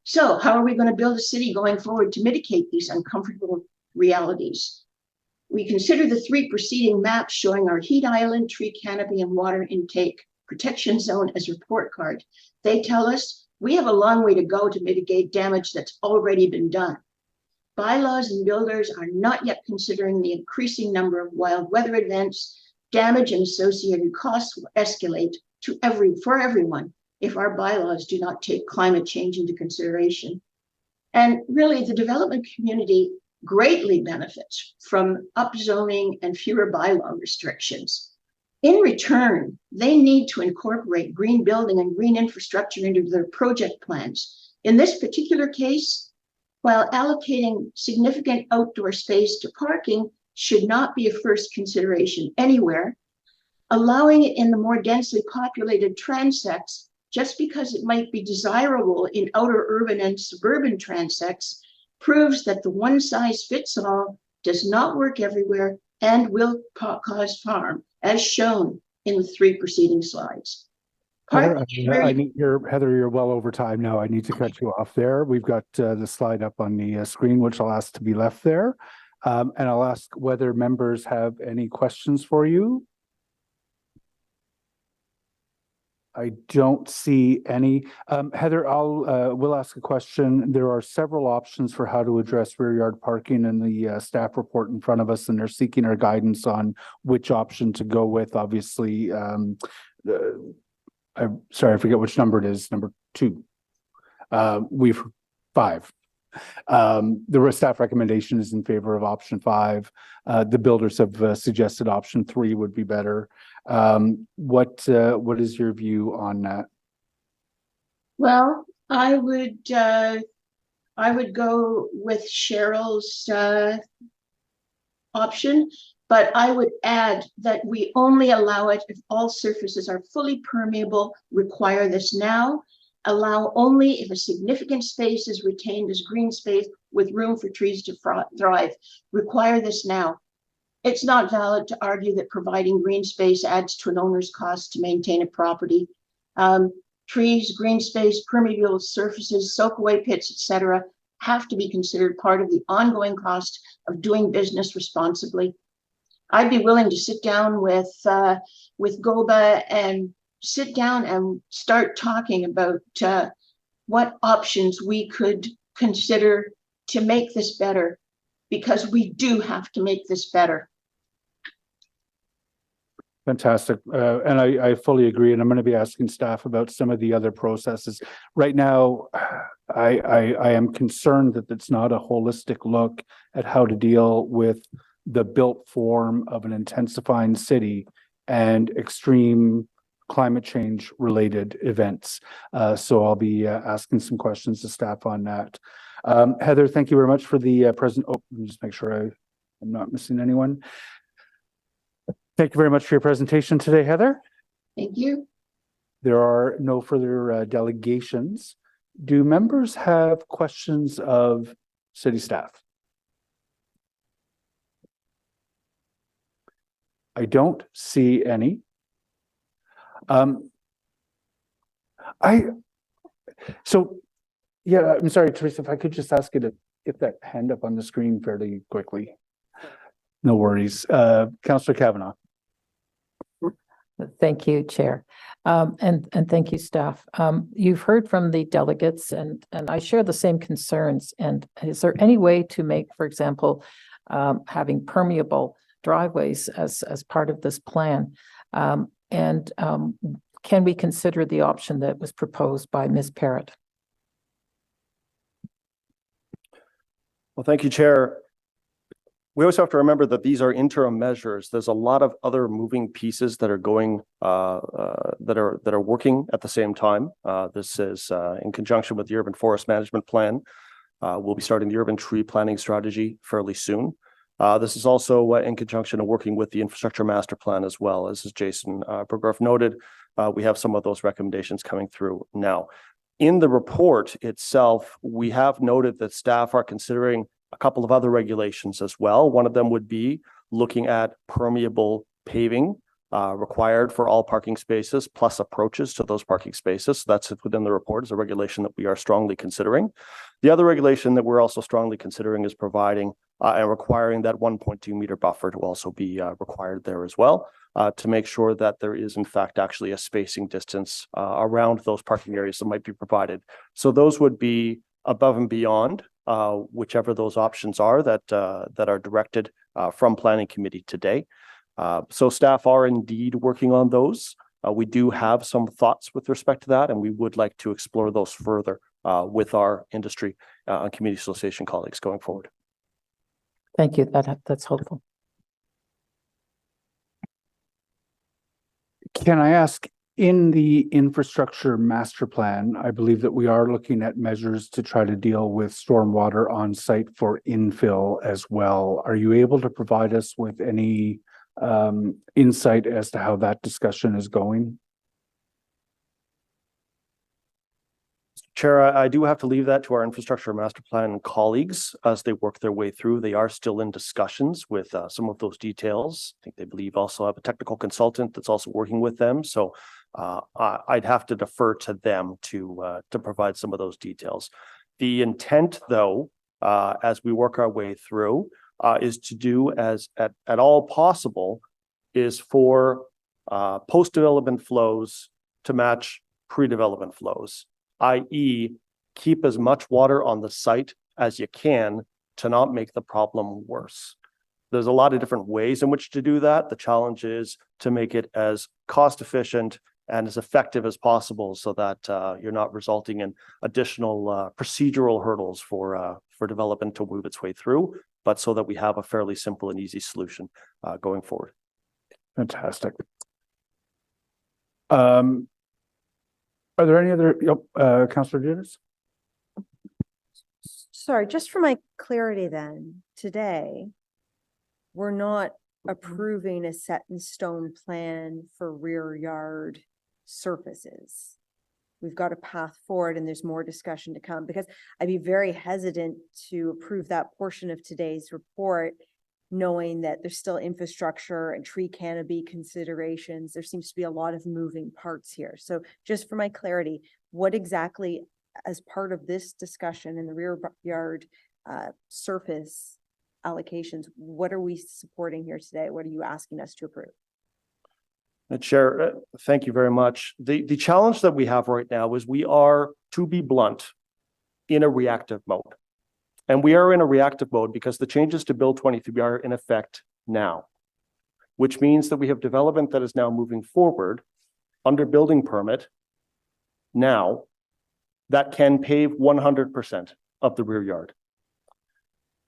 So how are we going to build a city going forward to mitigate these uncomfortable realities? We consider the 3 preceding maps showing our heat island, tree canopy, and water intake protection zone as report card. They tell us we have a long way to go to mitigate damage that's already been done. Bylaws and builders are not yet considering the increasing number of wild weather events. Damage and associated costs will escalate for everyone if our bylaws do not take climate change into consideration. And really, the development community greatly benefits from upzoning and fewer bylaw restrictions. In return, they need to incorporate green building and green infrastructure into their project plans. In this particular case, while allocating significant outdoor space to parking should not be a first consideration anywhere, Allowing it in the more densely populated transects, just because it might be desirable in outer urban and suburban transects, proves that the one-size-fits-all does not work everywhere and will cause harm, as shown in the 3 preceding slides. Heather, Heather, you're well over time now. I need to cut you off there. We've got the slide up on the screen, which I'll ask to be left there. And I'll ask whether members have any questions for you. I don't see any. Heather, we'll ask a question. There are several options for how to address rear yard parking in the staff report in front of us, and they're seeking our guidance on which option to go with. Obviously, I'm sorry, I forget which number it is, number 2. We've 5. The staff recommendation is in favor of option 5. The builders have suggested option 3 would be better. What is your view on that? Well, I would go with Cheryl's option, but I would add that we only allow it if all surfaces are fully permeable. Require this now. Allow only if a significant space is retained as green space with room for trees to thrive. Require this now. It's not valid to argue that providing green space adds to an owner's cost to maintain a property. Trees, green space, permeable surfaces, soak-away pits, etc., have to be considered part of the ongoing cost of doing business responsibly. I'd be willing to sit down with GOBA and sit down and start talking about what options we could consider to make this better, because we do have to make this better. Fantastic. And I fully agree. And I'm going to be asking staff about some of the other processes. Right now, I am concerned that it's not a holistic look at how to deal with the built form of an intensifying city and extreme climate change related events. So I'll be asking some questions to staff on that. Heather, thank you very much for the present. Oh, let me just make sure I'm not missing anyone. Thank you very much for your presentation today, Heather. Thank you. There are no further delegations. Do members have questions of city staff? I don't see any. Yeah, I'm sorry, Teresa, if I could just ask you to get that hand up on the screen fairly quickly. No worries. Councillor Kavanagh. Thank you, Chair. And thank you, staff. You've heard from the delegates and I share the same concerns. And is there any way to make, for example, having permeable driveways as part of this plan? Can we consider the option that was proposed by Ms. Parrott? Well, thank you, Chair. We always have to remember that these are interim measures. There's a lot of other moving pieces that are going that are working at the same time. This is in conjunction with the Urban Forest Management Plan. We'll be starting the urban tree planning strategy fairly soon. This is also in conjunction and working with the infrastructure master plan as well. As Jason Bergdorf noted, we have some of those recommendations coming through now. In the report itself, we have noted that staff are considering a couple of other regulations as well. One of them would be looking at permeable paving required for all parking spaces plus approaches to those parking spaces. So that's within the report as a regulation that we are strongly considering. The other regulation that we're also strongly considering is providing and requiring that 1.2 meter buffer to also be required there as well, to make sure that there is in fact actually a spacing distance around those parking areas that might be provided. So those would be above and beyond whichever those options are that are directed from Planning Committee today. So staff are indeed working on those. We do have some thoughts with respect to that, and we would like to explore those further with our industry and community association colleagues going forward. Thank you. That's helpful. Can I ask, in the infrastructure master plan, I believe that we are looking at measures to try to deal with stormwater on site for infill as well. Are you able to provide us with any insight as to how that discussion is going? Chair, I do have to leave that to our infrastructure master plan colleagues as they work their way through. They are still in discussions with some of those details. I think they believe also have a technical consultant that's also working with them. So I'd have to defer to them to provide some of those details. The intent, though, as we work our way through, is to do as at all possible is for post-development flows to match pre-development flows, i.e. keep as much water on the site as you can to not make the problem worse. There's a lot of different ways in which to do that. The challenge is to make it as cost efficient and as effective as possible so that you're not resulting in additional procedural hurdles for development to move its way through, but so that we have a fairly simple and easy solution going forward. Fantastic. Are there any other, Councillor Judith? Sorry, just for my clarity then, today, we're not approving a set in stone plan for rear yard surfaces. We've got a path forward and there's more discussion to come, because I'd be very hesitant to approve that portion of today's report, knowing that there's still infrastructure and tree canopy considerations. There seems to be a lot of moving parts here. So just for my clarity, what exactly, as part of this discussion in the rear yard surface allocations, what are we supporting here today? What are you asking us to approve? Chair, thank you very much. The challenge that we have right now is we are, to be blunt, in a reactive mode. And we are in a reactive mode because the changes to Bill 23 are in effect now, which means that we have development that is now moving forward under building permit now that can pave 100% of the rear yard.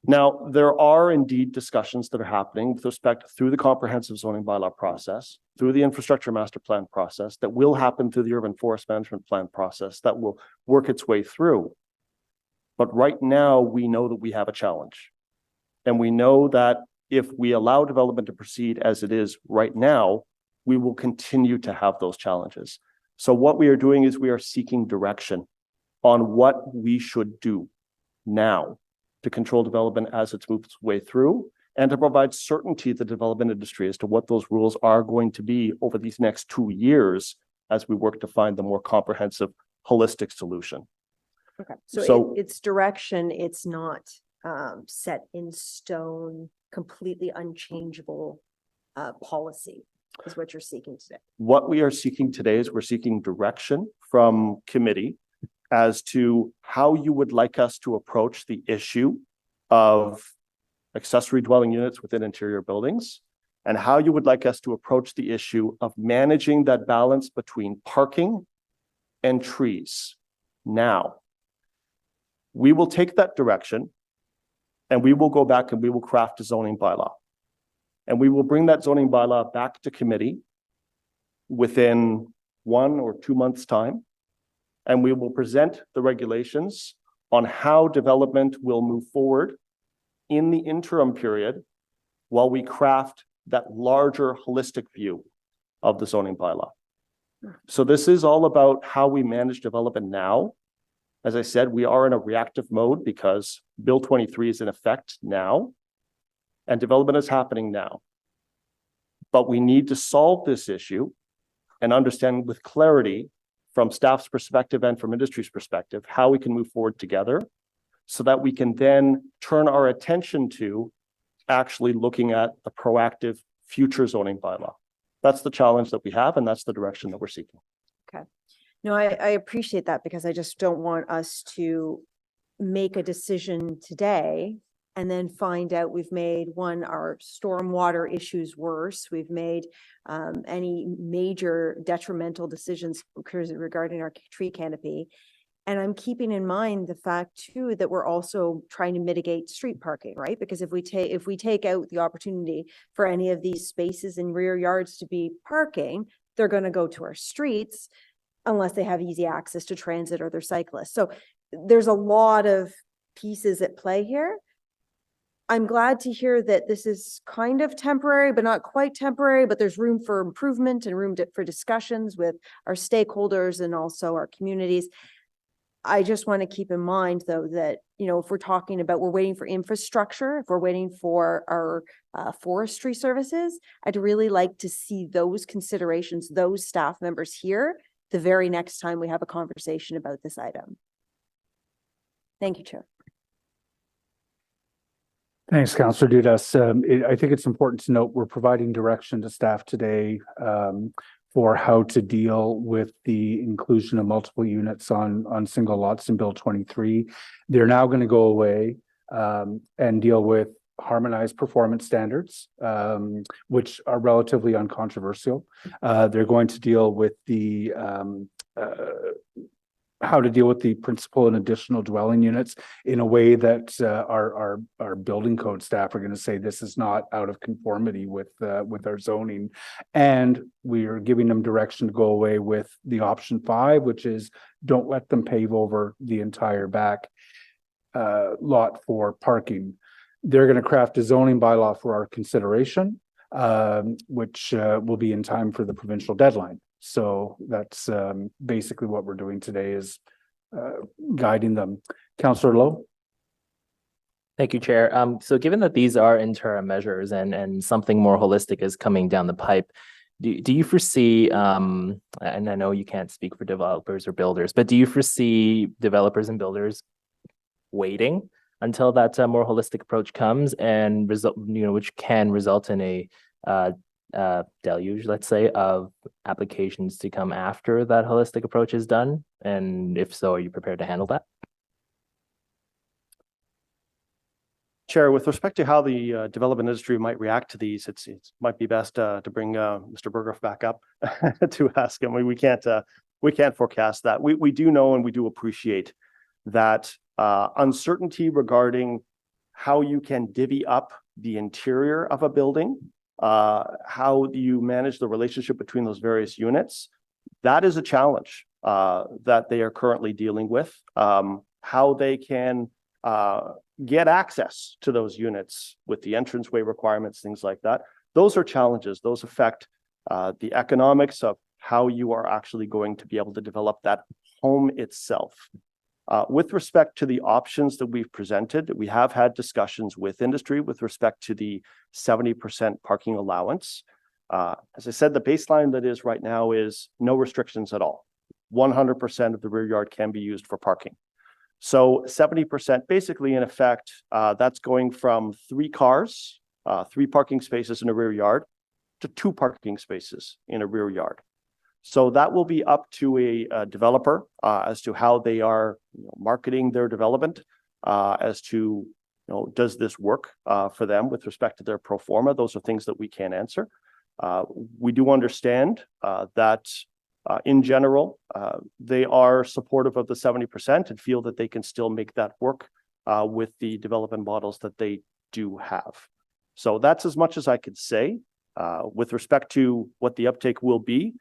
Now, there are indeed discussions that are happening with respect through the comprehensive zoning bylaw process, through the infrastructure master plan process, that will happen through the urban forest management plan process that will work its way through. But right now, we know that we have a challenge. And we know that if we allow development to proceed as it is right now, we will continue to have those challenges. So what we are doing is we are seeking direction on what we should do now to control development as it moves its way through, and to provide certainty to the development industry as to what those rules are going to be over these next 2 years as we work to find the more comprehensive, holistic solution. Okay, so it's direction, it's not set in stone, completely unchangeable policy is what you're seeking today. What we are seeking today is we're seeking direction from committee as to how you would like us to approach the issue of accessory dwelling units within interior buildings, and how you would like us to approach the issue of managing that balance between parking and trees. Now, we will take that direction and we will go back and we will craft a zoning bylaw. And we will bring that zoning bylaw back to committee within 1 or 2 months' time. And we will present the regulations on how development will move forward in the interim period while we craft that larger holistic view of the zoning bylaw. So this is all about how we manage development now. As I said, we are in a reactive mode because Bill 23 is in effect now and development is happening now. But we need to solve this issue and understand with clarity from staff's perspective and from industry's perspective, how we can move forward together so that we can then turn our attention to actually looking at a proactive future zoning bylaw. That's the challenge that we have, and that's the direction that we're seeking. Okay. No, I appreciate that, because I just don't want us to make a decision today and then find out we've made our stormwater issues worse. We've made any major detrimental decisions regarding our tree canopy. And I'm keeping in mind the fact too, that we're also trying to mitigate street parking, right? Because if we take out the opportunity for any of these spaces in rear yards to be parking, they're going to go to our streets unless they have easy access to transit or their cyclists. So there's a lot of pieces at play here. I'm glad to hear that this is kind of temporary, but not quite temporary, but there's room for improvement and for discussions with our stakeholders and also our communities. I just want to keep in mind, though, that, you know, if we're talking about, we're waiting for infrastructure, if we're waiting for our forestry services, I'd really like to see those considerations, those staff members here, the very next time we have a conversation about this item. Thank you, Chair. Thanks, Councillor Dudas. I think it's important to note we're providing direction to staff today for how to deal with the inclusion of multiple units on single lots in Bill 23. They're now going to go away and deal with harmonized performance standards, which are relatively uncontroversial. They're going to deal with the how to deal with the principal and additional dwelling units in a way that our building code staff are going to say this is not out of conformity with our zoning, and we are giving them direction to go away with the option 5, which is don't let them pave over the entire back lot for parking. They're going to craft a zoning bylaw for our consideration, which will be in time for the provincial deadline. So that's basically what we're doing today, is guiding them. Councillor Lowe. Thank you, Chair. So given that these are interim measures and something more holistic is coming down the pipe, do you foresee, and I know you can't speak for developers or builders, but do you foresee developers and builders waiting until that more holistic approach comes and result, which can result in a deluge, let's say, of applications to come after that holistic approach is done? And if so, are you prepared to handle that? Chair, with respect to how the development industry might react to these, it might be best to bring Mr. Berghoff back up to ask him. We can't forecast that. We do know and we do appreciate that uncertainty regarding how you can divvy up the interior of a building, how do you manage the relationship between those various units? That is a challenge that they are currently dealing with. How they can get access to those units with the entranceway requirements, things like that. Those are challenges. Those affect the economics of how you are actually going to be able to develop that home itself. With respect to the options that we've presented, we have had discussions with industry with respect to the 70% parking allowance. As I said, the baseline that is right now is no restrictions at all. 100% of the rear yard can be used for parking. So 70%, basically, in effect, that's going from 3 cars, 3 parking spaces in a rear yard, to 2 parking spaces in a rear yard. So that will be up to a developer as to how they are marketing their development, as to, does this work for them with respect to their pro forma? Those are things that we can't answer. We do understand that in general, they are supportive of the 70% and feel that they can still make that work with the development models that they do have. So that's as much as I could say with respect to what the uptake will be.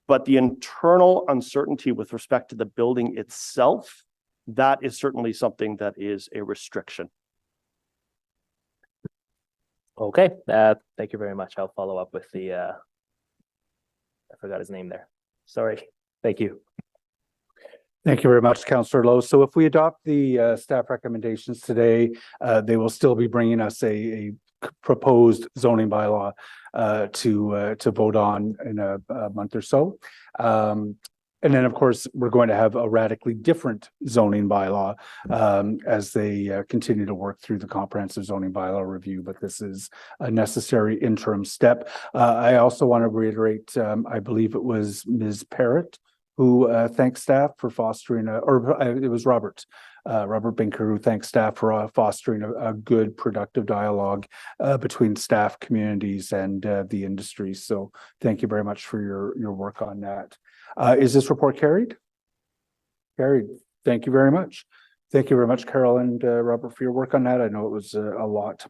But the internal uncertainty with respect to the building itself, that is certainly something that is a restriction. Okay, thank you very much. I'll follow up with the, I forgot his name there. Sorry. Thank you. Thank you very much, Councillor Lowe. So if we adopt the staff recommendations today, they will still be bringing us a proposed zoning bylaw to vote on in a month or so. And then, of course, we're going to have a radically different zoning bylaw as they continue to work through the comprehensive zoning bylaw review. But this is a necessary interim step. I also want to reiterate, I believe it was Ms. Parrott who thanked staff for fostering, it was Robert Binker, who thanked staff for fostering a good, productive dialogue between staff, communities, and the industry. So thank you very much for your work on that. Is this report carried? Carried. Thank you very much. Thank you very much, Carol and Robert, for your work on that. I know it was a lot.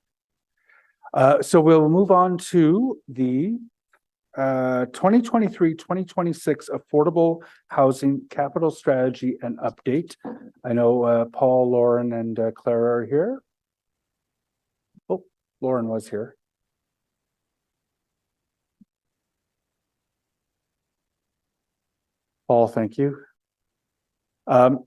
So we'll move on to the 2023-2026 Affordable Housing Capital Strategy and Update. I know Paul, Lauren, and Clara are here. Lauren was here. Paul, thank you. Paul,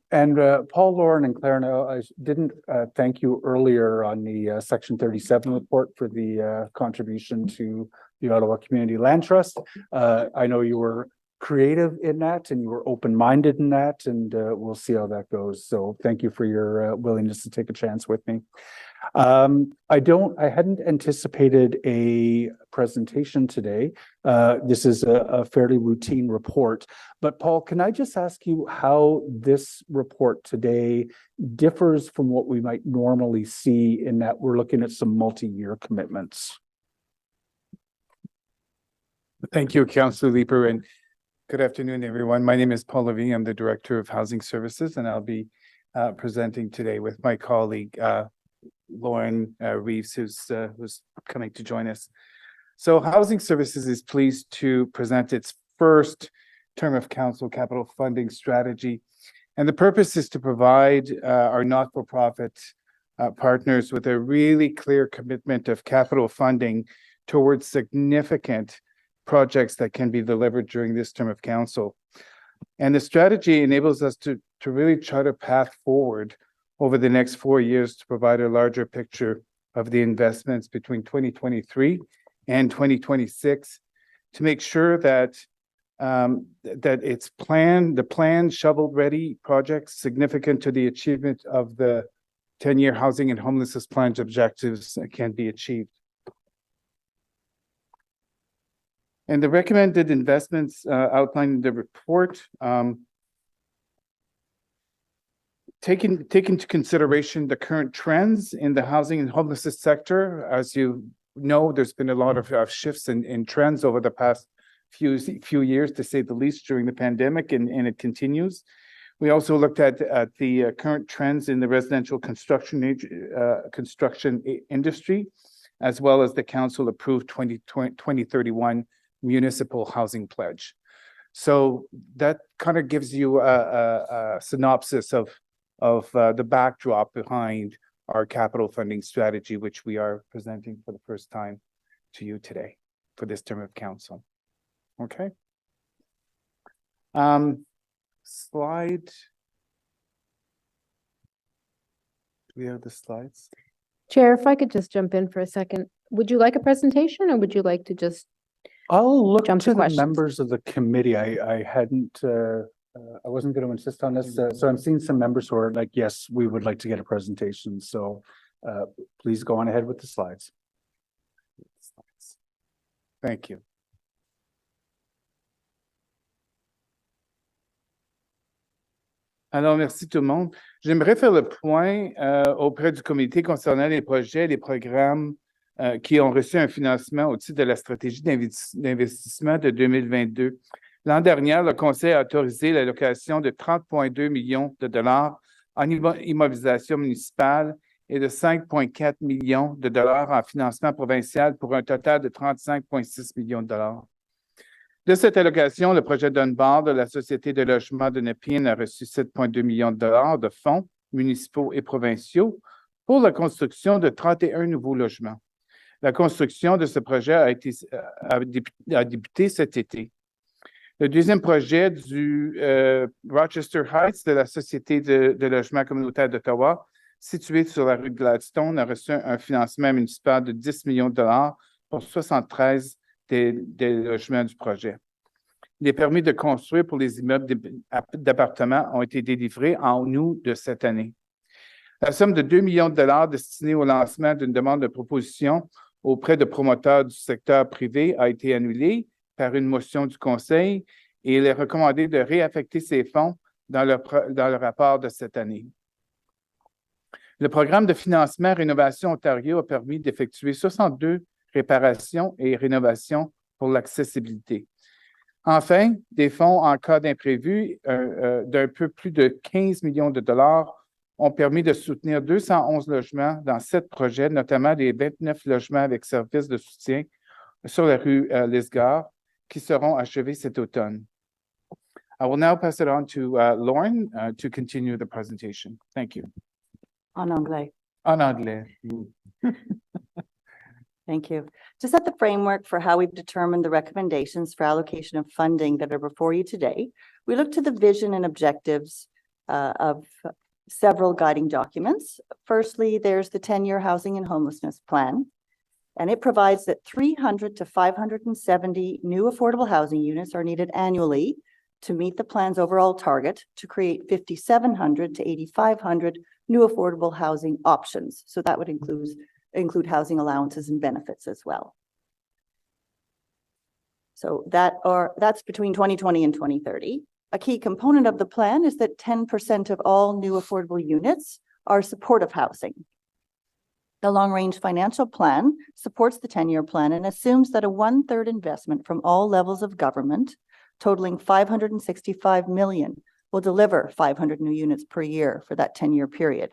Lauren, and Claire, no, I didn't thank you earlier on the Section 37 report for the contribution to the Ottawa Community Land Trust. I know you were creative in that and you were open-minded in that, and we'll see how that goes. So thank you for your willingness to take a chance with me. I hadn't anticipated a presentation today. This is a fairly routine report, but Paul, can I just ask you how this report today differs from what we might normally see in that we're looking at some multi-year commitments? Thank you, Councillor Leeper, and good afternoon, everyone. My name is Paul Levy. I'm the Director of Housing Services, and I'll be presenting today with my colleague, Lauren Reeves, who's coming to join us. So Housing Services is pleased to present its first term of council capital funding strategy. And the purpose is to provide our not-for-profit partners with a really clear commitment of capital funding towards significant projects that can be delivered during this term of council. And the strategy enables us to really chart a path forward over the next 4 years to provide a larger picture of the investments between 2023 and 2026 to make sure that the planned shovel-ready projects significant to the achievement of the 10-year housing and homelessness plan objectives can be achieved. And the recommended investments outlined in the report take into consideration the current trends in the housing and homelessness sector. As you know, there's been a lot of shifts in trends over the past few years, to say the least, during the pandemic, and it continues. We also looked at the current trends in the residential construction industry, as well as the council-approved 2031 municipal housing pledge. So that kind of gives you a synopsis of the backdrop behind our capital funding strategy, which we are presenting for the first time to you today for this term of council. Okay. Slide. Do we have the slides? Chair, if I could just jump in for a second, would you like a presentation or would you like to just I'll look jump to the questions? members of the committee. I hadn't, I wasn't going to insist on this. So I'm seeing some members who are like, yes, we would like to get a presentation. So please go on ahead with the slides. Thank you. Alors, merci tout le monde. J'aimerais faire le point auprès du comité concernant les projets et les programmes qui ont reçu un financement au titre de la stratégie d'investissement de 2022. L'an dernier, le Conseil a autorisé l'allocation de 30,2 millions de dollars en immobilisation municipale et de 5,4 millions de dollars en financement provincial pour un total de 35,6 millions de dollars. De cette allocation, le projet Dunbar de la Société de logement de Nepean a reçu 7,2 millions de dollars de fonds municipaux et provinciaux pour la construction de 31 nouveaux logements. La construction de ce projet a débuté cet été. Le deuxième projet du Rochester Heights de la Société de logement communautaire d'Ottawa, situé sur la rue Gladstone, a reçu un financement municipal de 10 millions de dollars pour 73 des logements du projet. Les permis de construire pour les immeubles d'appartements ont été délivrés en août de cette année. La somme de 2 millions de dollars destinée au lancement d'une demande de proposition auprès de promoteurs du secteur privé a été annulée par une motion du Conseil et il est recommandé de réaffecter ces fonds dans le rapport de cette année. Le programme de financement Rénovation Ontario a permis d'effectuer 62 réparations et rénovations pour l'accessibilité. Enfin, des fonds en cas d'imprévu d'un peu plus de 15 millions de dollars ont permis de soutenir 211 logements dans 7 projets, notamment les 29 logements avec service de soutien sur la rue Lisgar, qui seront achevés cet automne. I will now pass it on to Lauren to continue the presentation. Thank you. En anglais. En anglais. Thank you. To set the framework for how we've determined the recommendations for allocation of funding that are before you today, we look to the vision and objectives of several guiding documents. Firstly, there's the 10-year housing and homelessness plan, and it provides that 300 to 570 new affordable housing units are needed annually to meet the plan's overall target to create 5,700 to 8,500 new affordable housing options. So that would include housing allowances and benefits as well. So that's between 2020 and 2030. A key component of the plan is that 10% of all new affordable units are supportive housing. The long-range financial plan supports the 10-year plan and assumes that a 1/3 investment from all levels of government, totaling $565 million, will deliver 500 new units per year for that 10-year period.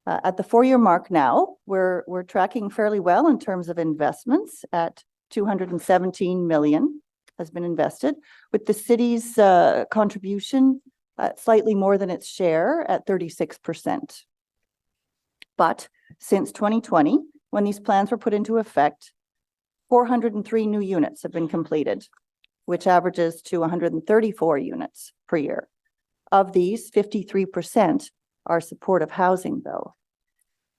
At the 4-year mark now, we're tracking fairly well in terms of investments at $217 million has been invested, with the city's contribution slightly more than its share at 36%. But since 2020, when these plans were put into effect, 403 new units have been completed, which averages to 134 units per year. Of these, 53% are supportive housing, though.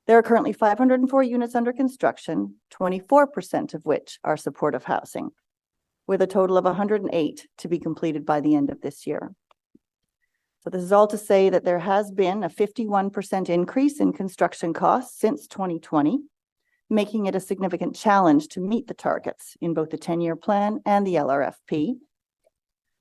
There are currently 504 units under construction, 24% of which are supportive housing, with a total of 108 to be completed by the end of this year. So this is all to say that there has been a 51% increase in construction costs since 2020, making it a significant challenge to meet the targets in both the 10-year plan and the LRFP.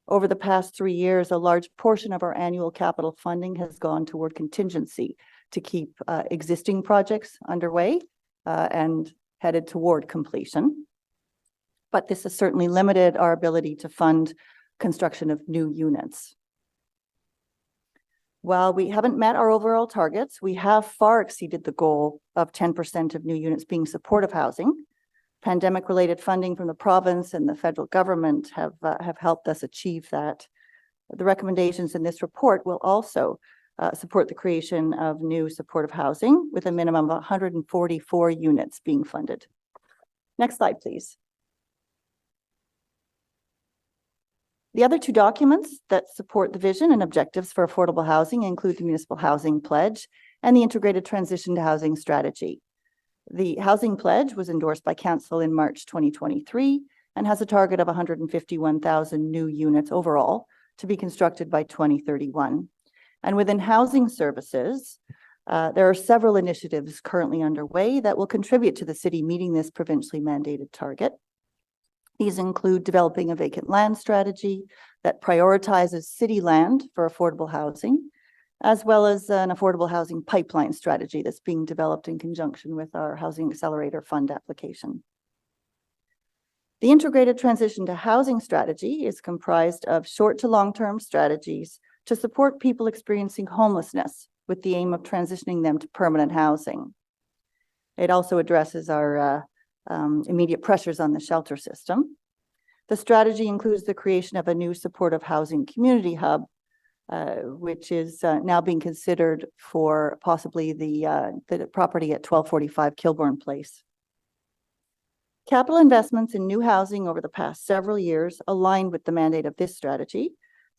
Over the past 3 years, a large portion of our annual capital funding has gone toward contingency to keep existing projects underway and headed toward completion. But this has certainly limited our ability to fund construction of new units. While we haven't met our overall targets, we have far exceeded the goal of 10% of new units being supportive housing. Pandemic-related funding from the province and the federal government have helped us achieve that. The recommendations in this report will also support the creation of new supportive housing with a minimum of 144 units being funded. Next slide, please. The other two documents that support the vision and objectives for affordable housing include the Municipal Housing Pledge and the Integrated Transition to Housing Strategy. The Housing Pledge was endorsed by Council in March 2023 and has a target of 151,000 new units overall to be constructed by 2031. And within housing services, there are several initiatives currently underway that will contribute to the city meeting this provincially mandated target. These include developing a vacant land strategy that prioritizes city land for affordable housing, as well as an affordable housing pipeline strategy that's being developed in conjunction with our Housing Accelerator Fund application. The Integrated Transition to Housing Strategy is comprised of short to long-term strategies to support people experiencing homelessness with the aim of transitioning them to permanent housing. It also addresses our immediate pressures on the shelter system. The strategy includes the creation of a new supportive housing community hub, which is now being considered for possibly the property at 1245 Kilbourne Place. Capital investments in new housing over the past several years align with the mandate of this strategy.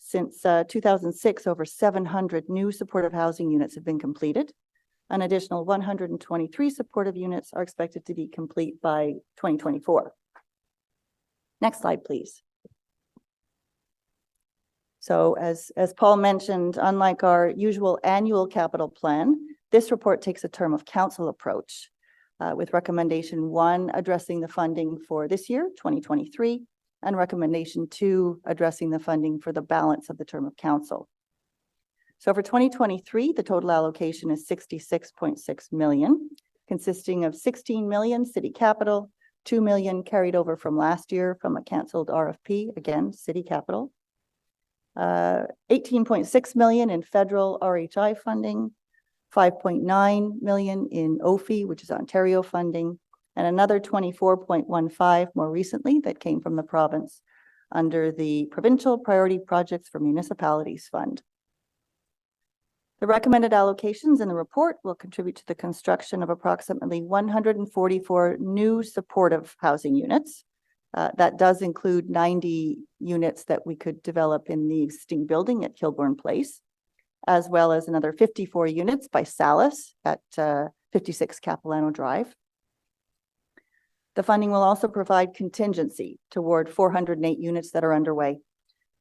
Since 2006, over 700 new supportive housing units have been completed. An additional 123 supportive units are expected to be complete by 2024. Next slide, please. So as Paul mentioned, unlike our usual annual capital plan, this report takes a term of council approach, with recommendation 1 addressing the funding for this year, 2023, and recommendation 2 addressing the funding for the balance of the term of council. So for 2023, the total allocation is $66.6 million, consisting of $16 million city capital, $2 million carried over from last year from a canceled RFP, again, city capital, $18.6 million in federal RHI funding, $5.9 million in OFI, which is Ontario funding, and another 24.15 more recently that came from the province under the Provincial Priority Projects for Municipalities Fund. The recommended allocations in the report will contribute to the construction of approximately 144 new supportive housing units. That does include 90 units that we could develop in the existing building at Kilbourne Place, as well as another 54 units by Salis at 56 Capilano Drive. The funding will also provide contingency toward 408 units that are underway.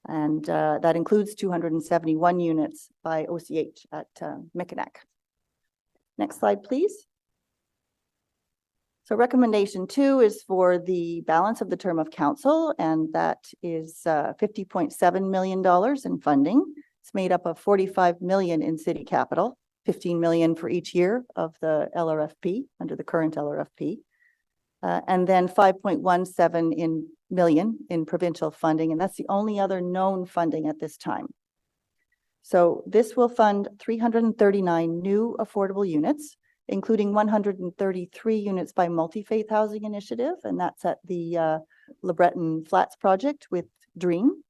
And that includes 271 units by OCH at Mikanek. Next slide, please. So recommendation 2 is for the balance of the term of council, and that is $50.7 million in funding. It's made up of 45 million in city capital, 15 million for each year of the LRFP under the current LRFP, and then 5.17 million in provincial funding, and that's the only other known funding at this time. So this will fund 339 new affordable units, including 133 units by Multi-Faith Housing Initiative, and that's at the Le Breton Flats project with Dream.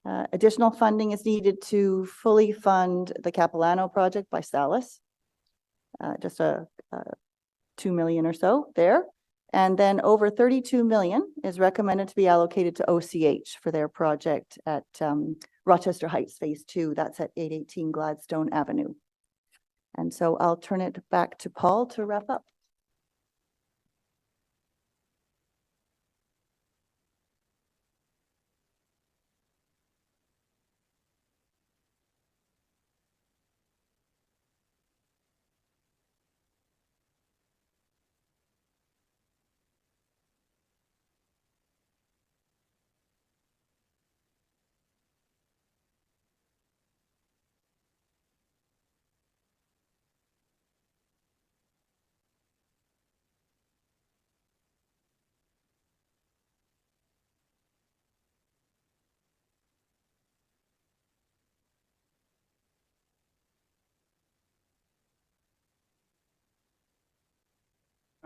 Additional funding is needed to fully fund the Capilano project by Salis, just a 2 million or so there. And then over 32 million is recommended to be allocated to OCH for their project at Rochester Heights Phase 2. That's at 818 Gladstone Avenue. And so I'll turn it back to Paul to wrap up.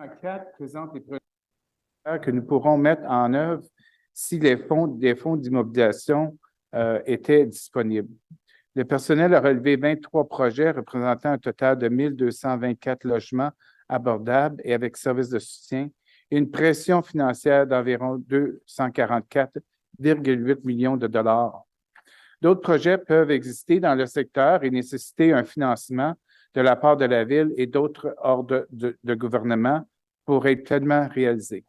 Enquête présente les projets que nous pourrons mettre en œuvre si les fonds d'immobilisation étaient disponibles. Le personnel a relevé 23 projets représentant un total de 1224 logements abordables et avec services de soutien et une pression financière d'environ 244,8 millions de dollars. D'autres projets peuvent exister dans le secteur et nécessiter un financement de la part de la Ville et d'autres ordres de gouvernement pour être pleinement réalisés.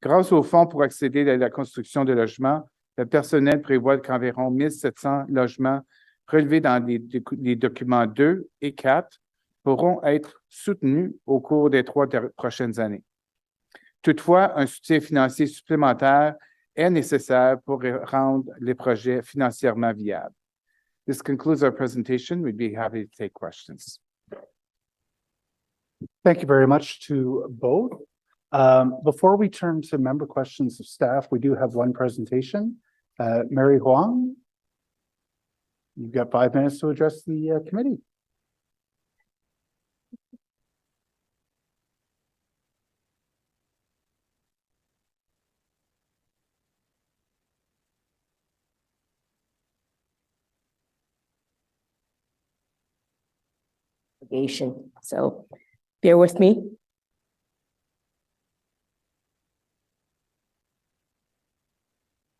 Grâce au fonds pour accéder à la construction de logements, le personnel prévoit qu'environ 1700 logements relevés dans les documents 2 et 4 pourront être soutenus au cours des 3 prochaines années. Toutefois, un soutien financier supplémentaire est nécessaire pour rendre les projets financièrement viables. This concludes our presentation. We'd be happy to take questions. Thank you very much to both. Before we turn to member questions of staff, we do have one presentation. Mary Huang, you've got 5 minutes to address the committee. So bear with me.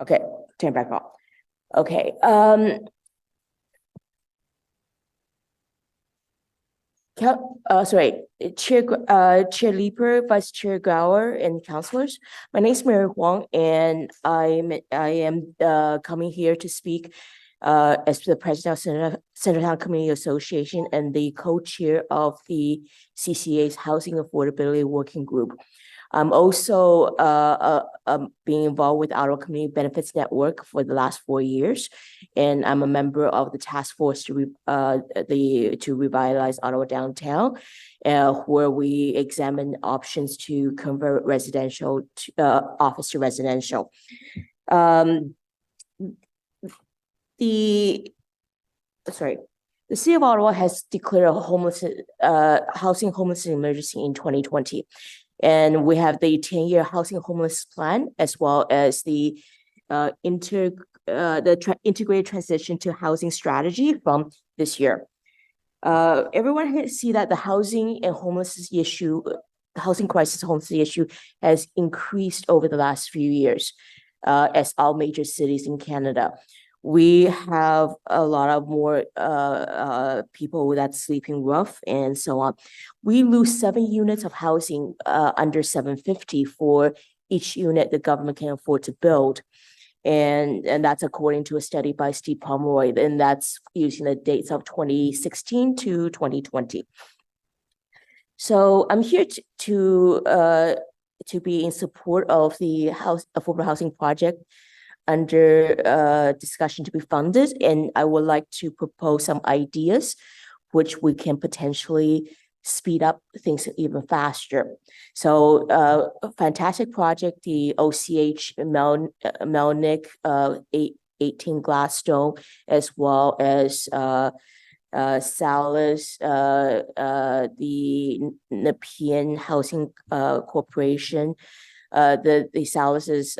Okay, turn back off. Okay. Chair Leeper, Vice Chair Gower, and councilors. My name is Mary Huang, and I am coming here to speak as the president of Centertown Community Association and the co-chair of the CCA's Housing Affordability Working Group. I'm also being involved with Ottawa Community Benefits Network for the last 4 years, and I'm a member of the task force to revitalize Ottawa downtown, where we examine options to convert residential office to residential. The City of Ottawa has declared a housing homelessness emergency in 2020. And we have the 10-year housing homeless plan, as well as the integrated transition to housing strategy from this year. Everyone can see that the housing and homelessness issue, the housing crisis, homelessness issue has increased over the last few years, as all major cities in Canada. We have a lot of more people that's sleeping rough and so on. We lose 7 units of housing under 750 for each unit the government can afford to build. And that's according to a study by Steve Pomeroy, and that's using the dates of 2016 to 2020. So I'm here to be in support of the affordable housing project under discussion to be funded, and I would like to propose some ideas which we can potentially speed up things even faster. So a fantastic project, the OCH Melnick 18 Gladstone, as well as Salas, the Nepean Housing Corporation. The Salas is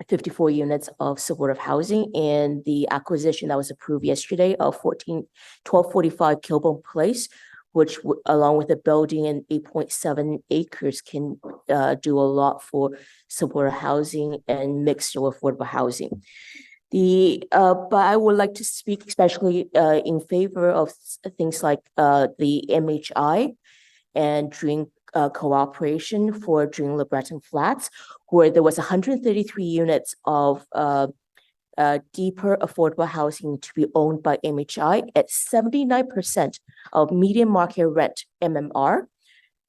54 units of supportive housing, and the acquisition that was approved yesterday of 1245 Kilburn Place, which along with the building and 8.7 acres can do a lot for supportive housing and mixed or affordable housing. But I would like to speak especially in favor of things like the MHI and Dream Cooperation for Dream LeBreton Flats, where there was 133 units of deeper affordable housing to be owned by MHI at 79% of median market rent MMR.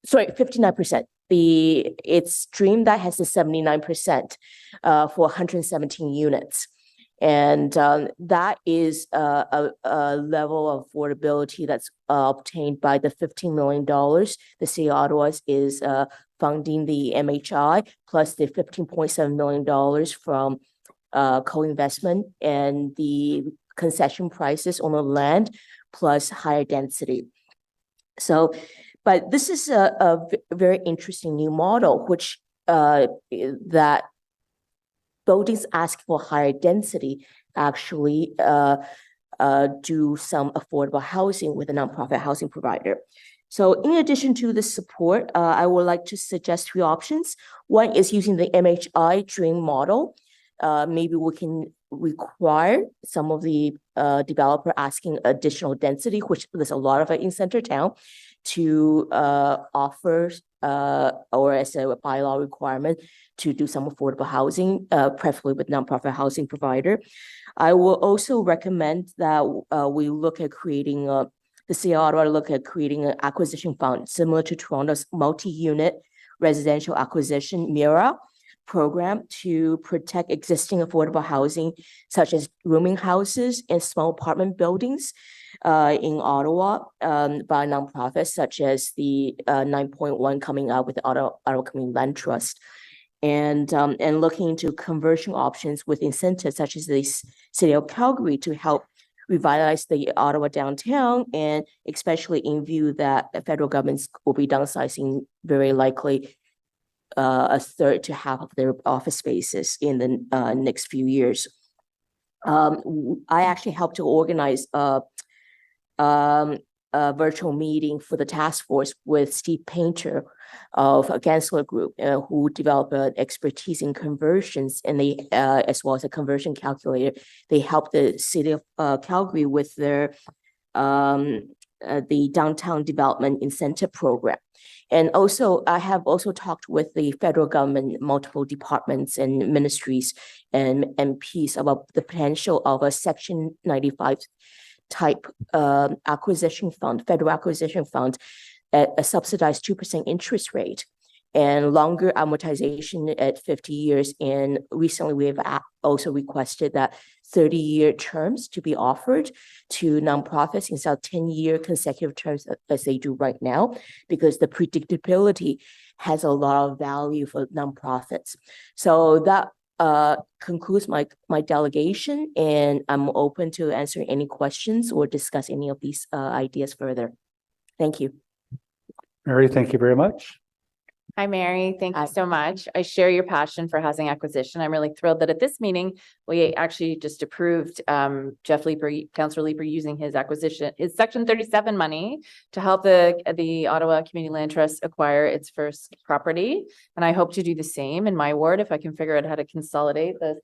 Sorry, 59%. It's Dream that has the 79% for 117 units. And that is a level of affordability that's obtained by the $15 million the City of Ottawa is funding the MHI, plus the $15.7 million from co-investment and the concession prices on the land, plus higher density. So, but this is a very interesting new model, which that buildings ask for higher density actually do some affordable housing with a nonprofit housing provider. So in addition to the support, I would like to suggest 3 options. One is using the MHI Dream model. Maybe we can require some of the developer asking additional density, which there's a lot of it in center town, to offer or as a bylaw requirement to do some affordable housing, preferably with nonprofit housing provider. I will also recommend that we look at creating the City of Ottawa look at creating an acquisition fund similar to Toronto's multi-unit residential acquisition MIRA program to protect existing affordable housing, such as rooming houses and small apartment buildings in Ottawa by nonprofits, such as the 9.1 coming out with the Ottawa Community Land Trust. And looking into conversion options with incentives, such as the City of Calgary, to help revitalize the Ottawa downtown, and especially in view that the federal governments will be downsizing very likely a third to half of their office spaces in the next few years. I actually helped to organize a virtual meeting for the task force with Steve Painter of a Gensler Group, who developed expertise in conversions, and they, as well as a conversion calculator, they helped the City of Calgary with their the downtown development incentive program. And also, I have also talked with the federal government, multiple departments and ministries and MPs about the potential of a Section 95 type acquisition fund, federal acquisition fund at a subsidized 2% interest rate and longer amortization at 50 years. And recently we have also requested that 30-year terms to be offered to nonprofits instead of 10-year consecutive terms as they do right now, because the predictability has a lot of value for nonprofits. So that concludes my delegation, and I'm open to answering any questions or discuss any of these ideas further. Thank you. Mary, thank you very much. Hi, Mary. Thank you so much. I share your passion for housing acquisition. I'm really thrilled that at this meeting, we actually just approved Jeff Leeper, Councillor Leeper, using his Section 37 money to help the Ottawa Community Land Trust acquire its first property. And I hope to do the same in my ward if I can figure out how to consolidate the.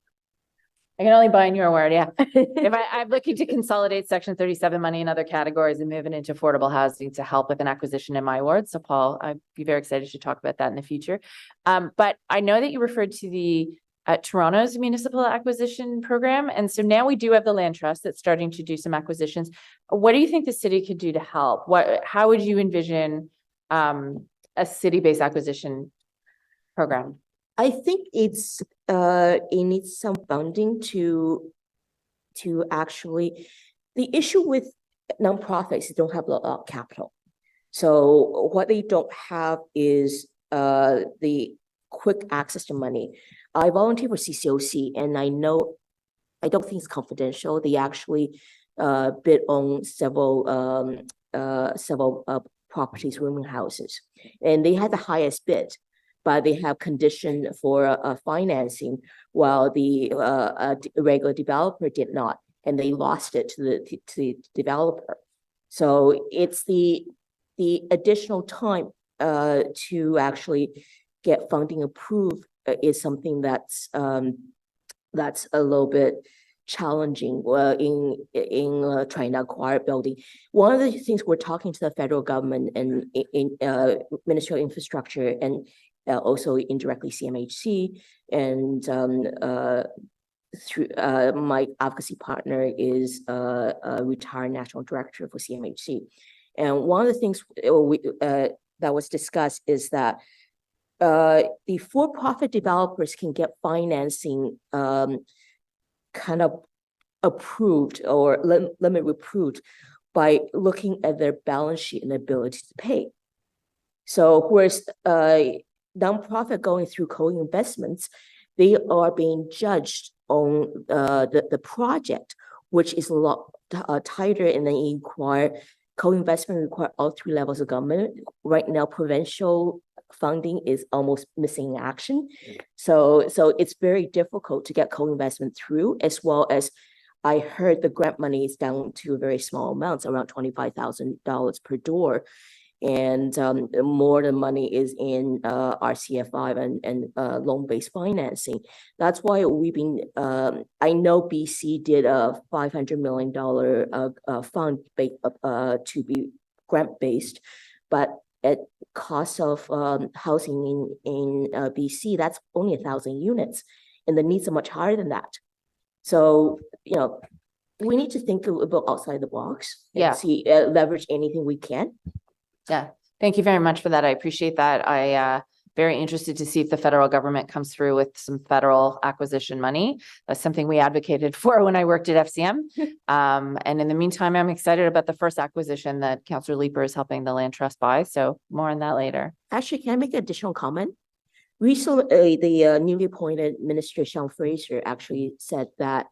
I can only buy in your ward, yeah. If I'm looking to consolidate Section 37 money in other categories and move it into affordable housing to help with an acquisition in my ward. So Paul, I'd be very excited to talk about that in the future. But I know that you referred to the Toronto's municipal acquisition program. And so now we do have the land trust that's starting to do some acquisitions. What do you think the city could do to help? How would you envision a city-based acquisition program? I think it needs some funding to actually, the issue with nonprofits, they don't have a lot of capital. So what they don't have is the quick access to money. I volunteer for CCOC, and I know, I don't think it's confidential. They actually bid on several properties, rooming houses, and they had the highest bid. But they have condition for financing, while the regular developer did not, and they lost it to the developer. So it's the additional time to actually get funding approved is something that's a little bit challenging in trying to acquire building. One of the things we're talking to the federal government and in Ministry of Infrastructure and also indirectly CMHC, and through my advocacy partner is a retired national director for CMHC. And one of the things that was discussed is that the for-profit developers can get financing kind of approved or limit approved by looking at their balance sheet and ability to pay. So whereas nonprofit going through co-investments, they are being judged on the project, which is a lot tighter, and then co-investment require all three levels of government. Right now, provincial funding is almost missing in action. So it's very difficult to get co-investment through, as well as I heard the grant money is down to very small amounts, around $25,000 per door. And more the money is in RCF5 and loan-based financing. That's why we've been, I know BC did a $500 million fund to be grant-based, but at cost of housing in BC, that's only 1,000 units, and the needs are much higher than that. So, we need to think a little bit outside the box and see, leverage anything we can. Yeah, thank you very much for that. I appreciate that. I very interested to see if the federal government comes through with some federal acquisition money. That's something we advocated for when I worked at FCM. And in the meantime, I'm excited about the first acquisition that Councillor Leeper is helping the Land Trust buy. So more on that later. Actually, can I make an additional comment? Recently, the newly appointed Minister Sean Fraser actually said that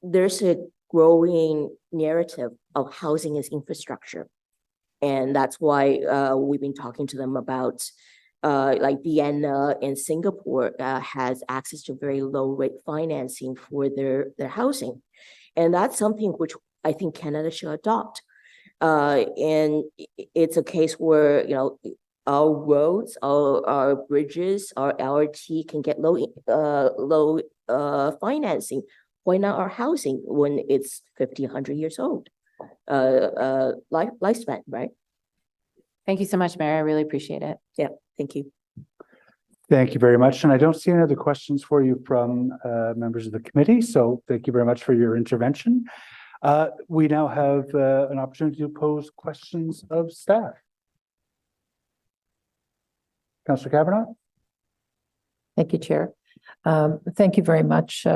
there's a growing narrative of housing as infrastructure. And that's why we've been talking to them about like Vienna and Singapore has access to very low rate financing for their housing. And that's something which I think Canada should adopt. And it's a case where, our roads, our bridges, our LRT can get low financing. Why not our housing when it's 50, 100 years old? Lifespan, right? Thank you so much, Mary. I really appreciate it. Yeah, thank you. Thank you very much. And I don't see any other questions for you from members of the committee. So thank you very much for your intervention. We now have an opportunity to pose questions of staff. Councillor Kavanaugh. Thank you, Chair. Thank you very much,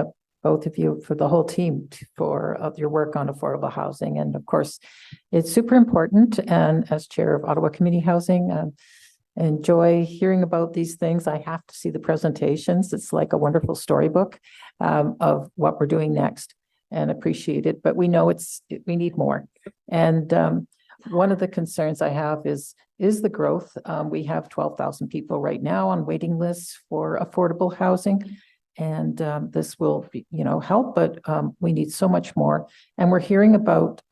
both of you, for the whole team for your work on affordable housing. And of course, it's super important. And as Chair of Ottawa Community Housing, enjoy hearing about these things. I have to see the presentations. It's like a wonderful storybook of what we're doing next, and appreciate it. But we know we need more. And one of the concerns I have is the growth. We have 12,000 people right now on waiting lists for affordable housing. And this will be, help, but we need so much more. And we're hearing about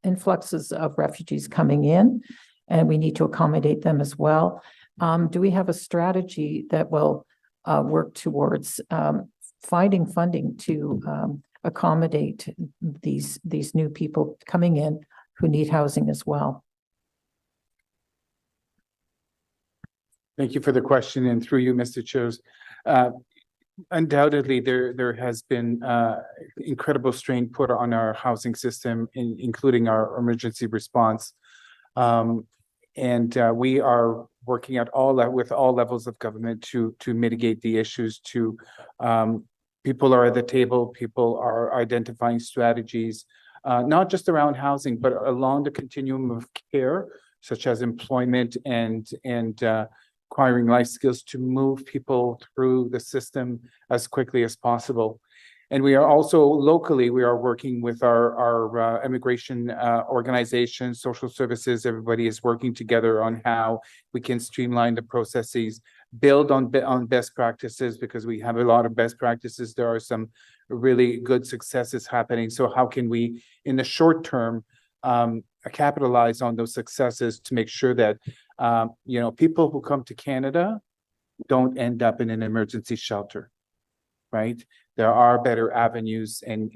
influxes of refugees coming in, and we need to accommodate them as well. Do we have a strategy that will work towards finding funding to accommodate these new people coming in who need housing as well? Thank you for the question, and through you, Mr. Chose. Undoubtedly, there has been incredible strain put on our housing system, including our emergency response. And we are working at with all levels of government to mitigate the issues. People are at the table, people are identifying strategies, not just around housing, but along the continuum of care, such as employment and acquiring life skills to move people through the system as quickly as possible. And we are also locally, we are working with our immigration organizations, social services. Everybody is working together on how we can streamline the processes, build on best practices, because we have a lot of best practices. There are some really good successes happening. So how can we, in the short term, capitalize on those successes to make sure that people who come to Canada don't end up in an emergency shelter, right? There are better avenues, and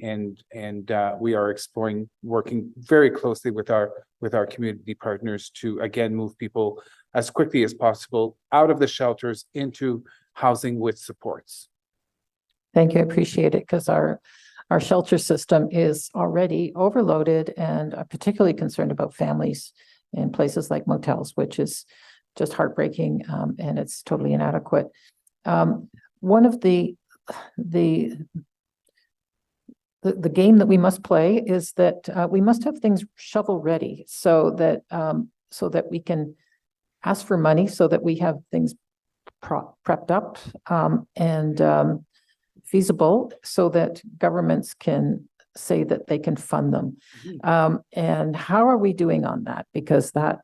we are exploring, working very closely with our community partners to again move people as quickly as possible out of the shelters into housing with supports. Thank you. I appreciate it, because our shelter system is already overloaded, and I'm particularly concerned about families in places like motels, which is just heartbreaking, and it's totally inadequate. One of the game that we must play is that we must have things shovel ready, so that we can ask for money, so that we have things prepped up and feasible, so that governments can say that they can fund them. And how are we doing on that? Because that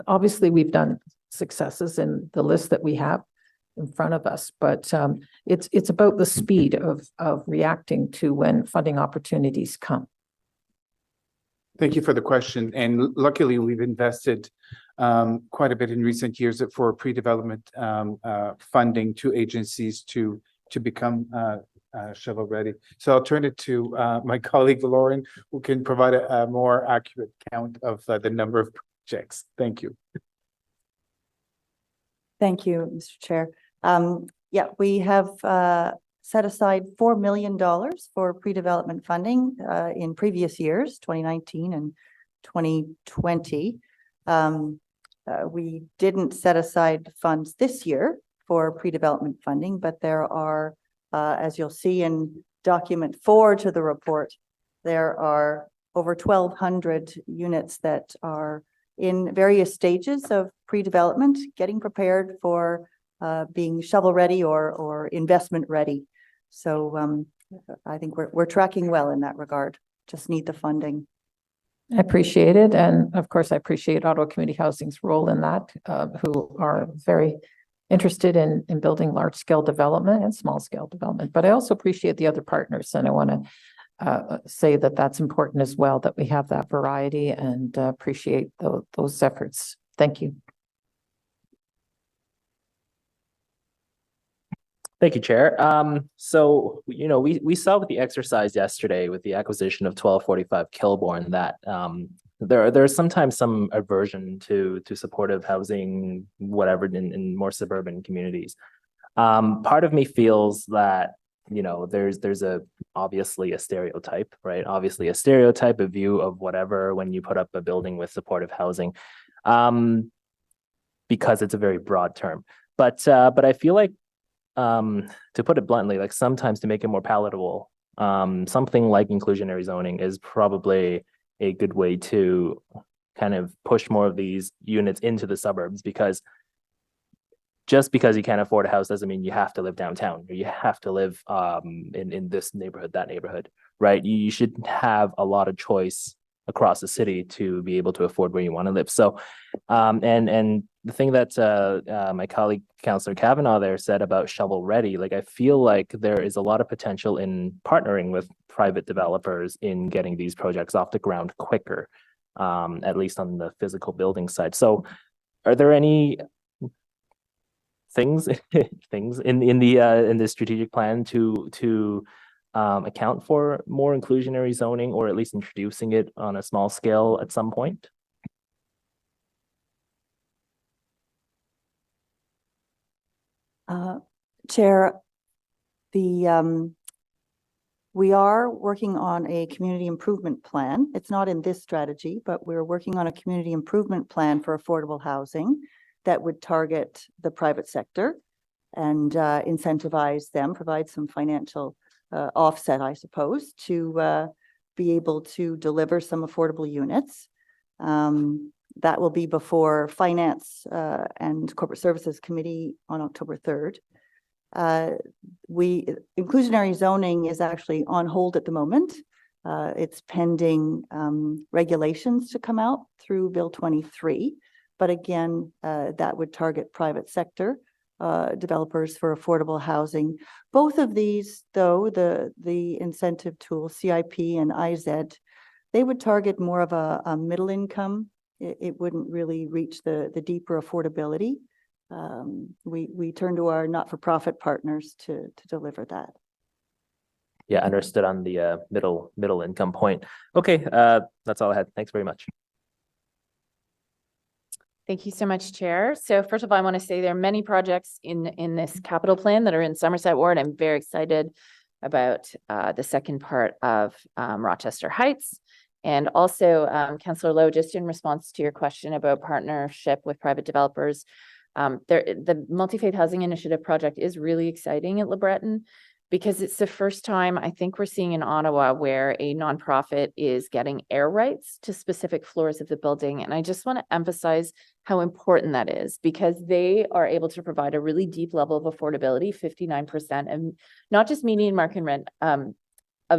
obviously we've done successes in the list that we have in front of us, but it's about the speed of reacting to when funding opportunities come. Thank you for the question. And luckily, we've invested quite a bit in recent years for pre-development funding to agencies to become shovel ready. So I'll turn it to my colleague Lauren, who can provide a more accurate count of the number of projects. Thank you. Thank you, Mr. Chair. Yeah, we have set aside $4 million for pre-development funding in previous years, 2019 and 2020. We didn't set aside funds this year for pre-development funding, but there are, as you'll see in document 4 to the report, there are over 1,200 units that are in various stages of pre-development, getting prepared for being shovel ready or investment ready. So I think we're tracking well in that regard. Just need the funding. I appreciate it. And of course, I appreciate Ottawa Community Housing's role in that, who are very interested in building large scale development and small scale development. But I also appreciate the other partners. And I want to say that that's important as well, that we have that variety, and appreciate those efforts. Thank you. Thank you, Chair. So, we saw with the exercise yesterday with the acquisition of 1245 Kilbourne that there's sometimes some aversion to supportive housing, whatever, in more suburban communities. Part of me feels that, there's obviously a stereotype, right? Obviously a stereotype, a view of whatever when you put up a building with supportive housing, because it's a very broad term. But I feel like, to put it bluntly, like sometimes to make it more palatable, something like inclusionary zoning is probably a good way to kind of push more of these units into the suburbs, because just because you can't afford a house doesn't mean you have to live downtown, or you have to live in this neighborhood, that neighborhood, right? You should have a lot of choice across the city to be able to afford where you want to live. So, and the thing that my colleague Councillor Kavanaugh there said about shovel ready, like I feel like there is a lot of potential in partnering with private developers in getting these projects off the ground quicker, at least on the physical building side. So, are there any things in the strategic plan to account for more inclusionary zoning, or at least introducing it on a small scale at some point? Chair, we are working on a community improvement plan. It's not in this strategy, but we're working on a community improvement plan for affordable housing that would target the private sector and incentivize them, provide some financial offset, I suppose, to be able to deliver some affordable units. That will be before Finance and Corporate Services Committee on October 3rd. Inclusionary zoning is actually on hold at the moment. It's pending regulations to come out through Bill 23. But again, that would target private sector developers for affordable housing. Both of these, though, the incentive tools, CIP and IZ, they would target more of a middle income. It wouldn't really reach the deeper affordability. We turn to our not-for-profit partners to deliver that. Yeah, understood on the middle income point. Okay, that's all I had. Thanks very much. Thank you so much, Chair. So first of all, I want to say there are many projects in this capital plan that are in Somerset Ward. I'm very excited about the second part of Rochester Heights. And also, Councillor Lowe, just in response to your question about partnership with private developers, the Multi-Faith Housing Initiative project is really exciting at LeBreton, because it's the first time I think we're seeing in Ottawa where a nonprofit is getting air rights to specific floors of the building. And I just want to emphasize how important that is, because they are able to provide a really deep level of affordability, 59%, and not just median market rent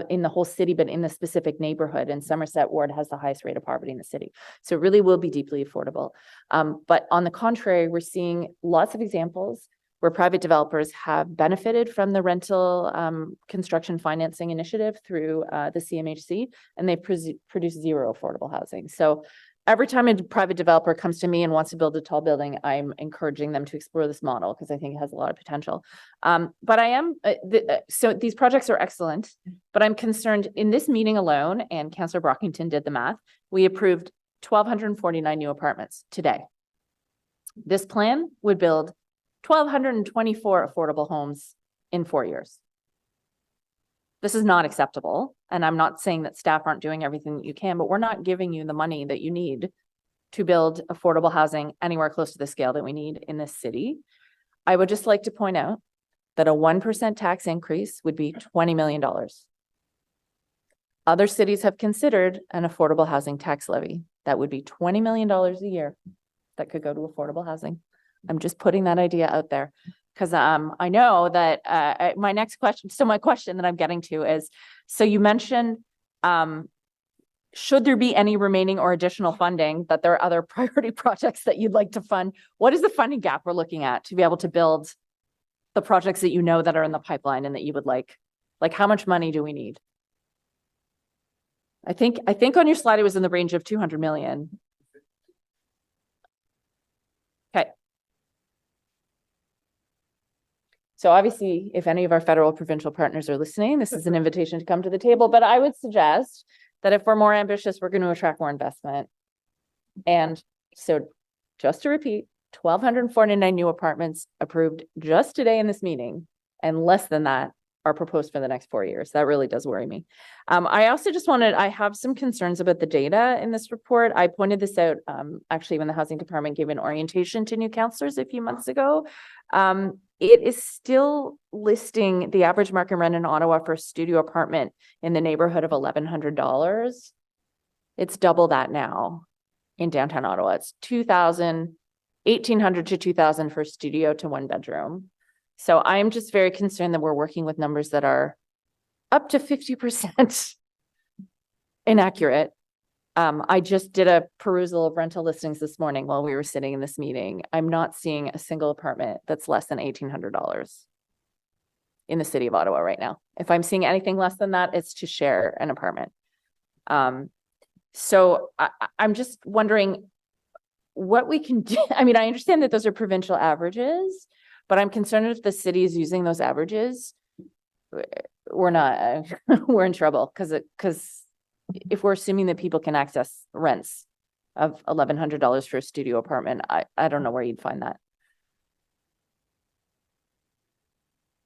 in the whole city, but in the specific neighborhood. And Somerset Ward has the highest rate of poverty in the city. So it really will be deeply affordable. But on the contrary, we're seeing lots of examples where private developers have benefited from the rental construction financing initiative through the CMHC, and they produce zero affordable housing. So every time a private developer comes to me and wants to build a tall building, I'm encouraging them to explore this model because I think it has a lot of potential. But I am, so these projects are excellent, but I'm concerned in this meeting alone, and Councillor Brockington did the math, we approved 1,249 new apartments today. This plan would build 1,224 affordable homes in 4 years. This is not acceptable. And I'm not saying that staff aren't doing everything that you can, but we're not giving you the money that you need to build affordable housing anywhere close to the scale that we need in this city. I would just like to point out that a 1% tax increase would be $20 million. Other cities have considered an affordable housing tax levy. That would be $20 million a year that could go to affordable housing. I'm just putting that idea out there because I know that my next question, so my question that I'm getting to is, so you mentioned, should there be any remaining or additional funding, that there are other priority projects that you'd like to fund? What is the funding gap we're looking at to be able to build the projects that you know that are in the pipeline and that you would like how much money do we need? I think on your slide, it was in the range of 200 million. Okay. So obviously, if any of our federal or provincial partners are listening, this is an invitation to come to the table, but I would suggest that if we're more ambitious, we're going to attract more investment. And so just to repeat, 1,249 new apartments approved just today in this meeting, and less than that are proposed for the next 4 years. That really does worry me. I also just I have some concerns about the data in this report. I pointed this out actually when the housing department gave an orientation to new councillors a few months ago. It is still listing the average market rent in Ottawa for a studio apartment in the neighborhood of $1,100. It's double that now in downtown Ottawa. It's $1,800 to $2,000 for a studio to one bedroom. So I'm just very concerned that we're working with numbers that are up to 50% inaccurate I just did a perusal of rental listings this morning while we were sitting in this meeting. I'm not seeing a single apartment that's less than $1,800 in the city of Ottawa right now. If I'm seeing anything less than that, it's to share an apartment. So I'm just wondering what we can do. I mean, I understand that those are provincial averages, but I'm concerned if the city is using those averages, we're not, we're in trouble because if we're assuming that people can access rents of $1,100 for a studio apartment, I don't know where you'd find that.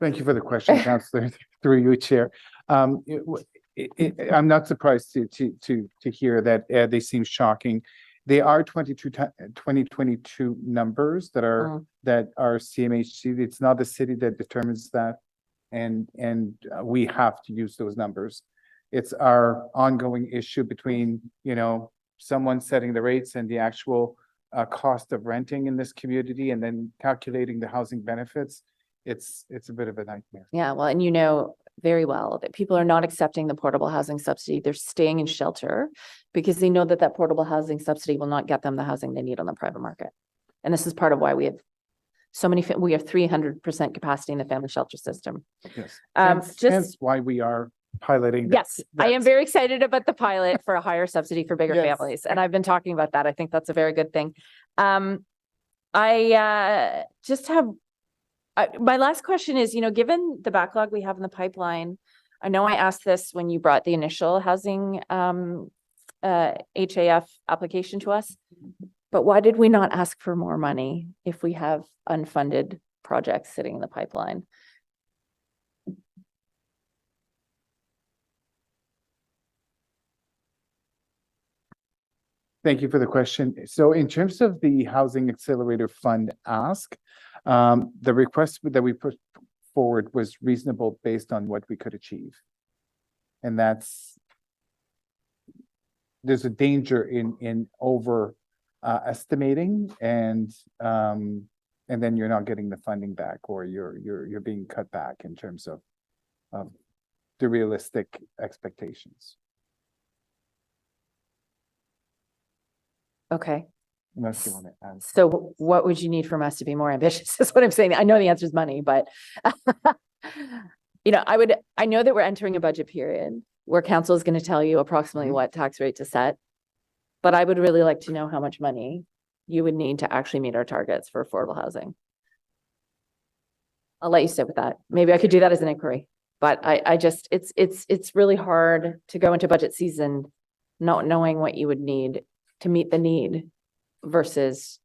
Thank you for the question, Councillor, through you, Chair. I'm not surprised to hear that they seem shocking. They are 2022 numbers that are CMHC. It's not the city that determines that, and we have to use those numbers. It's our ongoing issue between, you know, someone setting the rates and the actual cost of renting in this community, and then calculating the housing benefits. It's a bit of a nightmare. Yeah, well, and you know very well that people are not accepting the portable housing subsidy. They're staying in shelter because they know that that portable housing subsidy will not get them the housing they need on the private market. And this is part of why we have so many, we have 300% capacity in the family shelter system. Yes. Hence why we are piloting. Yes, I am very excited about the pilot for a higher subsidy for bigger families. And I've been talking about that. I think that's a very good thing. I just have, my last question is, you know, given the backlog we have in the pipeline, I know I asked this when you brought the initial housing HAF application to us, but why did we not ask for more money if we have unfunded projects sitting in the pipeline? Thank you for the question. So in terms of the Housing Accelerator Fund ask, the request that we put forward was reasonable based on what we could achieve. And there's a danger in over estimating and then you're not getting the funding back, or you're being cut back in terms of the realistic expectations. Okay. Unless you want to add. So what would you need from us to be more ambitious is what I'm saying. I know the answer is money, but you know, I know that we're entering a budget period where council is going to tell you approximately what tax rate to set, but I would really like to know how much money you would need to actually meet our targets for affordable housing. I'll let you sit with that. Maybe I could do that as an inquiry, but I just, it's really hard to go into budget season not knowing what you would need to meet the need versus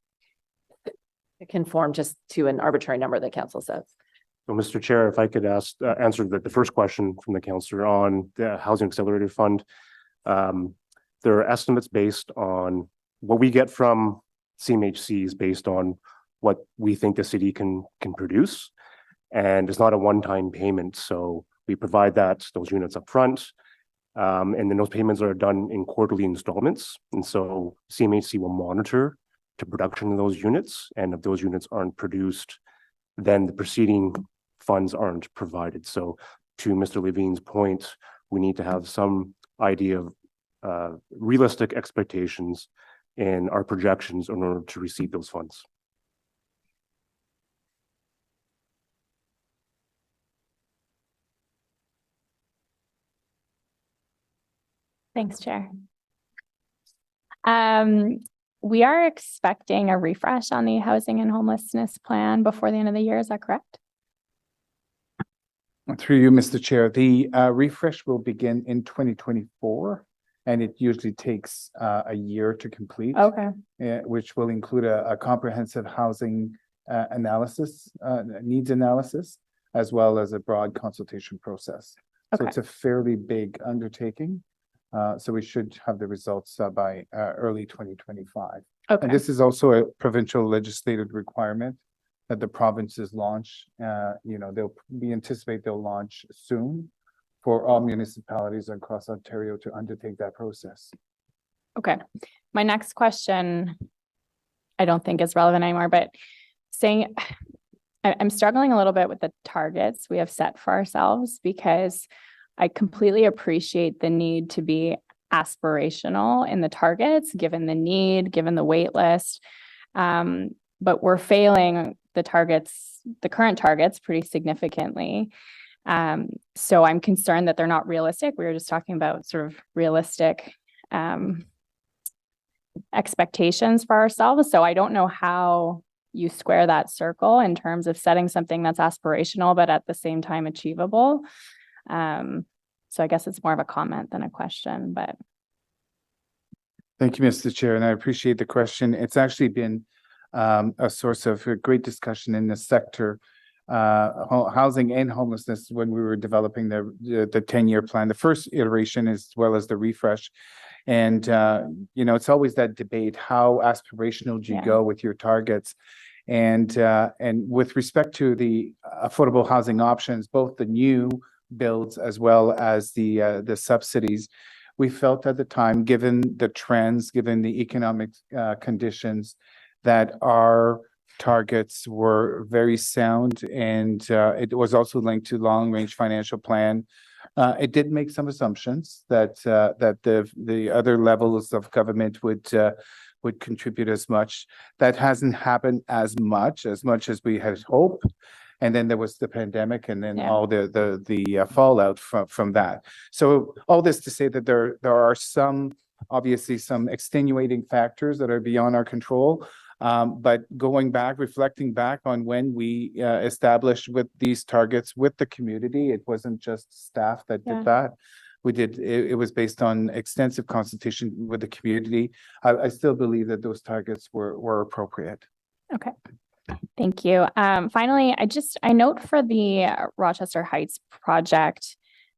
conform just to an arbitrary number that council says. So, Mr. Chair, if I could answer the first question from the councillor on the Housing Accelerator Fund. There are estimates based on what we get from CMHCs based on what we think the city can produce. And it's not a one-time payment. So we provide those units up front. And then those payments are done in quarterly installments. And so CMHC will monitor the production of those units. And if those units aren't produced, then the preceding funds aren't provided. So to Mr. Levine's point, we need to have some idea of realistic expectations in our projections in order to receive those funds. Thanks, Chair. We are expecting a refresh on the housing and homelessness plan before the end of the year. Is that correct? Through you, Mr. Chair, the refresh will begin in 2024, and it usually takes a year to complete. Okay. Which will include a comprehensive housing analysis, needs analysis, as well as a broad consultation process. Okay. So it's a fairly big undertaking. So we should have the results by early 2025. Okay. And this is also a provincial legislative requirement that the provinces launch. You know, we anticipate they'll launch soon for all municipalities across Ontario to undertake that process. Okay. My next question, I don't think is relevant anymore, but I'm struggling a little bit with the targets we have set for ourselves, because I completely appreciate the need to be aspirational in the targets, given the need, given the wait list. But we're failing the current targets pretty significantly. So I'm concerned that they're not realistic. We were just talking about sort of realistic expectations for ourselves. So I don't know how you square that circle in terms of setting something that's aspirational, but at the same time achievable. So I guess it's more of a comment than a question, but. Thank you, Mr. Chair, and I appreciate the question. It's actually been a source of great discussion in the sector, housing and homelessness, when we were developing the 10-year plan, the first iteration as well as the refresh. And, it's always that debate, how aspirational do you go with your targets? And with respect to the affordable housing options, both the new builds as well as the subsidies, we felt at the time, given the trends, given the economic conditions, that our targets were very sound, and it was also linked to long-range financial plan. It did make some assumptions that the other levels of government would contribute as much. That hasn't happened as much as we had hoped. And then there was the pandemic, and then all the fallout from that. So all this to say that there are obviously some extenuating factors that are beyond our control. But reflecting back on when we established with these targets with the community, it wasn't just staff that did that. It was based on extensive consultation with the community. I still believe that those targets were appropriate. Okay. Thank you. Finally, I note for the Rochester Heights project,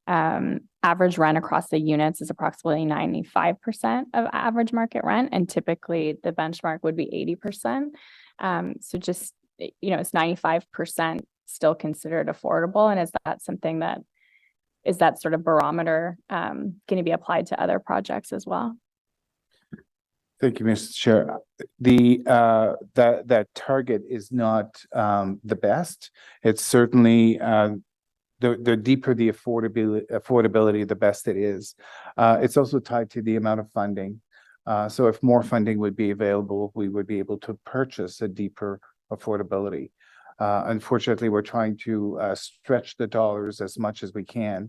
average rent across the units is approximately 95% of average market rent, and typically the benchmark would be 80%. So just, is 95% still considered affordable? And is that sort of barometer going to be applied to other projects as well? Thank you, Mr. Chair. That target is not the best. It's certainly the deeper the affordability, the best it is. It's also tied to the amount of funding. So if more funding would be available, we would be able to purchase a deeper affordability. Unfortunately, we're trying to stretch the dollars as much as we can,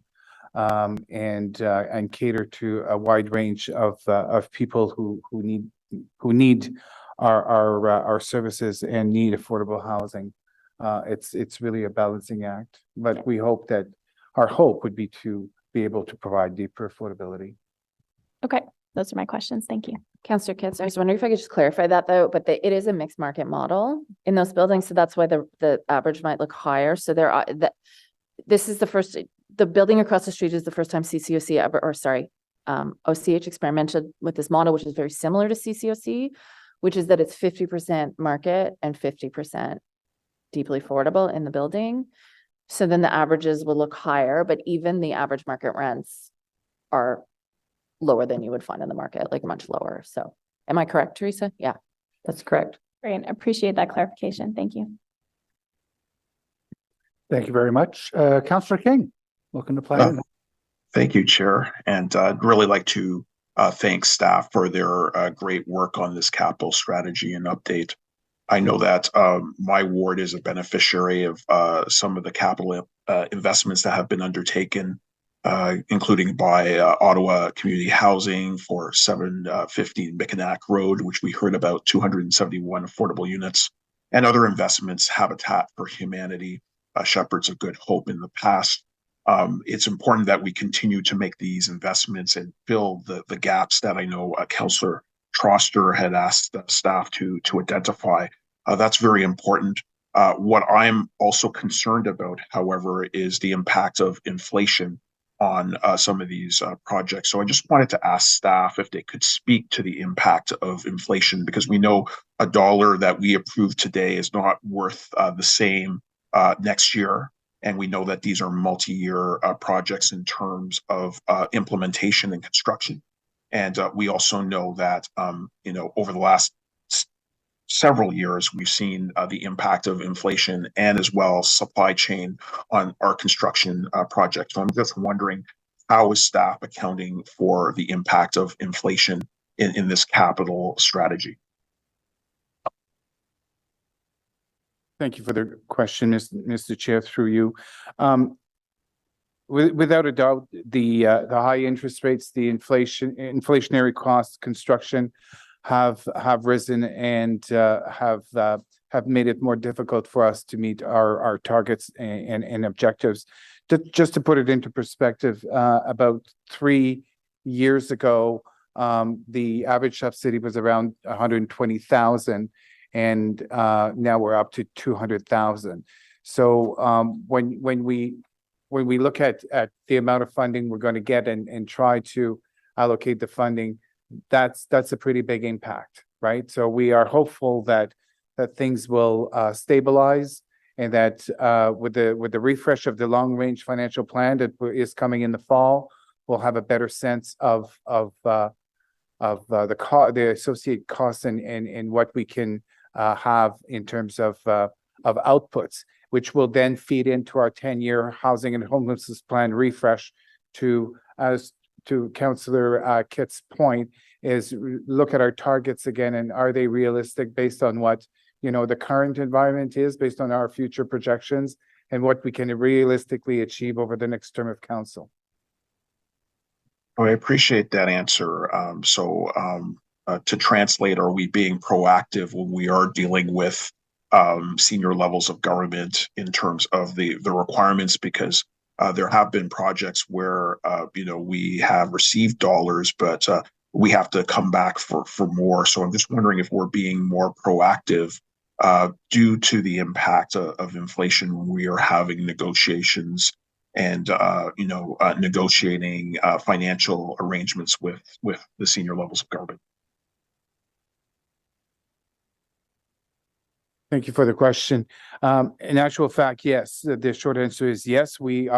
and cater to a wide range of people who need our services and need affordable housing. It's really a balancing act, but we hope that our hope would be to be able to provide deeper affordability. Okay, those are my questions. Thank you. Councillor Kitts, I was wondering if I could just clarify that though, but it is a mixed market model in those buildings, so that's why the average might look higher. So this is the building across the street is the first time CCOC OCH experimented with this model, which is very similar to CCOC, which is that it's 50% market and 50% deeply affordable in the building. So then the averages will look higher, but even the average market rents are lower than you would find in the market, like much lower. So am I correct, Teresa? Yeah, that's correct. Great. Appreciate that clarification. Thank you. Thank you very much. Councillor King, welcome to Plan. Thank you, Chair. And I'd really like to thank staff for their great work on this capital strategy and update. I know that my ward is a beneficiary of some of the capital investments that have been undertaken, including by Ottawa Community Housing for 715 Mickinac Road, which we heard about 271 affordable units, and other investments, Habitat for Humanity, Shepherds of Good Hope in the past. It's important that we continue to make these investments and fill the gaps that I know Councillor Troster had asked staff to identify. That's very important. What I'm also concerned about, however, is the impact of inflation on some of these projects. So I just wanted to ask staff if they could speak to the impact of inflation, because we know $1 that we approve today is not worth the same next year. And we know that these are multi-year projects in terms of implementation and construction. And we also know that, over the last several years, we've seen the impact of inflation and as well supply chain on our construction projects. So I'm just wondering, how is staff accounting for the impact of inflation in this capital strategy? Thank you for the question, Mr. Chair, through you. Without a doubt, the high interest rates, the inflationary costs, construction have risen and have made it more difficult for us to meet our targets and objectives. Just to put it into perspective, about 3 years ago, the average subsidy was around 120,000, and now we're up to 200,000. So when we look at the amount of funding we're going to get and try to allocate the funding, that's a pretty big impact, right? So we are hopeful that things will stabilize, and that with the refresh of the long range financial plan that is coming in the fall, we'll have a better sense of the associated costs and what we can have in terms of outputs, which will then feed into our 10-year housing and homelessness plan refresh. To Councillor Kitt's point, is look at our targets again, and are they realistic based on what the current environment is, based on our future projections, and what we can realistically achieve over the next term of council. I appreciate that answer. To translate, are we being proactive when we are dealing with senior levels of government in terms of the requirements? Because there have been projects where we have received dollars, but we have to come back for more. So I'm just wondering if we're being more proactive due to the impact of inflation when we are having negotiations and negotiating financial arrangements with the senior levels of government. Thank you for the question. In actual fact, yes, the short answer is yes. We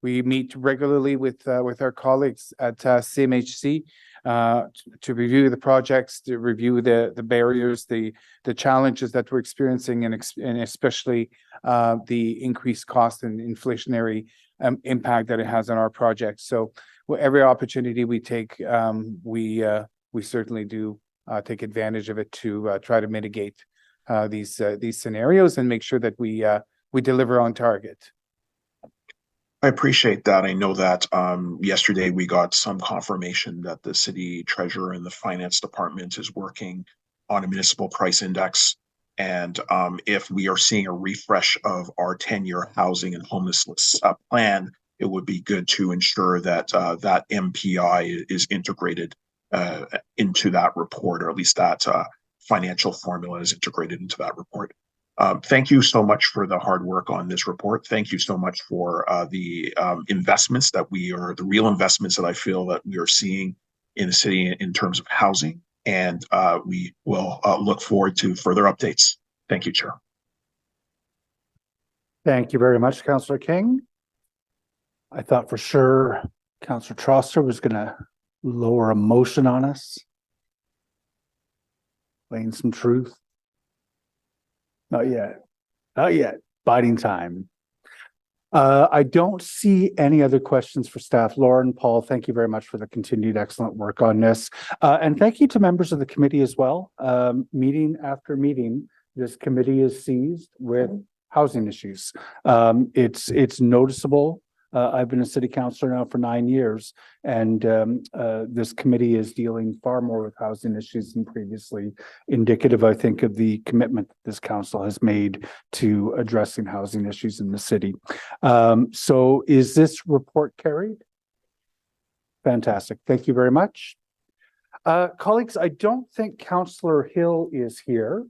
meet regularly with our colleagues at CMHC to review the projects, to review the barriers, the challenges that we're experiencing, and especially the increased cost and inflationary impact that it has on our projects. So every opportunity we take, we certainly do take advantage of it to try to mitigate these scenarios and make sure that we deliver on target. I appreciate that. I know that yesterday we got some confirmation that the city treasurer and the finance department is working on a municipal price index. And if we are seeing a refresh of our 10-year housing and homelessness plan, it would be good to ensure that that MPI is integrated into that report, or at least that financial formula is integrated into that report. Thank you so much for the hard work on this report. Thank you so much for the investments the real investments that I feel that we are seeing in the city in terms of housing. And we will look forward to further updates. Thank you, Chair. Thank you very much, Councillor King. I thought for sure Councillor Trosser was going to lower a motion on us. Laying some truth. Not yet. Not yet. Biding time. I don't see any other questions for staff. Lauren, Paul, thank you very much for the continued excellent work on this. And thank you to members of the committee as well. Meeting after meeting, this committee is seized with housing issues. It's noticeable. I've been a city councillor now for 9 years, and this committee is dealing far more with housing issues than previously, indicative, I think, of the commitment that this council has made to addressing housing issues in the city. So is this report carried? Fantastic. Thank you very much. Colleagues, I don't think Councillor Hill is here.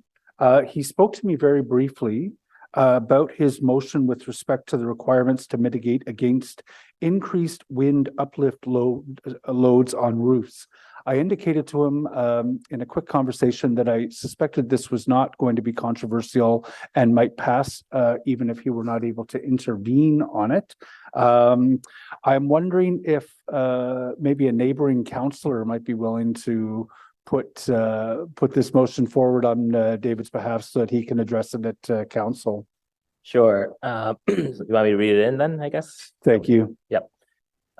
He spoke to me very briefly about his motion with respect to the requirements to mitigate against increased wind uplift loads on roofs. I indicated to him in a quick conversation that I suspected this was not going to be controversial and might pass even if he were not able to intervene on it. I'm wondering if maybe a neighboring councillor might be willing to put this motion forward on David's behalf so that he can address it at council. Sure. You want me to read it in then, I guess? Thank you. Yep.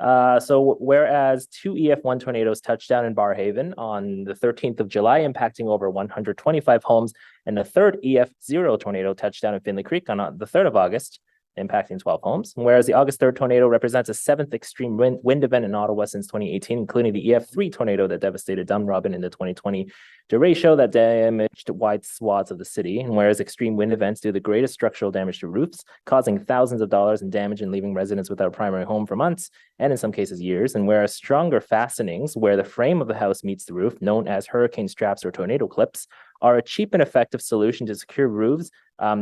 So whereas two EF1 tornadoes touched down in Barrhaven on the 13th of July, impacting over 125 homes, and the third EF0 tornado touched down in Finley Creek on the 3rd of August, impacting 12 homes. Whereas the August 3rd tornado represents a 7th extreme wind event in Ottawa since 2018, including the EF3 tornado that devastated Dunrobin in the 2020 derecho that damaged wide swaths of the city. And whereas extreme wind events do the greatest structural damage to roofs, causing thousands of dollars in damage and leaving residents without a primary home for months, and in some cases years. And whereas stronger fastenings where the frame of the house meets the roof, known as hurricane straps or tornado clips, are a cheap and effective solution to secure roofs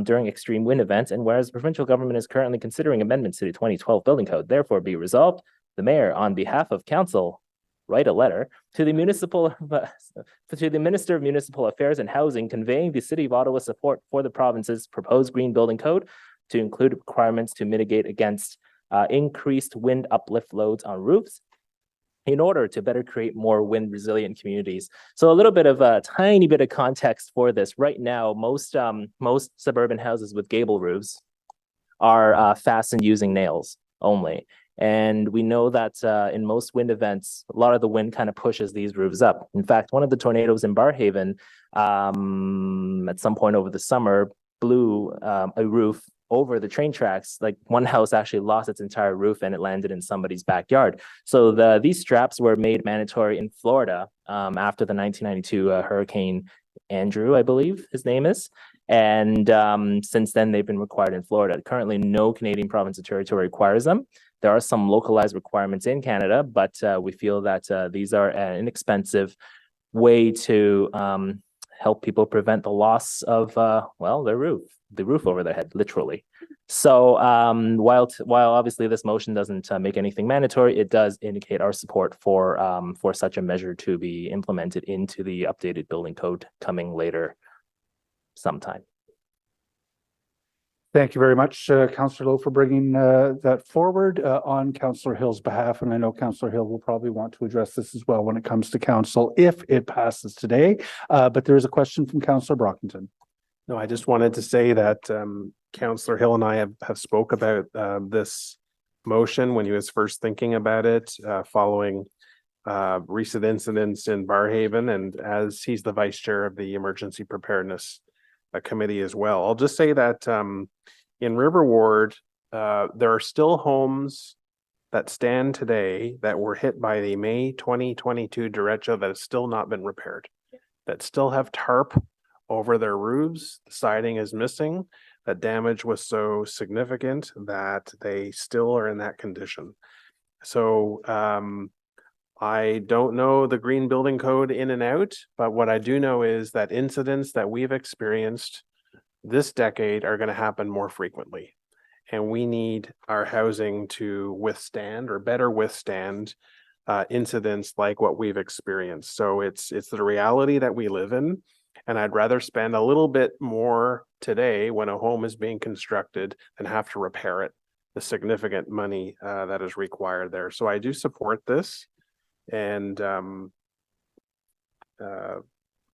during extreme wind events. And whereas the provincial government is currently considering amendments to the 2012 building code, therefore be resolved, the mayor, on behalf of council, write a letter to the Minister of Municipal Affairs and Housing, conveying the City of Ottawa's support for the province's proposed green building code to include requirements to mitigate against increased wind uplift loads on roofs, in order to better create more wind resilient communities. So a little bit of a tiny bit of context for this. Right now, most suburban houses with gable roofs are fastened using nails only. And we know that in most wind events, a lot of the wind kind of pushes these roofs up. In fact, one of the tornadoes in Barrhaven at some point over the summer blew a roof over the train tracks. Like one house actually lost its entire roof and it landed in somebody's backyard. So these straps were made mandatory in Florida after the 1992 Hurricane Andrew, I believe his name is. And since then, they've been required in Florida. Currently, no Canadian province or territory requires them. There are some localized requirements in Canada, but we feel that these are an inexpensive way to help people prevent the loss of, their roof, the roof over their head, literally. So while obviously this motion doesn't make anything mandatory, it does indicate our support for such a measure to be implemented into the updated building code coming later sometime. Thank you very much, Councillor Lowe, for bringing that forward on Councillor Hill's behalf. And I know Councillor Hill will probably want to address this as well when it comes to council if it passes today. But there is a question from Councillor Brockington. No, I just wanted to say that Councillor Hill and I have spoke about this motion when he was first thinking about it following recent incidents in Barrhaven, and as he's the vice chair of the Emergency Preparedness Committee as well. I'll just say that in River Ward, there are still homes that stand today that were hit by the May 2022 derecho that have still not been repaired, that still have tarp over their roofs. The siding is missing. That damage was so significant that they still are in that condition. So I don't know the green building code in and out, but what I do know is that incidents that we've experienced this decade are going to happen more frequently. And we need our housing to withstand or better withstand incidents like what we've experienced. So it's the reality that we live in. And I'd rather spend a little bit more today when a home is being constructed than have to repair it, the significant money that is required there. So I do support this. And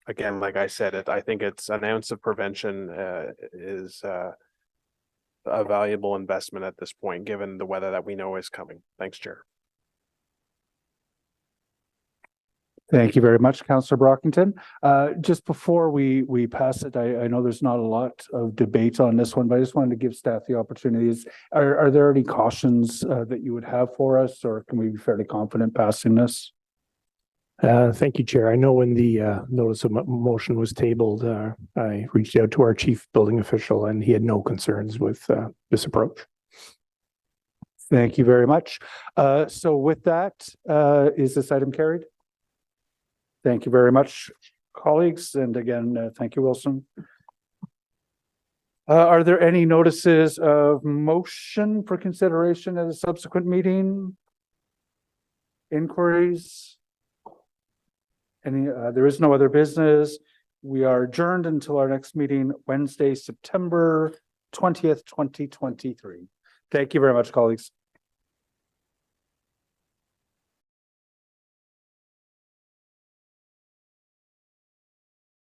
again, like I said, I think it's an ounce of prevention is a valuable investment at this point, given the weather that we know is coming. Thanks, Chair. Thank you very much, Councillor Brockington. Just before we pass it, I know there's not a lot of debate on this one, but I just wanted to give staff the opportunities. Are there any cautions that you would have for us, or can we be fairly confident passing this? Thank you, Chair. I know when the notice of motion was tabled, I reached out to our chief building official and he had no concerns with this approach. Thank you very much. So with that, is this item carried? Thank you very much, colleagues. And again, thank you, Wilson. Are there any notices of motion for consideration at a subsequent meeting? Inquiries? There is no other business. We are adjourned until our next meeting, Wednesday, September 20th, 2023. Thank you very much, colleagues.